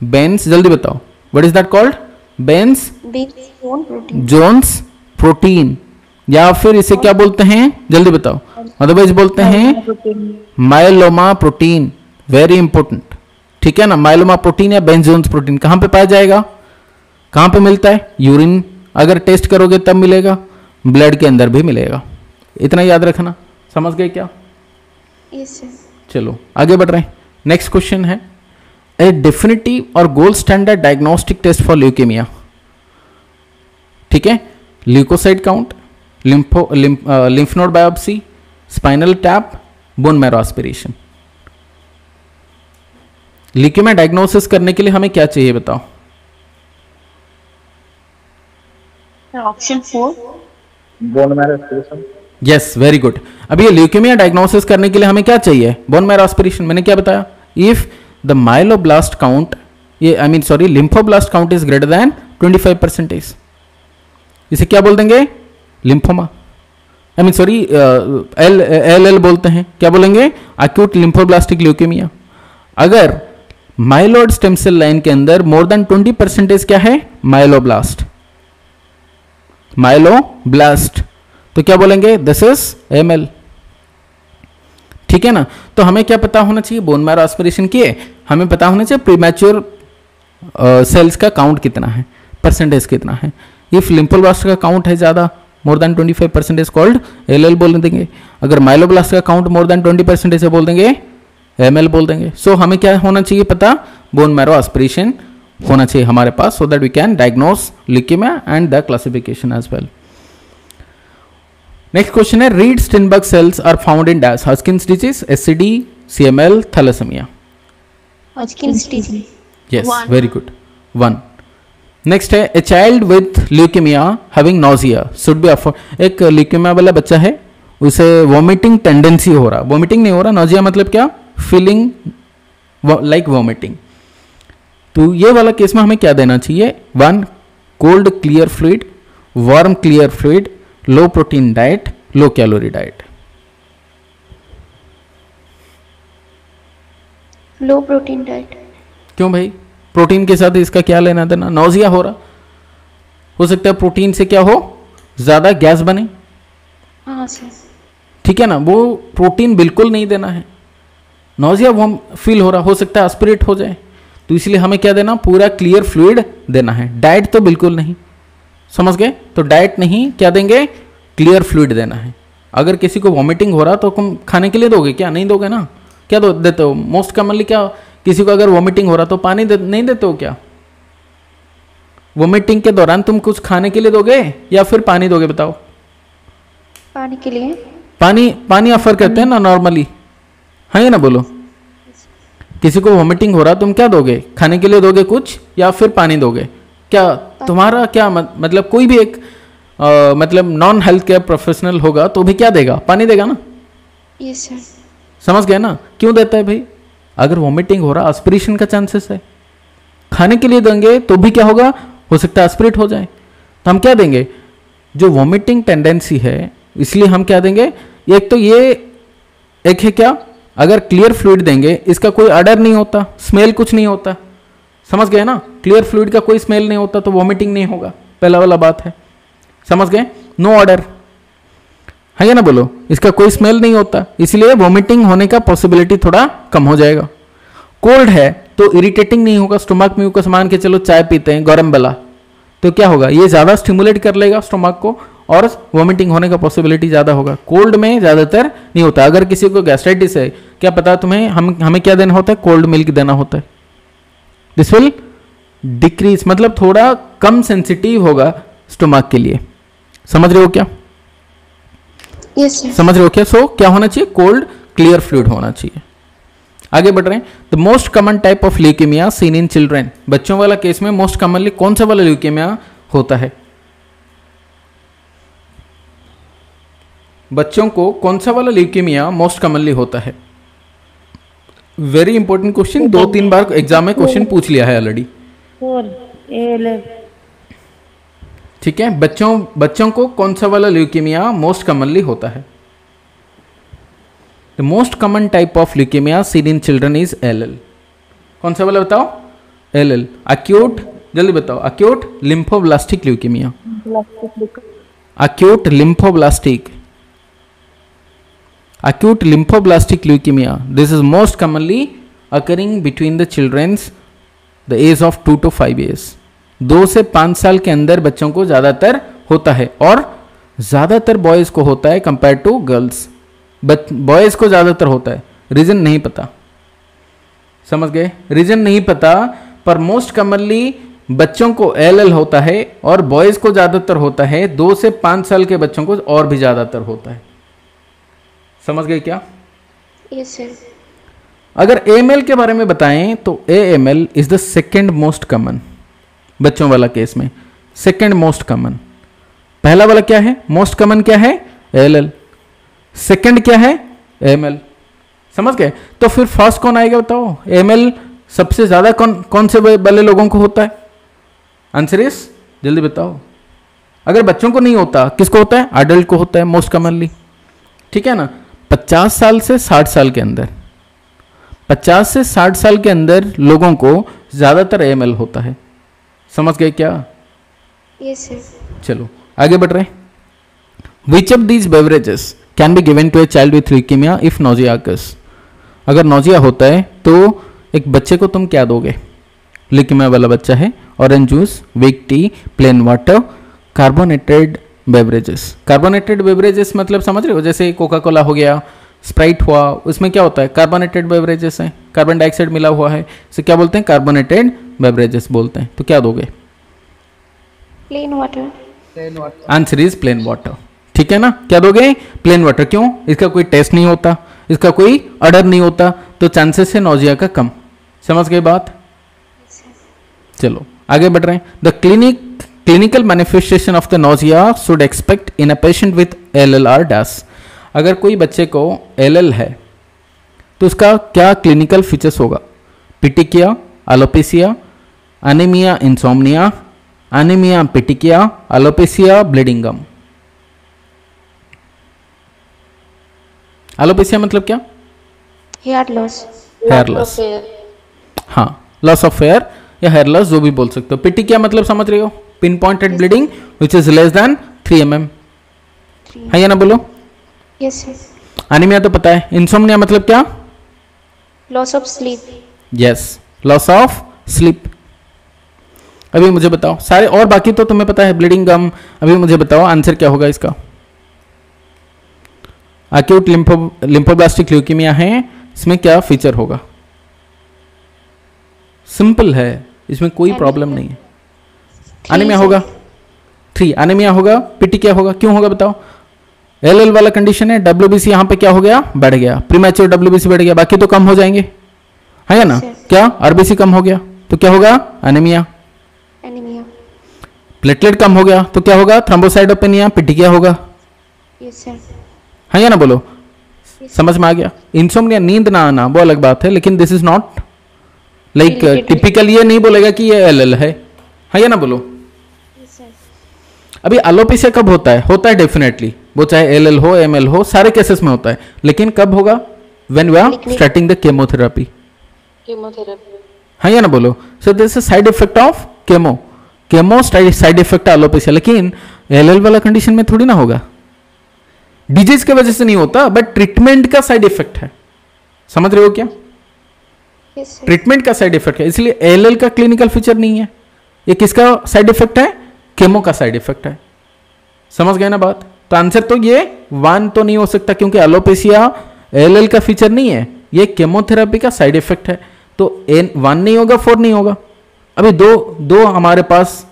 [SPEAKER 1] Bence, जल्दी बताओ, what is that called? Bence Jones protein, या फिर इसे क्या बोलते हैं? जल्दी बताओ, अदरवाइज बोलते हैं माइलोमा प्रोटीन। वेरी इंपॉर्टेंट, ठीक है ना। माइलोमा प्रोटीन या बेंस जोन्स प्रोटीन कहां पे पाया जाएगा? कहां पे मिलता है? यूरिन अगर टेस्ट करोगे तब मिलेगा, ब्लड के अंदर भी मिलेगा। इतना याद रखना, समझ गए क्या?
[SPEAKER 2] Yes sir.
[SPEAKER 1] चलो आगे बढ़ रहे हैं। नेक्स्ट क्वेश्चन है ए डेफिनेटिव और gold standard diagnostic test for leukemia, ठीक है। Leukocyte count, lymph node biopsy, spinal tap, bone marrow aspiration. Leukemia diagnosis करने के लिए हमें क्या चाहिए बताओ?
[SPEAKER 3] Option 4
[SPEAKER 5] bone marrow aspiration.
[SPEAKER 1] Yes, very good. अब ये ल्यूकेमिया डायग्नोसिस करने के लिए हमें क्या चाहिए? Bone marrow aspiration. मैंने क्या बताया? इफ द माइलोब्लास्ट काउंट, ये I mean sorry lymphoblast count is greater then 25%, इसे क्या बोल देंगे? Lymphoma. I mean sorry L बोलते हैं, क्या बोलेंगे? Acute lymphoblastic leukaemia. अगर माइलोइड स्टेम सेल लाइन के अंदर मोर देन 20% क्या है? माइलोब्लास्ट, माइलोब्लास्ट, तो क्या बोलेंगे? दिस इज ML, ठीक है ना। तो हमें क्या पता होना चाहिए? बोन मैरो एस्पिरेशन किए हमें पता होना चाहिए प्रीमैच्योर सेल्स का काउंट कितना है, परसेंटेज कितना है। इफ लिम्फोब्लास्ट का काउंट है ज़्यादा, मोर देन 25% कॉल्ड LL बोल देंगे। अगर माइलोब्लास्ट का काउंट मोर देन 20% है बोल देंगे ML बोल देंगे। सो हमें क्या होना चाहिए पता? बोन मैरो एस्पिरेशन होना चाहिए हमारे पास, so that we can diagnose leukaemia and the classification as well. Next question है Reed Sternberg cells are found in dash? Hodgkin's disease, SCD, CML, thalassaemia.
[SPEAKER 2] Hodgkin's disease.
[SPEAKER 1] Yes, very good, 1। Next है a child with leukaemia having nausea should be afford. एक leukaemia वाला बच्चा है, उसे vomiting tendency हो रहा, vomiting नहीं हो रहा, नोजिया मतलब क्या? Feeling like vomiting. तो ये वाला केस में हमें क्या देना चाहिए? 1 cold clear fluid, warm clear fluid, low protein diet, low calorie diet.
[SPEAKER 2] Low protein diet.
[SPEAKER 1] क्यों भाई? प्रोटीन के साथ इसका क्या लेना देना? नौजिया हो रहा, हो सकता है प्रोटीन से क्या हो? ज्यादा गैस बने,
[SPEAKER 2] हाँ सर,
[SPEAKER 1] ठीक है ना। वो प्रोटीन बिल्कुल नहीं देना है, नौजिया वो फील हो रहा, हो सकता है एस्पिरेट हो जाए, तो इसलिए हमें क्या देना? पूरा क्लियर फ्लूइड देना है। डाइट तो बिल्कुल नहीं, समझ गए? तो डाइट नहीं, क्या देंगे? क्लियर फ्लूइड देना है। अगर किसी को वॉमिटिंग हो रहा तो तुम खाने के लिए दोगे क्या? नहीं दोगे ना। क्या देते हो? मोस्ट कॉमनली क्या, किसी को अगर वॉमिटिंग हो रहा तो पानी नहीं देते हो क्या? वोमिटिंग के दौरान तुम कुछ खाने के लिए दोगे या फिर पानी दोगे, बताओ?
[SPEAKER 2] पानी के लिए।
[SPEAKER 1] पानी ऑफर करते हैं ना नॉर्मली, है ना? बोलो, किसी को वोमिटिंग हो रहा तुम क्या दोगे? खाने के लिए दोगे कुछ या फिर पानी दोगे? क्या तुम्हारा क्या मतलब कोई भी एक मतलब नॉन हेल्थ केयर प्रोफेशनल होगा तो भी क्या देगा? पानी देगा ना।
[SPEAKER 2] Yes sir.
[SPEAKER 1] समझ गए ना क्यों देता है भाई? अगर वोमिटिंग हो रहा एस्पिरेशन का चांसेस है, खाने के लिए देंगे तो भी क्या होगा, हो सकता है एस्पिरेट हो जाए, तो हम क्या देंगे? जो वोमिटिंग टेंडेंसी है इसलिए हम क्या देंगे? एक तो ये एक है क्या, अगर क्लियर फ्लूइड देंगे इसका कोई अडर नहीं होता, स्मेल कुछ नहीं होता, समझ गए ना? क्लियर फ्लूइड का कोई स्मेल नहीं होता तो वोमिटिंग नहीं होगा, पहला वाला बात है, समझ गए? नो ऑर्डर है ना? बोलो, इसका कोई स्मेल नहीं होता इसलिए वोमिटिंग होने का पॉसिबिलिटी थोड़ा कम हो जाएगा। कोल्ड है तो इरिटेटिंग नहीं होगा, स्टोमक में ऊपर मान के चलो चाय पीते हैं गरम वाला, तो क्या होगा? ये ज्यादा स्टिमुलेट कर लेगा स्टोमक को और वोमिटिंग होने का पॉसिबिलिटी ज्यादा होगा। कोल्ड में ज्यादातर नहीं होता। अगर किसी को गैस्ट्राइटिस है, क्या पता तुम्हें, हमें क्या देना होता है? कोल्ड मिल्क देना होता है। दिस विल डिक्रीज, मतलब थोड़ा कम सेंसिटिव होगा स्टोमक के लिए, समझ रहे हो क्या?
[SPEAKER 2] Yes sir.
[SPEAKER 1] समझ रहे हो क्या? सो क्या होना चाहिए? कोल्ड क्लियर फ्लूइड होना चाहिए। आगे बढ़ रहे हैं। The most common type of leukaemia seen in children, बच्चों वाला केस में मोस्ट कॉमनली कौन सा वाला ल्यूकेमिया होता है? बच्चों को कौन सा वाला ल्यूकेमिया मोस्ट कॉमनली होता है? वेरी इंपॉर्टेंट क्वेश्चन, 2-3 बार एग्जाम में क्वेश्चन पूछ लिया है ऑलरेडी। ठीक है, बच्चों को कौन सा वाला ल्यूकेमिया मोस्ट कॉमनली होता है? The most common type of leukaemia seen in children is LL. कौन सा वाला बताओ? एलएल, अक्यूट, जल्दी बताओ। Acute lymphoblastic leukaemia, acute lymphoblastic, acute lymphoblastic leukemia. This is most commonly occurring between the children's the age of 2 to 5 years. 2 से 5 साल के अंदर बच्चों को ज़्यादातर होता है और ज़्यादातर बॉयज़ को होता है कंपेयर टू गर्ल्स। बॉयज़ को ज़्यादातर होता है, रीज़न नहीं पता, समझ गए? रीज़न नहीं पता, पर मोस्ट कॉमनली बच्चों को एलएल होता है और बॉयज़ को ज़्यादातर होता है। 2 से 5 साल के बच्चों को और भी ज़्यादातर होता है, समझ गए क्या?
[SPEAKER 2] Yes sir.
[SPEAKER 1] अगर एएमएल के बारे में बताएं तो AML is the second most common, बच्चों वाला केस में सेकंड मोस्ट कॉमन। पहला वाला क्या है? मोस्ट कॉमन क्या है? एएलएल। सेकंड क्या है? एएमएल, समझ गए? तो फिर फर्स्ट कौन आएगा बताओ? एएमएल सबसे ज्यादा कौन से वाले लोगों को होता है? आंसर इज, जल्दी बताओ। अगर बच्चों को नहीं होता, किसको होता है? अडल्ट को होता है मोस्ट कॉमनली, ठीक है ना? 50 साल से 60 साल के अंदर, 50 से 60 साल के अंदर लोगों को ज्यादातर एएमएल होता है, समझ गए क्या?
[SPEAKER 2] Yes sir.
[SPEAKER 1] चलो आगे बढ़ रहे हैं। Which of these beverages can be given to a child with leukemia if nausea occurs? अगर नोजिया होता है तो एक बच्चे को तुम क्या दोगे? ल्यूकेमिया वाला बच्चा है, orange juice, weak tea, plain water, carbonated beverages. Carbonated beverages मतलब समझ रहे हो? जैसे कोका कोला हो गया, स्प्राइट हुआ, उसमें क्या होता है? कार्बोनेटेड बेवरेजेस हैं, कार्बन डाइऑक्साइड मिला हुआ है, इसे क्या बोलते हैं? कार्बोनेटेड बेवरेजेस बोलते हैं। तो क्या दोगे?
[SPEAKER 2] Plain water.
[SPEAKER 1] Answer is plain water, ठीक है ना? क्या दोगे? Plain water. क्यों? इसका कोई टेस्ट नहीं होता, इसका कोई अडर नहीं होता, तो चांसेस है नोजिया का कम, समझ गए बात? चलो आगे बढ़ रहे हैं। The clinical manifestation of the nausea should expect in a patient with LLR dash। अगर कोई बच्चे को LL है तो उसका क्या क्लिनिकल फीचर्स होगा? Petechiae, alopecia, anaemia, insomnia, anaemia, petechiae, alopecia, bleeding gum. Alopecia मतलब क्या?
[SPEAKER 2] Hair loss.
[SPEAKER 1] हेयर लॉस, हाँ, लॉस ऑफ हेयर या हेयर लॉस जो भी बोल सकते हो। पिटिकिया मतलब समझ रहे हो? Pin pointed bleeding which is less than 3 mm, है या ना? बोलो।
[SPEAKER 2] Yes sir.
[SPEAKER 1] एनीमिया तो पता है। इंसोम्निया मतलब क्या?
[SPEAKER 2] Loss of sleep.
[SPEAKER 1] Yes, loss of sleep. अभी मुझे बताओ सारे, और बाकी तो तुम्हें पता है। ब्लीडिंग गम, अभी मुझे बताओ आंसर क्या होगा इसका? एक्यूट लिम्फोब्लास्टिक ल्यूकेमिया है, इसमें क्या फीचर होगा? सिंपल है, इसमें कोई प्रॉब्लम नहीं है। एनीमिया होगा 3, एनीमिया होगा, पीटी क्या होगा, क्यों होगा बताओ? एल वाला कंडीशन है, डब्ल्यूबीसी यहाँ पे क्या हो गया, बढ़ गया, प्रीमैच्योर डब्ल्यूबीसी बढ़ गया, बाकी तो कम हो जाएंगे, है या ना? क्या आरबीसी कम हो गया तो क्या होगा, एनीमिया।
[SPEAKER 2] एनीमिया।
[SPEAKER 1] प्लेटलेट कम हो गया तो क्या होगा, थ्रोम्बोसाइटोपेनिया, पीटी क्या होगा,
[SPEAKER 2] यस सर।
[SPEAKER 1] है या ना? बोलो, समझ में आ गया? इंसोम्निया नींद ना आना वो अलग बात है, लेकिन this is not like typical, ये नहीं बोलेगा कि ये एल है या ना? बोलो। अभी एलोपेशिया कब होता है? होता है डेफिनेटली, वो चाहे एल हो एमएल हो, सारे केसेस में होता है, लेकिन कब होगा, when we are starting the chemotherapy, है या ना? बोलो। So this is side effect of chemo side effect alopecia, लेकिन एल वाला कंडीशन में थोड़ी ना होगा, डिजीज के वजह से नहीं होता, बट ट्रीटमेंट का साइड इफेक्ट है, समझ रहे हो क्या? ट्रीटमेंट का साइड इफेक्ट है, इसलिए एल का क्लिनिकल फीचर नहीं है, ये किसका साइड इफेक्ट है, केमो का साइड इफेक्ट है, समझ गए ना बात? तो आंसर तो ये 1 तो नहीं हो सकता, क्योंकि एलोपेशिया एल का फीचर नहीं है, ये केमोथेरेपी का साइड इफेक्ट है, तो 1 नहीं होगा, 4 नहीं होगा। अभी दो हमारे पास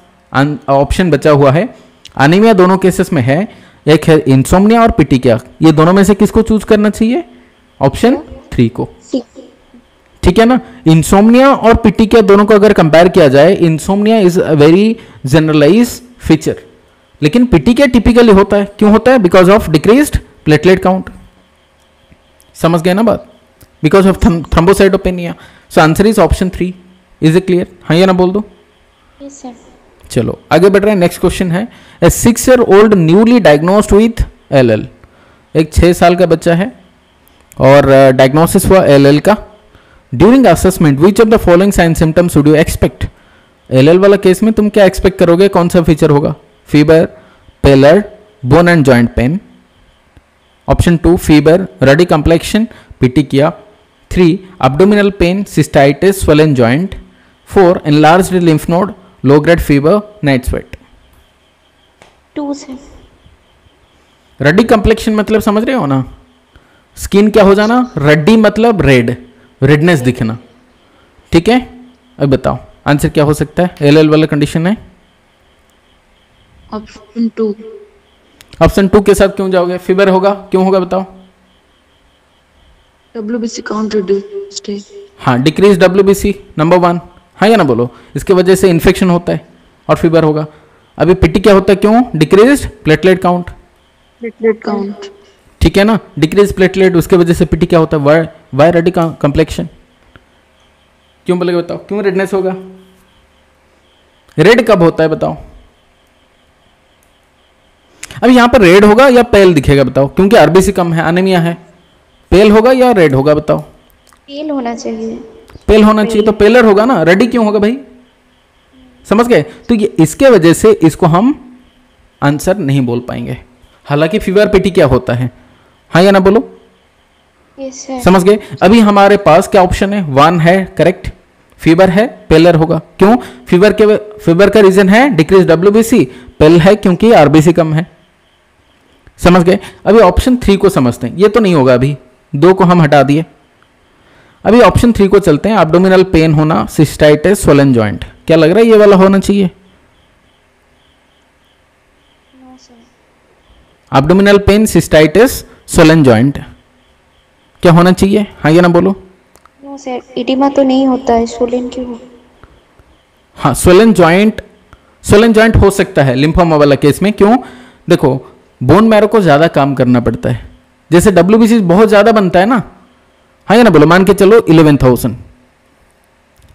[SPEAKER 1] ऑप्शन बचा हुआ है, एनीमिया दोनों केसेस में है, एक है इंसोम्निया और पिटिकिया, ये दोनों में से किसको चूज करना चाहिए, ऑप्शन 3 को, ठीक है ना? इंसोम्निया और पिटिकिया दोनों को अगर कंपेयर किया जाए, insomnia is a very generalize feature, लेकिन पिटिकिया टिपिकली होता है, क्यों होता है, because of decreased platelet count, समझ गए ना बात, because of thrombocytopenia. So answer is option 3, is it clear, हाँ या ना बोल दो?
[SPEAKER 2] Yes sir.
[SPEAKER 1] चलो आगे बढ़ रहे हैं, नेक्स्ट क्वेश्चन है, a 6-year-old newly diagnosed with L, एक 6 साल का बच्चा है और डायग्नोसिस हुआ एल का। During assessment which of the following sign symptoms would you expect, L वाला केस में तुम क्या एक्सपेक्ट करोगे, कौन सा फीचर होगा, fever, pallor, bone and joint pain. Option 2 fever, ruddy complexion, petechiae. 3 abdominal pain, cystitis, swollen joint. 4 enlarged lymph node, low grade fever, night sweat.
[SPEAKER 2] 2 sir.
[SPEAKER 1] Ruddy complexion मतलब समझ रहे हो ना, स्किन क्या हो जाना, रड्डी मतलब रेड, रेडनेस दिखना, ठीक है? अब बताओ आंसर क्या हो सकता है, एल वाला कंडीशन है।
[SPEAKER 4] ऑप्शन 2।
[SPEAKER 1] ऑप्शन 2 के साथ क्यों जाओगे, फीवर होगा, क्यों होगा बताओ?
[SPEAKER 4] WBC काउंट रिड्यूस्ड है।
[SPEAKER 1] हाँ, डिक्रीज WBC नंबर 1, हाँ या ना बोलो, इसके वजह से इन्फेक्शन होता है और फीवर होगा। अभी पिटी क्या होता है, क्यों, डिक्रीज प्लेटलेट काउंट, ठीक है ना, डिक्रीज प्लेटलेट, उसके वजह से पिटी क्या होता है, वाई रेडी कंप्लेक्शन, क्यों बोलेगे बताओ, क्यों रेडनेस होगा, रेड कब होता है बताओ? अब यहां पर रेड होगा या पेल दिखेगा बताओ, क्योंकि आरबीसी कम है, एनीमिया है, पेल होगा या रेड होगा बताओ?
[SPEAKER 2] पेल होना चाहिए।
[SPEAKER 1] पेल होना चाहिए, तो पेलर होगा ना, रेडी क्यों होगा भाई, समझ गए? तो ये इसके वजह से इसको हम आंसर नहीं बोल पाएंगे, हालांकि फीवर पिटी क्या होता है, हाँ या ना बोलो?
[SPEAKER 2] Yes sir.
[SPEAKER 1] समझ गए? अभी हमारे पास क्या ऑप्शन है, 1 है करेक्ट, फीवर है, पेलर होगा, क्यों, फीवर का रीजन है डिक्रीज WBC, पेल है क्योंकि आरबीसी कम है, समझ गए? अभी ऑप्शन 3 को समझते हैं, ये तो नहीं होगा, अभी 2 को हम हटा दिए, अभी ऑप्शन 3 को चलते हैं। एब्डोमिनल पेन होना, सिस्टाइटिस, स्वोलन जॉइंट, क्या लग रहा है ये वाला होना चाहिए?
[SPEAKER 2] No sir.
[SPEAKER 1] Abdominal pain, cystitis, swollen joint, क्या होना चाहिए, हाँ या ना बोलो?
[SPEAKER 2] नो सर, इडिमा तो नहीं होता है, सोलिन क्यों हो?
[SPEAKER 1] हाँ, स्वोलन जॉइंट हो सकता है लिम्फोमा वाला केस में, क्यों, देखो बोन मैरो को ज्यादा काम करना पड़ता है, जैसे WBC बहुत ज्यादा बनता है ना, हाँ या ना बोलो, मान के चलो 11,000,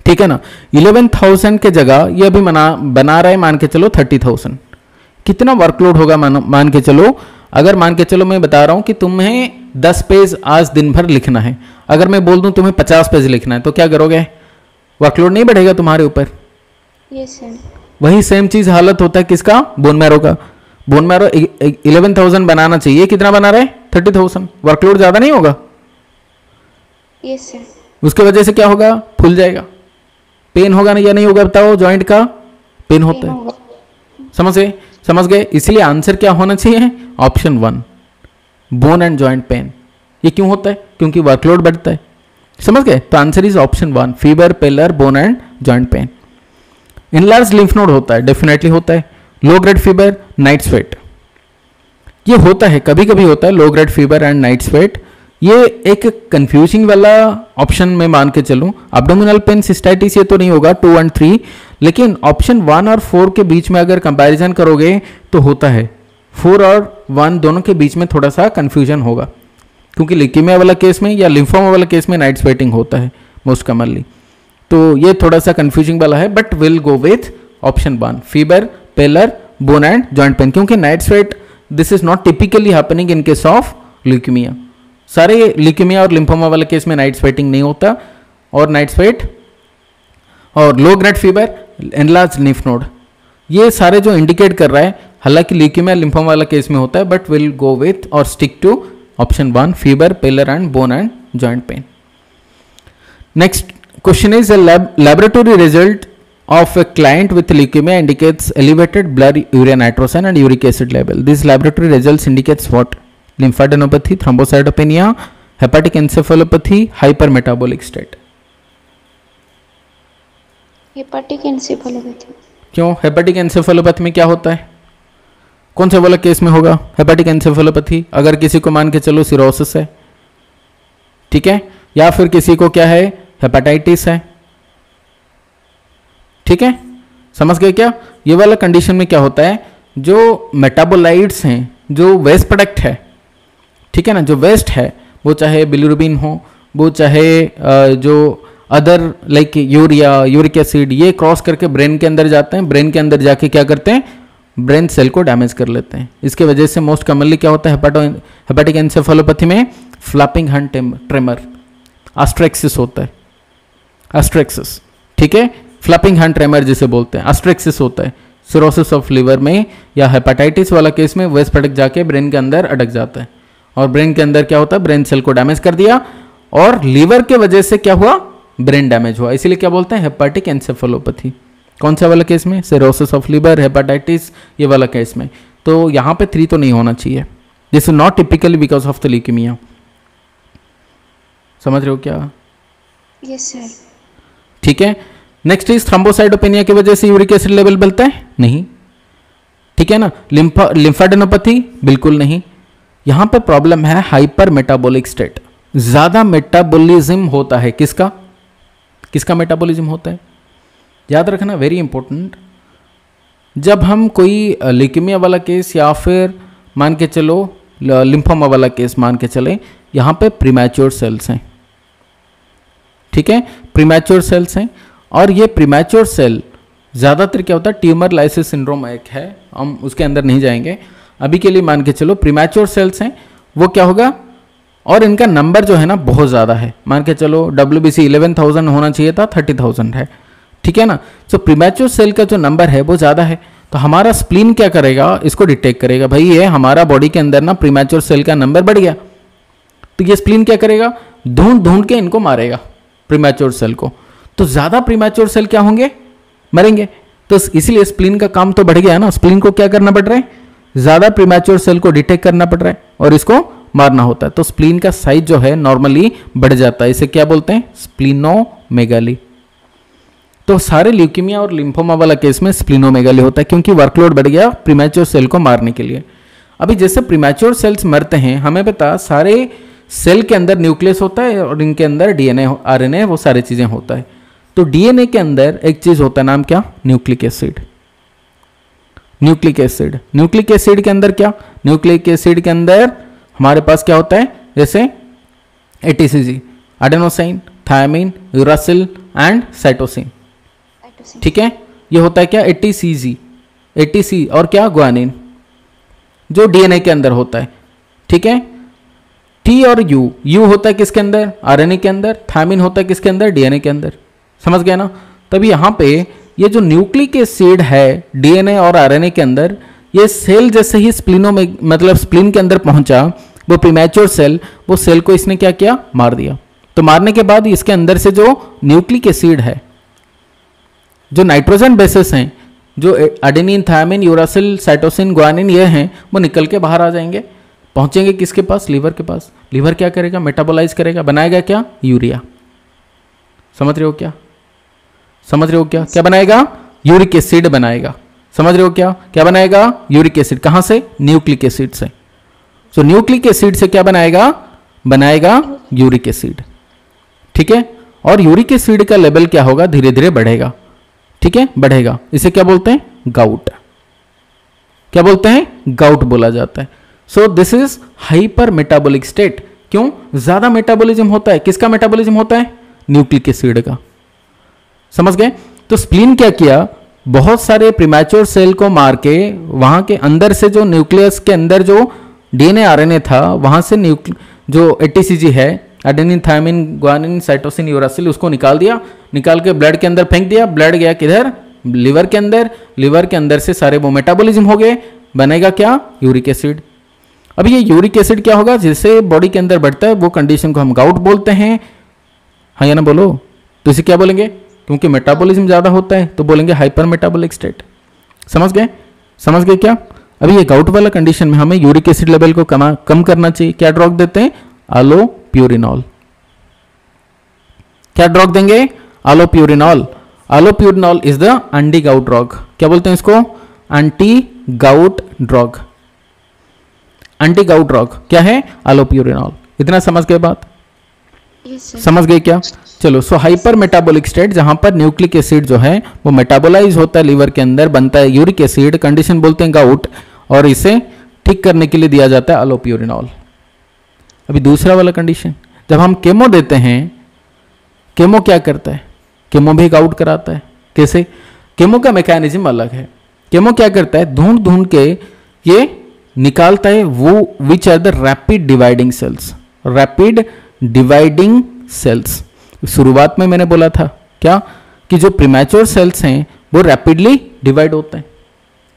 [SPEAKER 1] ठीक है ना, 11,000 के जगह ये अभी बना रहा है मान के चलो 30,000, कितना वर्कलोड होगा, मान के चलो, अगर मान के चलो मैं बता रहा हूं कि तुम्हें 10 पेज आज दिन भर लिखना है, अगर मैं बोल दूं तुम्हें 50 पेज लिखना है, तो क्या करोगे, वर्कलोड नहीं बढ़ेगा तुम्हारे ऊपर?
[SPEAKER 2] Yes sir.
[SPEAKER 1] वही सेम चीज हालत होता है किसका, बोन मैरो का, बोन मैरो 11,000 बनाना चाहिए, कितना बना रहे, 30,000, वर्कलोड ज्यादा नहीं होगा?
[SPEAKER 2] Yes sir.
[SPEAKER 1] उसके वजह से क्या होगा, फूल जाएगा, पेन होगा ना या नहीं होगा बताओ, जॉइंट का पेन होता है, समझ गए? इसलिए आंसर क्या होना चाहिए, option 1, bone and joint pen. ये क्यों होता है, क्योंकि वर्कलोड बढ़ता है, समझ गए? तो answer is option 1, fever, pallor, bone and joint pain. Enlarge lymph node होता है, डेफिनेटली होता है। Low grade fever, night sweat, ये होता है, कभी कभी होता है low grade fever and night sweat. ये एक कंफ्यूजिंग वाला ऑप्शन में मान के चलूं। एब्डोमिनल पेन, सिस्टाइटिस ये तो नहीं होगा 2 और 3, लेकिन ऑप्शन 1 और 4 के बीच में अगर कंपैरिजन करोगे तो होता है 4 और 1 दोनों के बीच में थोड़ा सा कंफ्यूजन होगा, क्योंकि ल्यूकेमिया वाला केस में या लिम्फोमा वाला केस में नाइट स्वेटिंग होता है मोस्ट कॉमनली, तो ये थोड़ा सा कंफ्यूजिंग वाला है। But will go with option 1, fever, pallor, bone and joint pain, क्योंकि night sweat this is not typically happening in case of leukaemia. सारे ल्यूकेमिया और लिम्फोमा वाले केस में नाइट स्वेटिंग नहीं होता, और नाइट स्वेट और low grade fever, enlarge lymph node, ये सारे जो इंडिकेट कर रहा है, हालांकि ल्यूकेमिया लिम्फोमा वाला केस में होता है, बट विल गो विथ और stick to option 1, fever, pallor and bone and joint pain. Next question is a laboratory result of a client with leukemia indicates elevated blood urea nitrogen and uric acid level. These laboratory results indicates what? Lymphadenopathy, thrombocytopenia, hepatic encephalopathy, hypermetabolic state.
[SPEAKER 2] Hepatic encephalopathy.
[SPEAKER 1] क्यों? Hepatic encephalopathy में क्या होता है? कौन से वाला case में होगा हेपेटिक एन्सेफेलोपैथी? अगर किसी को मान के चलो सिरोसिस है, ठीक है, या फिर किसी को क्या है, हेपेटाइटिस है, ठीक है, समझ गए क्या? ये वाला कंडीशन में क्या होता है, जो मेटाबोलाइट्स हैं, जो वेस्ट प्रोडक्ट है, ठीक है ना, जो वेस्ट है, वो चाहे बिलिरुबिन हो, वो चाहे जो other like urea, uric acid, ये क्रॉस करके ब्रेन के अंदर जाते हैं, ब्रेन के अंदर जाके क्या करते हैं, ब्रेन सेल को डैमेज कर लेते हैं। इसके वजह से मोस्ट कॉमनली क्या होता है हेपेटिक एन्सेफेलोपैथी में, फ्लैपिंग हैंड ट्रेमर, एस्ट्रेक्सिस होता है, एस्ट्रेक्सिस, ठीक है, फ्लैपिंग हैंड ट्रेमर जिसे बोलते हैं, एस्ट्रेक्सिस होता है। सिरोसिस ऑफ लिवर में या हेपेटाइटिस वाला केस में वेस्ट प्रोडक्ट जाके ब्रेन के अंदर अटक जाता है, और ब्रेन के अंदर क्या होता है, ब्रेन सेल को डैमेज कर दिया, और लीवर के वजह से क्या हुआ, ब्रेन डैमेज हुआ, इसीलिए क्या बोलते हैं हेपेटिक एन्सेफेलोपैथी। कौन सा वाला केस में, सिरोसिस ऑफ लिवर, हेपेटाइटिस, ये वाला केस में। तो यहाँ पे 3 तो नहीं होना चाहिए, this is not typically because of the leukaemia. समझ रहे हो क्या?
[SPEAKER 2] Yes sir.
[SPEAKER 1] ठीक है, नेक्स्ट इज थ्रोम्बोसाइटोपेनिया की वजह से यूरिक एसिड लेवल बढ़ता है? नहीं, ठीक है ना। लिम्फाडेनोपैथी? बिल्कुल नहीं। यहां पे प्रॉब्लम है हाइपर मेटाबॉलिक स्टेट, ज्यादा मेटाबॉलिज्म होता है। किसका किसका मेटाबॉलिज्म होता है, याद रखना, वेरी इंपॉर्टेंट। जब हम कोई ल्यूकेमिया वाला केस या फिर मान के चलो लिम्फोमा वाला केस मान के चले, यहां पे प्रीमैच्योर सेल्स हैं, ठीक है, प्रीमैच्योर सेल्स हैं, और ये प्रीमैच्योर सेल ज़्यादातर क्या होता है, ट्यूमर लाइसिस सिंड्रोम एक है, हम उसके अंदर नहीं जाएंगे अभी के लिए। मान के चलो प्रीमैच्योर सेल्स हैं, वो क्या होगा, और इनका नंबर जो है ना बहुत ज़्यादा है, मान के चलो WBC 11,000 होना चाहिए था, 30,000 है, ठीक है ना। तो प्रीमैच्योर सेल का जो नंबर है वो ज़्यादा है, तो हमारा स्प्लीन क्या करेगा, इसको डिटेक्ट करेगा, भाई ये हमारा बॉडी के अंदर ना प्रीमैच्योर सेल का नंबर बढ़ गया, तो ये स्प्लीन क्या करेगा, ढूंढ ढूंढ के इनको मारेगा प्रीमैच्योर सेल को। तो ज़्यादा प्रीमैच्योर सेल क्या होंगे, मरेंगे। तो इसलिए स्प्लीन का काम तो बढ़ गया ना, स्प्लीन को क्या करना पड़ रहा है, ज़्यादा प्रीमैच्योर सेल को डिटेक्ट करना पड़ रहा है और इसको मारना होता है। तो स्प्लीन का साइज जो है नॉर्मली बढ़ जाता है, इसे क्या बोलते हैं, स्प्लीनोमेगाली। तो सारे ल्यूकेमिया और लिम्फोमा वाला केस में स्प्लीनोमेगाली होता है, क्योंकि वर्कलोड बढ़ गया प्रीमैच्योर सेल को मारने के लिए। अभी जैसे प्रीमैच्योर सेल्स मरते हैं, हमें पता सारे सेल के अंदर न्यूक्लियस होता है और इनके अंदर DNA RNA वो सारी चीज़ें होता है। तो DNA के अंदर एक चीज़ होता है, नाम क्या, nucleic acid. Nucleic acid, nucleic acid के अंदर क्या, न्यूक्लिक एसिड के अंदर हमारे पास क्या होता है, जैसे ATCG, adenosine, thymine, uracil and cytosine, ठीक है। ये होता है क्या, ATC और क्या, ग्वानिन, जो DNA के अंदर होता है, ठीक है। T और U होता है किसके अंदर, RNA के अंदर, थायमिन होता है किसके अंदर, DNA के अंदर, समझ गया ना। तभी यहाँ पे ये जो न्यूक्लिक एसिड है DNA और RNA के अंदर, ये सेल जैसे ही स्प्लीनो में मतलब स्प्लीन के अंदर पहुंचा, वो प्रीमैच्योर सेल, वो सेल को इसने क्या किया, मार दिया। तो मारने के बाद इसके अंदर से जो न्यूक्लिक एसिड है, जो नाइट्रोजन बेसेस हैं, जो adenine, thymine, uracil, cytosine, guanine ये हैं, वो निकल के बाहर आ जाएंगे, पहुंचेंगे किसके पास, लीवर के पास। लीवर क्या करेगा, मेटाबोलाइज करेगा, बनाएगा क्या, यूरिया। समझ रहे हो क्या, समझ रहे हो क्या, क्या बनाएगा, यूरिक एसिड बनाएगा। समझ रहे हो क्या क्या बनाएगा? Uric acid. कहां से? न्यूक्लिक एसिड से। तो न्यूक्लिक एसिड से क्या बनाएगा? बनाएगा यूरिक एसिड। ठीक है, और यूरिक एसिड का लेवल क्या होगा? धीरे धीरे बढ़ेगा। ठीक है, बढ़ेगा। इसे क्या बोलते हैं? गाउट। क्या बोलते हैं? गाउट बोला जाता है। सो this is hyper metabolic state. क्यों? ज्यादा मेटाबॉलिज्म होता है। किसका मेटाबॉलिज्म होता है? न्यूक्लिक एसिड का। समझ गए? तो स्प्लीन क्या किया? बहुत सारे प्रीमैच्योर सेल को मार के वहां के अंदर से जो न्यूक्लियस के अंदर जो डीएनए आरएनए था वहां से जो एटीसीजी है, adenine thymine guanine cytosine uracil, उसको निकाल दिया। निकाल के ब्लड के अंदर फेंक दिया। ब्लड गया किधर? लिवर के अंदर। लिवर के अंदर से सारे वो मेटाबॉलिज्म हो गए। बनेगा क्या? Uric acid. अब ये यूरिक एसिड क्या होगा? जिससे बॉडी के अंदर बढ़ता है वो कंडीशन को हम गाउट बोलते हैं। हाँ या ना बोलो? तो इसे क्या बोलेंगे? क्योंकि मेटाबॉलिज्म ज्यादा होता है तो बोलेंगे हाइपर मेटाबॉलिक स्टेट। समझ गए? समझ गए क्या? अभी ये गाउट वाला कंडीशन में हमें यूरिक एसिड लेवल को कम करना चाहिए। क्या ड्रग देते हैं? आलोप्यूरिनॉल। क्या ड्रग देंगे? Allopurinol. Allopurinol is the anti gout drug. क्या बोलते हैं इसको? Anti gout drug. Anti gout drug क्या है? आलोप्यूरिनॉल। इतना समझ गए बात? समझ गए क्या? चलो, सो हाइपर मेटाबॉलिक स्टेट जहां पर न्यूक्लिक एसिड जो है वो मेटाबोलाइज होता है लिवर के अंदर, बनता है यूरिक एसिड, कंडीशन बोलते हैं गाउट, और इसे ठीक करने के लिए दिया जाता है आलोप्यूरिनॉल। अभी दूसरा वाला कंडीशन, जब हम केमो देते हैं, केमो क्या करता है? केमो भी गाउट कराता है। कैसे? केमो का मैकेनिज्म अलग है। केमो क्या करता है? ढूंढ ढूंढ के ये निकालता है वो which are the rapid dividing cells. Rapid dividing cells. शुरुआत में मैंने बोला था क्या कि जो प्रीमैच्योर सेल्स हैं वो रैपिडली डिवाइड होते हैं।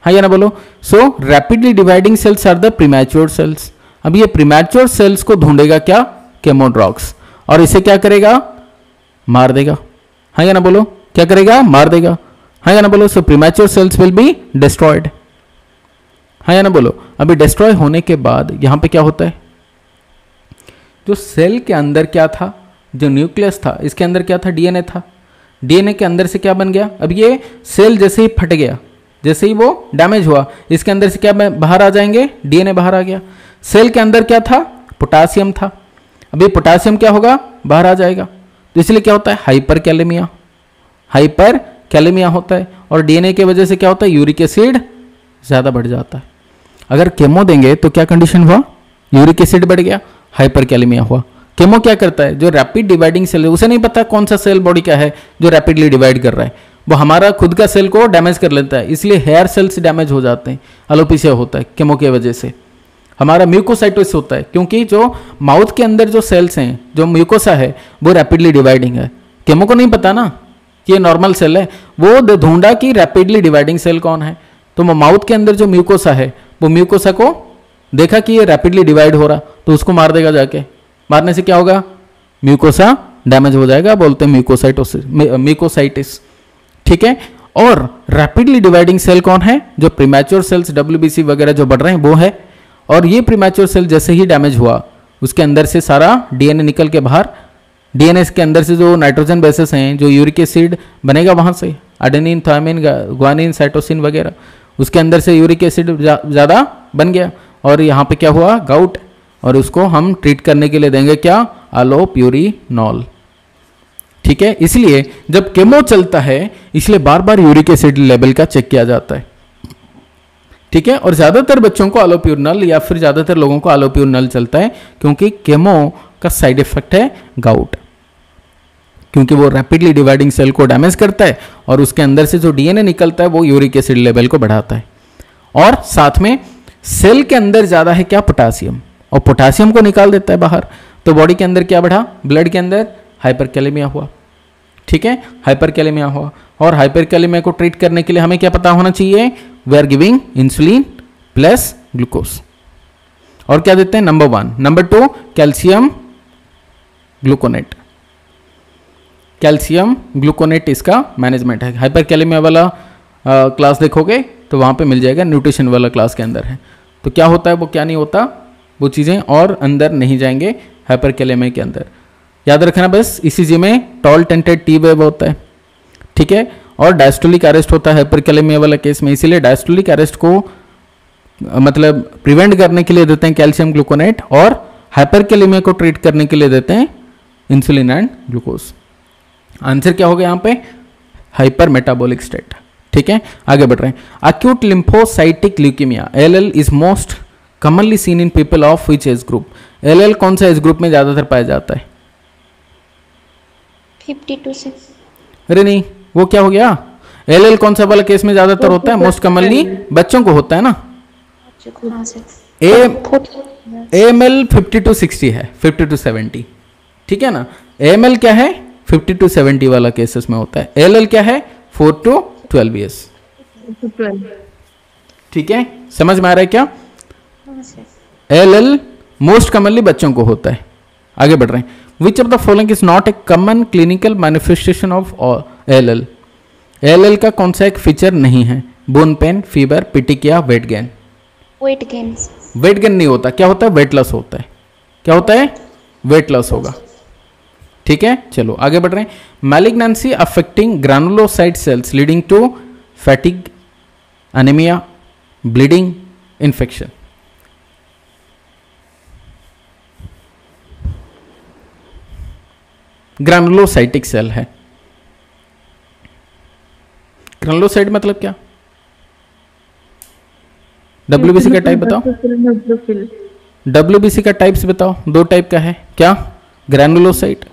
[SPEAKER 1] हाँ या ना बोलो? So rapidly dividing cells are the premature cells. अब ये प्रीमैच्योर सेल्स को ढूंढेगा क्या? केमो ड्रग्स, और इसे क्या करेगा? मार देगा। हाँ या ना बोलो? क्या करेगा? मार देगा। हाँ या ना बोलो? So premature cells will be destroyed. हाँ या ना बोलो? अभी डिस्ट्रॉय होने के बाद यहां पे क्या होता है? जो सेल के अंदर क्या था? जो न्यूक्लियस था, इसके अंदर क्या था? डीएनए था। डीएनए के अंदर से क्या बन गया? अब ये सेल जैसे ही फट गया, जैसे ही वो डैमेज हुआ, इसके अंदर से क्या बाहर आ जाएंगे? डीएनए बाहर आ गया। सेल के अंदर क्या था? पोटासियम था। अभी पोटासियम क्या होगा? बाहर आ जाएगा। तो इसलिए क्या होता है? Hyper kalaemia. हाइपर कैलेमिया होता है। और डीएनए की वजह से क्या होता है? यूरिक एसिड ज्यादा बढ़ जाता है। अगर केमो देंगे तो क्या कंडीशन हुआ? यूरिक एसिड बढ़ गया, हाइपर कैलेमिया हुआ। केमो क्या करता है? जो रैपिड डिवाइडिंग सेल है, उसे नहीं पता कौन सा सेल बॉडी का है जो रैपिडली डिवाइड कर रहा है, वो हमारा खुद का सेल को डैमेज कर लेता है। इसलिए हेयर सेल्स डैमेज हो जाते हैं। एलोपेशिया होता है केमो की वजह से। हमारा म्यूकोसाइटोसिस होता है क्योंकि जो माउथ के अंदर जो सेल्स हैं, जो म्यूकोसा है, वो रैपिडली डिवाइडिंग है। केमो को नहीं पता ना कि ये नॉर्मल सेल है, वो ढूंढा कि रैपिडली डिवाइडिंग सेल कौन है। तो माउथ के अंदर जो म्यूकोसा है, वो म्यूकोसा को देखा कि ये रैपिडली डिवाइड हो रहा, तो उसको मार देगा जाके। मारने से क्या होगा? म्यूकोसा डैमेज हो जाएगा, बोलते हैं म्यूकोसाइटिस। ठीक है। और रैपिडली डिवाइडिंग सेल कौन है? जो प्रीमैच्योर सेल्स WBC वगैरह जो बढ़ रहे हैं वो है। और ये प्रीमैच्योर सेल जैसे ही डैमेज हुआ, उसके अंदर से सारा डीएनए निकल के बाहर, डीएनए के अंदर से जो नाइट्रोजन बेसेस हैं, जो यूरिक एसिड बनेगा वहां से, एडेनिन थायमिन ग्वानिन साइटोसिन वगैरह, उसके अंदर से यूरिक एसिड ज़्यादा बन गया। और यहाँ पे क्या हुआ? गाउट। और उसको हम ट्रीट करने के लिए देंगे क्या? आलोप्यूरिनॉल। ठीक है। इसलिए जब केमो चलता है, इसलिए बार बार यूरिक एसिड लेवल का चेक किया जाता है। ठीक है। और ज्यादातर बच्चों को आलोप्यूरिनॉल, या फिर ज्यादातर लोगों को आलोप्यूरिनॉल चलता है क्योंकि केमो का साइड इफेक्ट है गाउट, क्योंकि वो रैपिडली डिवाइडिंग सेल को डैमेज करता है और उसके अंदर से जो डीएनए निकलता है वो यूरिक एसिड लेवल को बढ़ाता है। और साथ में सेल के अंदर ज्यादा है क्या? पोटासियम, और पोटासियम को निकाल देता है बाहर। तो बॉडी के अंदर क्या बढ़ा? ब्लड के अंदर हाइपरकैलेमिया हुआ। ठीक है, हाइपरकैलेमिया हुआ। और हाइपरकैलेमिया को ट्रीट करने के लिए हमें क्या पता होना चाहिए? We are giving insulin plus glucose. और क्या देते हैं? Number 1, number 2 calcium gluconate. Calcium gluconate इसका मैनेजमेंट है। हाइपरकैलेमिया वाला क्लास देखोगे तो वहाँ पे मिल जाएगा, न्यूट्रिशन वाला क्लास के अंदर है। तो क्या होता है, वो क्या नहीं होता, वो चीज़ें और अंदर नहीं जाएंगे हाइपरकैलेमिया के अंदर। याद रखना बस, ECG में टॉल टेंटेड टी वेव होता है। ठीक है। और डायस्टोलिक अरेस्ट होता है हाइपरकैलेमिया वाला केस में, इसीलिए डायस्टोलिक अरेस्ट को मतलब प्रिवेंट करने के लिए देते हैं कैल्शियम ग्लूकोनेट, और हाइपरकैलेमिया को ट्रीट करने के लिए देते हैं इंसुलिन एंड ग्लूकोज। आंसर क्या होगा यहाँ पे? Hyper metabolic state. ठीक है, आगे बढ़ रहे हैं। Acute lymphocytic leukaemia LL is most commonly seen in people of which age group? LL कौन सा एज ग्रुप में ज्यादातर पाया जाता है?
[SPEAKER 2] 50 to 60।
[SPEAKER 1] अरे नहीं, वो क्या हो गया? एलएल कौन सा वाला केस में ज्यादातर होता है? मोस्ट कॉमनली बच्चों को होता है ना।
[SPEAKER 2] हाँ सर।
[SPEAKER 1] AML 50 to 60 है, 50 to 70। ठीक है ना, AML क्या है? 50 to 70 वाला केसेस में होता है। LL क्या है? 4 to 12 years। ठीक है, समझ में आ रहा है क्या? LL मोस्ट कॉमनली बच्चों को होता है। आगे बढ़ रहे हैं। Which of the following is not a common clinical manifestation of LL? LL का कौन सा एक फीचर नहीं है? Bone pain, fever, petechiae, weight gain.
[SPEAKER 2] Weight gain.
[SPEAKER 1] Weight gain नहीं होता, क्या होता है? वेट लॉस होता है। क्या होता है? वेट लॉस होगा। ठीक है, चलो आगे बढ़ रहे हैं। Malignancy affecting granulocyte cells leading to fatigue, anemia, bleeding, infection. Granulocytic cell है। ग्रैनुलोसाइट मतलब क्या? WBC का टाइप बताओ। WBC का टाइप्स बताओ, दो टाइप का है। क्या? ग्रैनुलोसाइट,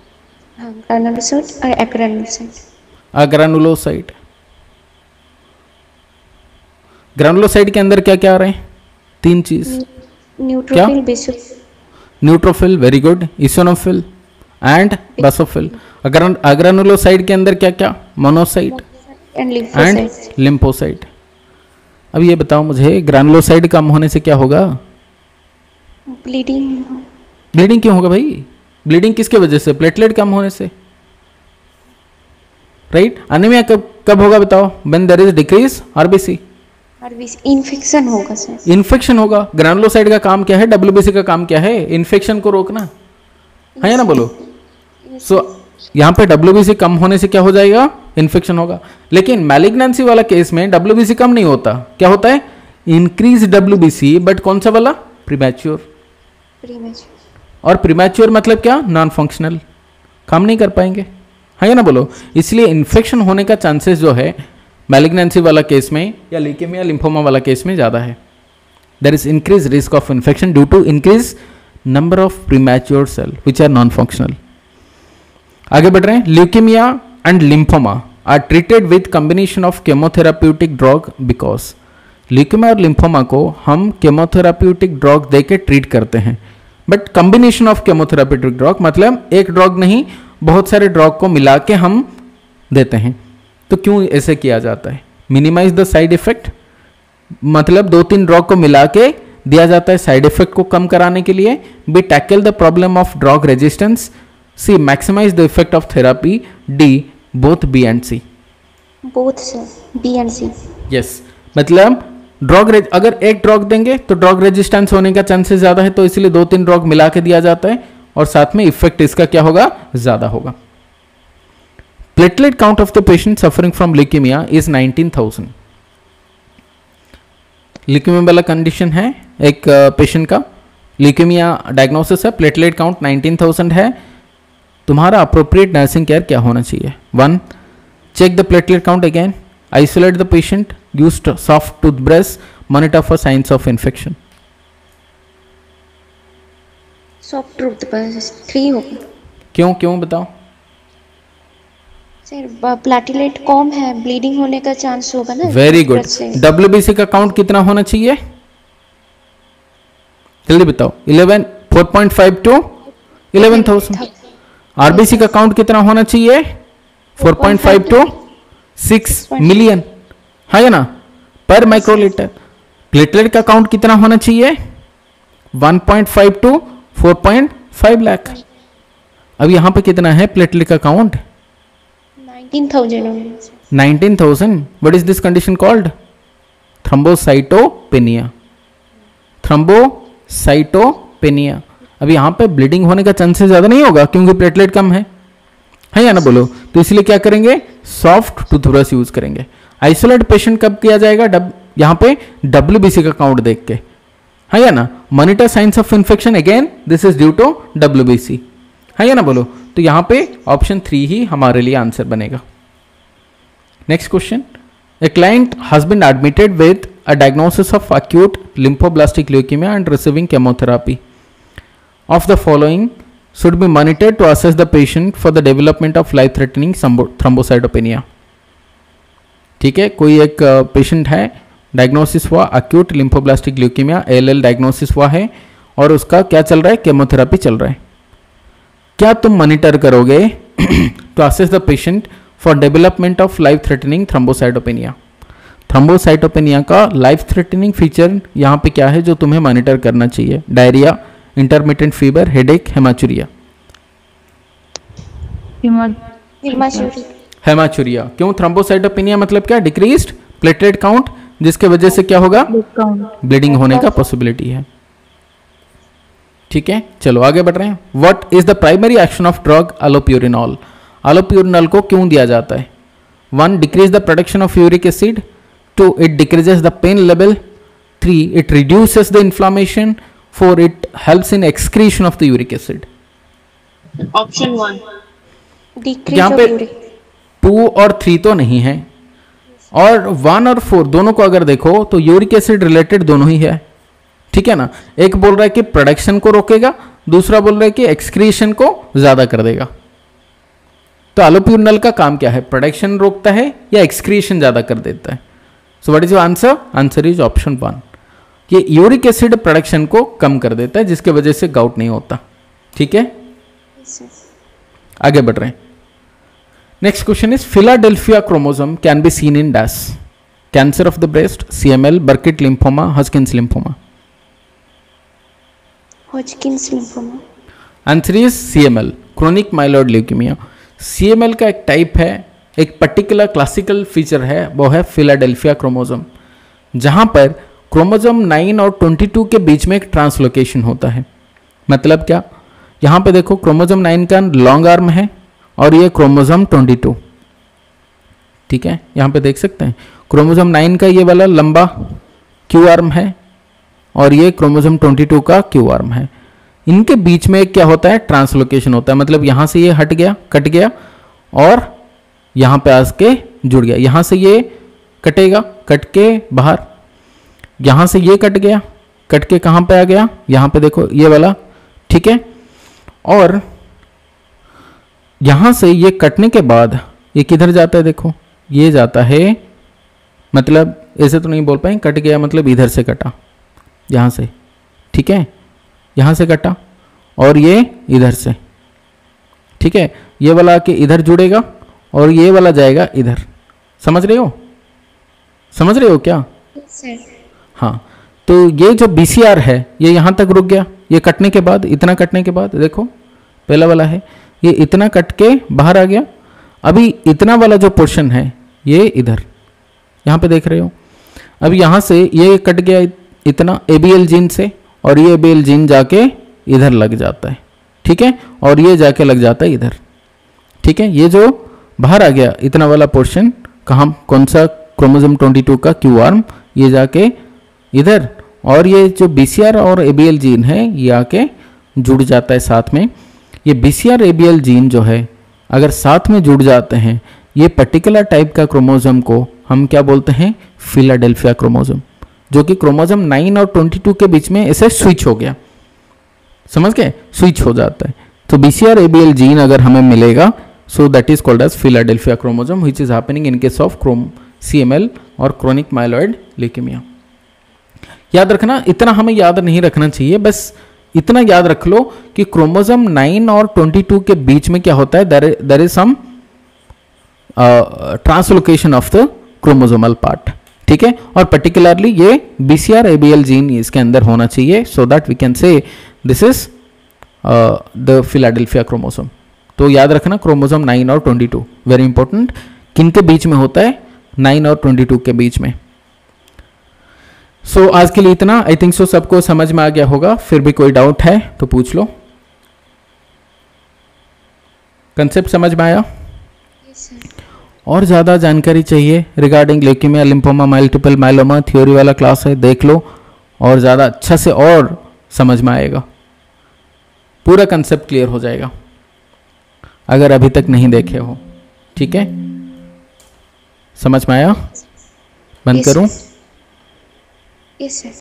[SPEAKER 2] ग्रैनुलोसाइट और एग्रैनुलोसाइट।
[SPEAKER 1] अग्रैनुलोसाइट। ग्रैनुलोसाइट के अंदर क्या क्या आ रहे हैं? तीन चीज।
[SPEAKER 2] Neutrophil, basophil.
[SPEAKER 1] Neutrophil, very good, eosinophil and basophil. Agranulocyte के अंदर क्या क्या? Monocyte and lymphocyte. अब ये बताओ मुझे, ग्रैनुलोसाइट कम होने से क्या होगा?
[SPEAKER 2] ब्लीडिंग।
[SPEAKER 1] ब्लीडिंग क्यों होगा भाई? ब्लीडिंग किसके वजह से? प्लेटलेट कम होने से, राइट? एनीमिया कब होगा बताओ? When there is decrease RBC.
[SPEAKER 2] Infection होगा सर।
[SPEAKER 1] इन्फेक्शन होगा। ग्रैनुलोसाइट का काम क्या है? WBC का काम क्या है? इन्फेक्शन को रोकना है ना, बोलो। सो यहाँ पे WBC कम होने से क्या हो जाएगा? इन्फेक्शन होगा। लेकिन मैलिग्नेंसी वाला केस में WBC कम नहीं होता, क्या होता है? इंक्रीज WBC, बट कौन सा वाला? प्रीमैच्योर। और प्रीमैच्योर मतलब क्या? नॉन फंक्शनल, काम नहीं कर पाएंगे, है ना, बोलो। इसलिए इन्फेक्शन होने का चांसेस जो है मैलिग्नेंसी वाला केस में या ल्यूकेमिया लिम्फोमा वाला केस में ज्यादा है। There is increase risk of infection due to increase number of premature cell which are non functional. आगे बढ़ रहे हैं। Leukaemia and lymphoma are treated with combination of chemotherapeutic drug because. Leukaemia और lymphoma को हम केमोथेराप्यूटिक ड्रग देके treat करते हैं, but combination of chemotherapeutic drug मतलब एक ड्रग नहीं, बहुत सारे ड्रग को मिला के हम देते हैं। तो क्यों ऐसे किया जाता है? मिनिमाइज द साइड इफेक्ट, मतलब 2-3 ड्रग को मिला के दिया जाता है साइड इफेक्ट को कम कराने के लिए। B tackle the problem of drug resistance. C maximize the effect of therapy. D both B and C.
[SPEAKER 2] Both sir, B and C.
[SPEAKER 1] Yes, मतलब ड्रग अगर एक ड्रग देंगे तो ड्रग रेजिस्टेंस होने का चांसेस ज्यादा है, तो इसलिए 2-3 ड्रग मिला के दिया जाता है और साथ में इफेक्ट इसका क्या होगा? ज्यादा होगा। Platelet count of the patient suffering from leukaemia is 19,000। Leukaemia वाला कंडीशन है, एक पेशेंट का ल्यूकेमिया डायग्नोसिस है, प्लेटलेट काउंट 19,000 है। तुम्हारा अप्रोप्रिएट नर्सिंग केयर क्या होना चाहिए? 1. Check the platelet count again, isolate the patient, use soft toothbrush, monitor for signs of infection.
[SPEAKER 2] Soft toothbrush 3 होगा।
[SPEAKER 1] क्यों बताओ?
[SPEAKER 2] सर प्लेटलेट कम है, ब्लीडिंग होने का चांस होगा ना।
[SPEAKER 1] Very good. WBC का काउंट कितना होना चाहिए? जल्दी बताओ। 4.5 to 11,000। RBC का काउंट कितना होना चाहिए? 4.5 to 6 मिलियन, है ना, पर माइक्रोलीटर। प्लेटलेट का काउंट कितना होना चाहिए? 1.5 to 4.5 लाख। अब यहां पे कितना है प्लेटलेट का count? 19,000। What is this condition called? Thrombocytopenia. अब यहाँ पे ब्लीडिंग होने का चांसेस ज्यादा नहीं होगा क्योंकि प्लेटलेट कम है या ना, बोलो। तो तो इसलिए क्या करेंगे, सॉफ्ट टूथब्रश यूज करेंगे। आइसोलेट पेशेंट कब किया जाएगा, यहाँ पे WBC का काउंट देख के, है या ना। Monitor signs of infection, again this is due to WBC, है या ना बोलो। तो यहाँ पे ऑप्शन 3 ही हमारे लिए आंसर बनेगा। Next question, a client has been admitted with a diagnosis of acute lymphoblastic leukemia and receiving chemotherapy. Of the following should be monitored to assess the patient for the development of life-threatening thrombocytopenia. ठीक है, कोई एक patient है, diagnosis हुआ acute lymphoblastic leukemia, ALL diagnosis हुआ है और उसका क्या चल रहा है, केमोथेरापी चल रहा है। क्या तुम मॉनिटर करोगे to assess the patient for development of life-threatening thrombocytopenia? Thrombocytopenia का लाइफ थ्रेटनिंग फीचर यहाँ पे क्या है जो तुम्हें मॉनिटर करना चाहिए? Diarrhoea, intermittent fever, headache, haematuria. Haematuria क्यों? थ्रोम्बोसाइटोपेनिया मतलब क्या? डिक्रीज्ड प्लेटलेट काउंट, जिसके वजह से क्या होगा, ब्लीडिंग होने का पॉसिबिलिटी है। ठीक है, चलो आगे बढ़ रहे हैं। What is the primary action of drug allopurinol? Allopurinol को क्यों दिया जाता है? 1. Decrease the production of uric acid. 2. it decreases the pain level. 3. it reduces the inflammation. 4. it helps in excretion of the uric acid.
[SPEAKER 3] Option 1.
[SPEAKER 1] यहाँ पे 2 और 3 तो नहीं है, और 1 और 4 दोनों को अगर देखो तो यूरिक एसिड रिलेटेड दोनों ही है। ठीक है ना, एक बोल रहा है कि प्रोडक्शन को रोकेगा, दूसरा बोल रहा है कि एक्सक्रीशन को ज्यादा कर देगा। तो अलोप्यूरिनॉल का काम क्या है? प्रोडक्शन रोकता है या एक्सक्रीशन ज्यादा कर देता है? सो what is your answer? Answer is option 1। ये यूरिक एसिड प्रोडक्शन को कम कर देता है, जिसके वजह से गाउट नहीं होता। ठीक है, आगे बढ़ रहे हैं। Next question is Philadelphia chromosome can be seen in dash? Cancer of the breast, CML, Burkitt lymphoma, Hodgkin's lymphoma.
[SPEAKER 2] Hodgkin's lymphoma.
[SPEAKER 1] Answer is CML, chronic myeloid leukaemia. CML का एक टाइप है, एक पर्टिकुलर क्लासिकल फीचर है, वो है Philadelphia chromosome, जहां पर chromosome 9 और 22 के बीच में एक ट्रांसलोकेशन होता है। मतलब क्या? यहां पे देखो क्रोमोसोम 9 का लॉन्ग आर्म है और ये क्रोमोसोम 22। ठीक है, यहां पे देख सकते हैं क्रोमोसोम 9 का ये वाला लंबा क्यू आर्म है और ये क्रोमोसोम 22 का क्यू आर्म है। इनके बीच में क्या होता है? ट्रांसलोकेशन होता है। मतलब यहां से ये हट गया, कट गया और यहां पे आके जुड़ गया। यहां से ये कटेगा, कट के बाहर, यहां से ये कट गया, कट के कहां पे आ गया? यहां पे देखो ये वाला। ठीक है, और यहां से ये कटने के बाद ये किधर जाता है? देखो ये जाता है, मतलब ऐसे तो नहीं बोल पाए, कट गया मतलब इधर से कटा, यहां से। ठीक है, यहां से कटा और ये इधर से। ठीक है, ये वाला आके इधर जुड़ेगा और ये वाला जाएगा इधर। समझ रहे हो? समझ रहे हो क्या? हाँ, तो ये जो BCR है ये यहां तक रुक गया। ये कटने के बाद, इतना कटने के बाद देखो पहला वाला है, ये इतना कट के बाहर आ गया। अभी इतना वाला जो पोर्शन है ये इधर, यहां पे देख रहे हो। अब यहां से ये कट गया इतना ABL जीन से, और ये ABL जीन जाके इधर लग जाता है। ठीक है, और ये जाके लग जाता है इधर। ठीक है, ये जो बाहर आ गया इतना वाला पोर्शन, कहाँ, कौन सा? क्रोमोसोम 22 का क्यू आर्म, ये जाके इधर, और ये जो BCR और ABL जीन है ये आके जुड़ जाता है साथ में। ये BCR ABL जीन जो है अगर साथ में जुड़ जाते हैं, ये पर्टिकुलर टाइप का क्रोमोसोम को हम क्या बोलते हैं? फिलाडेल्फिया क्रोमोसोम, जो कि क्रोमोसोम 9 और 22 के बीच में ऐसे स्विच हो गया। समझ गए? स्विच हो जाता है। तो BCR ABL जीन अगर हमें मिलेगा, so that is called as Philadelphia chromosome, which is happening in case of CML और chronic myeloid leukemia. याद रखना, इतना हमें याद नहीं रखना चाहिए, बस इतना याद रख लो कि क्रोमोसोम 9 और 22 के बीच में क्या होता है? there is some translocation of the chromosomal part. ठीक है, और पर्टिकुलरली ये BCR ABL जीन इसके अंदर होना चाहिए, so that we can say this is the Philadelphia chromosome. तो याद रखना क्रोमोसोम 9 और 22 वेरी इंपॉर्टेंट। किन के बीच में होता है? 9 और 22 के बीच में। सो आज के लिए इतना। आई थिंक सो सबको समझ में आ गया होगा। फिर भी कोई डाउट है तो पूछ लो। कंसेप्ट समझ में आया? और ज़्यादा जानकारी चाहिए regarding leukaemia, lymphoma, multiple myeloma, theory वाला क्लास है, देख लो और ज़्यादा अच्छा से और समझ में आएगा, पूरा कंसेप्ट क्लियर हो जाएगा अगर अभी तक नहीं देखे हो। ठीक है, समझ में आया? बंद करूं?
[SPEAKER 2] Yes sir.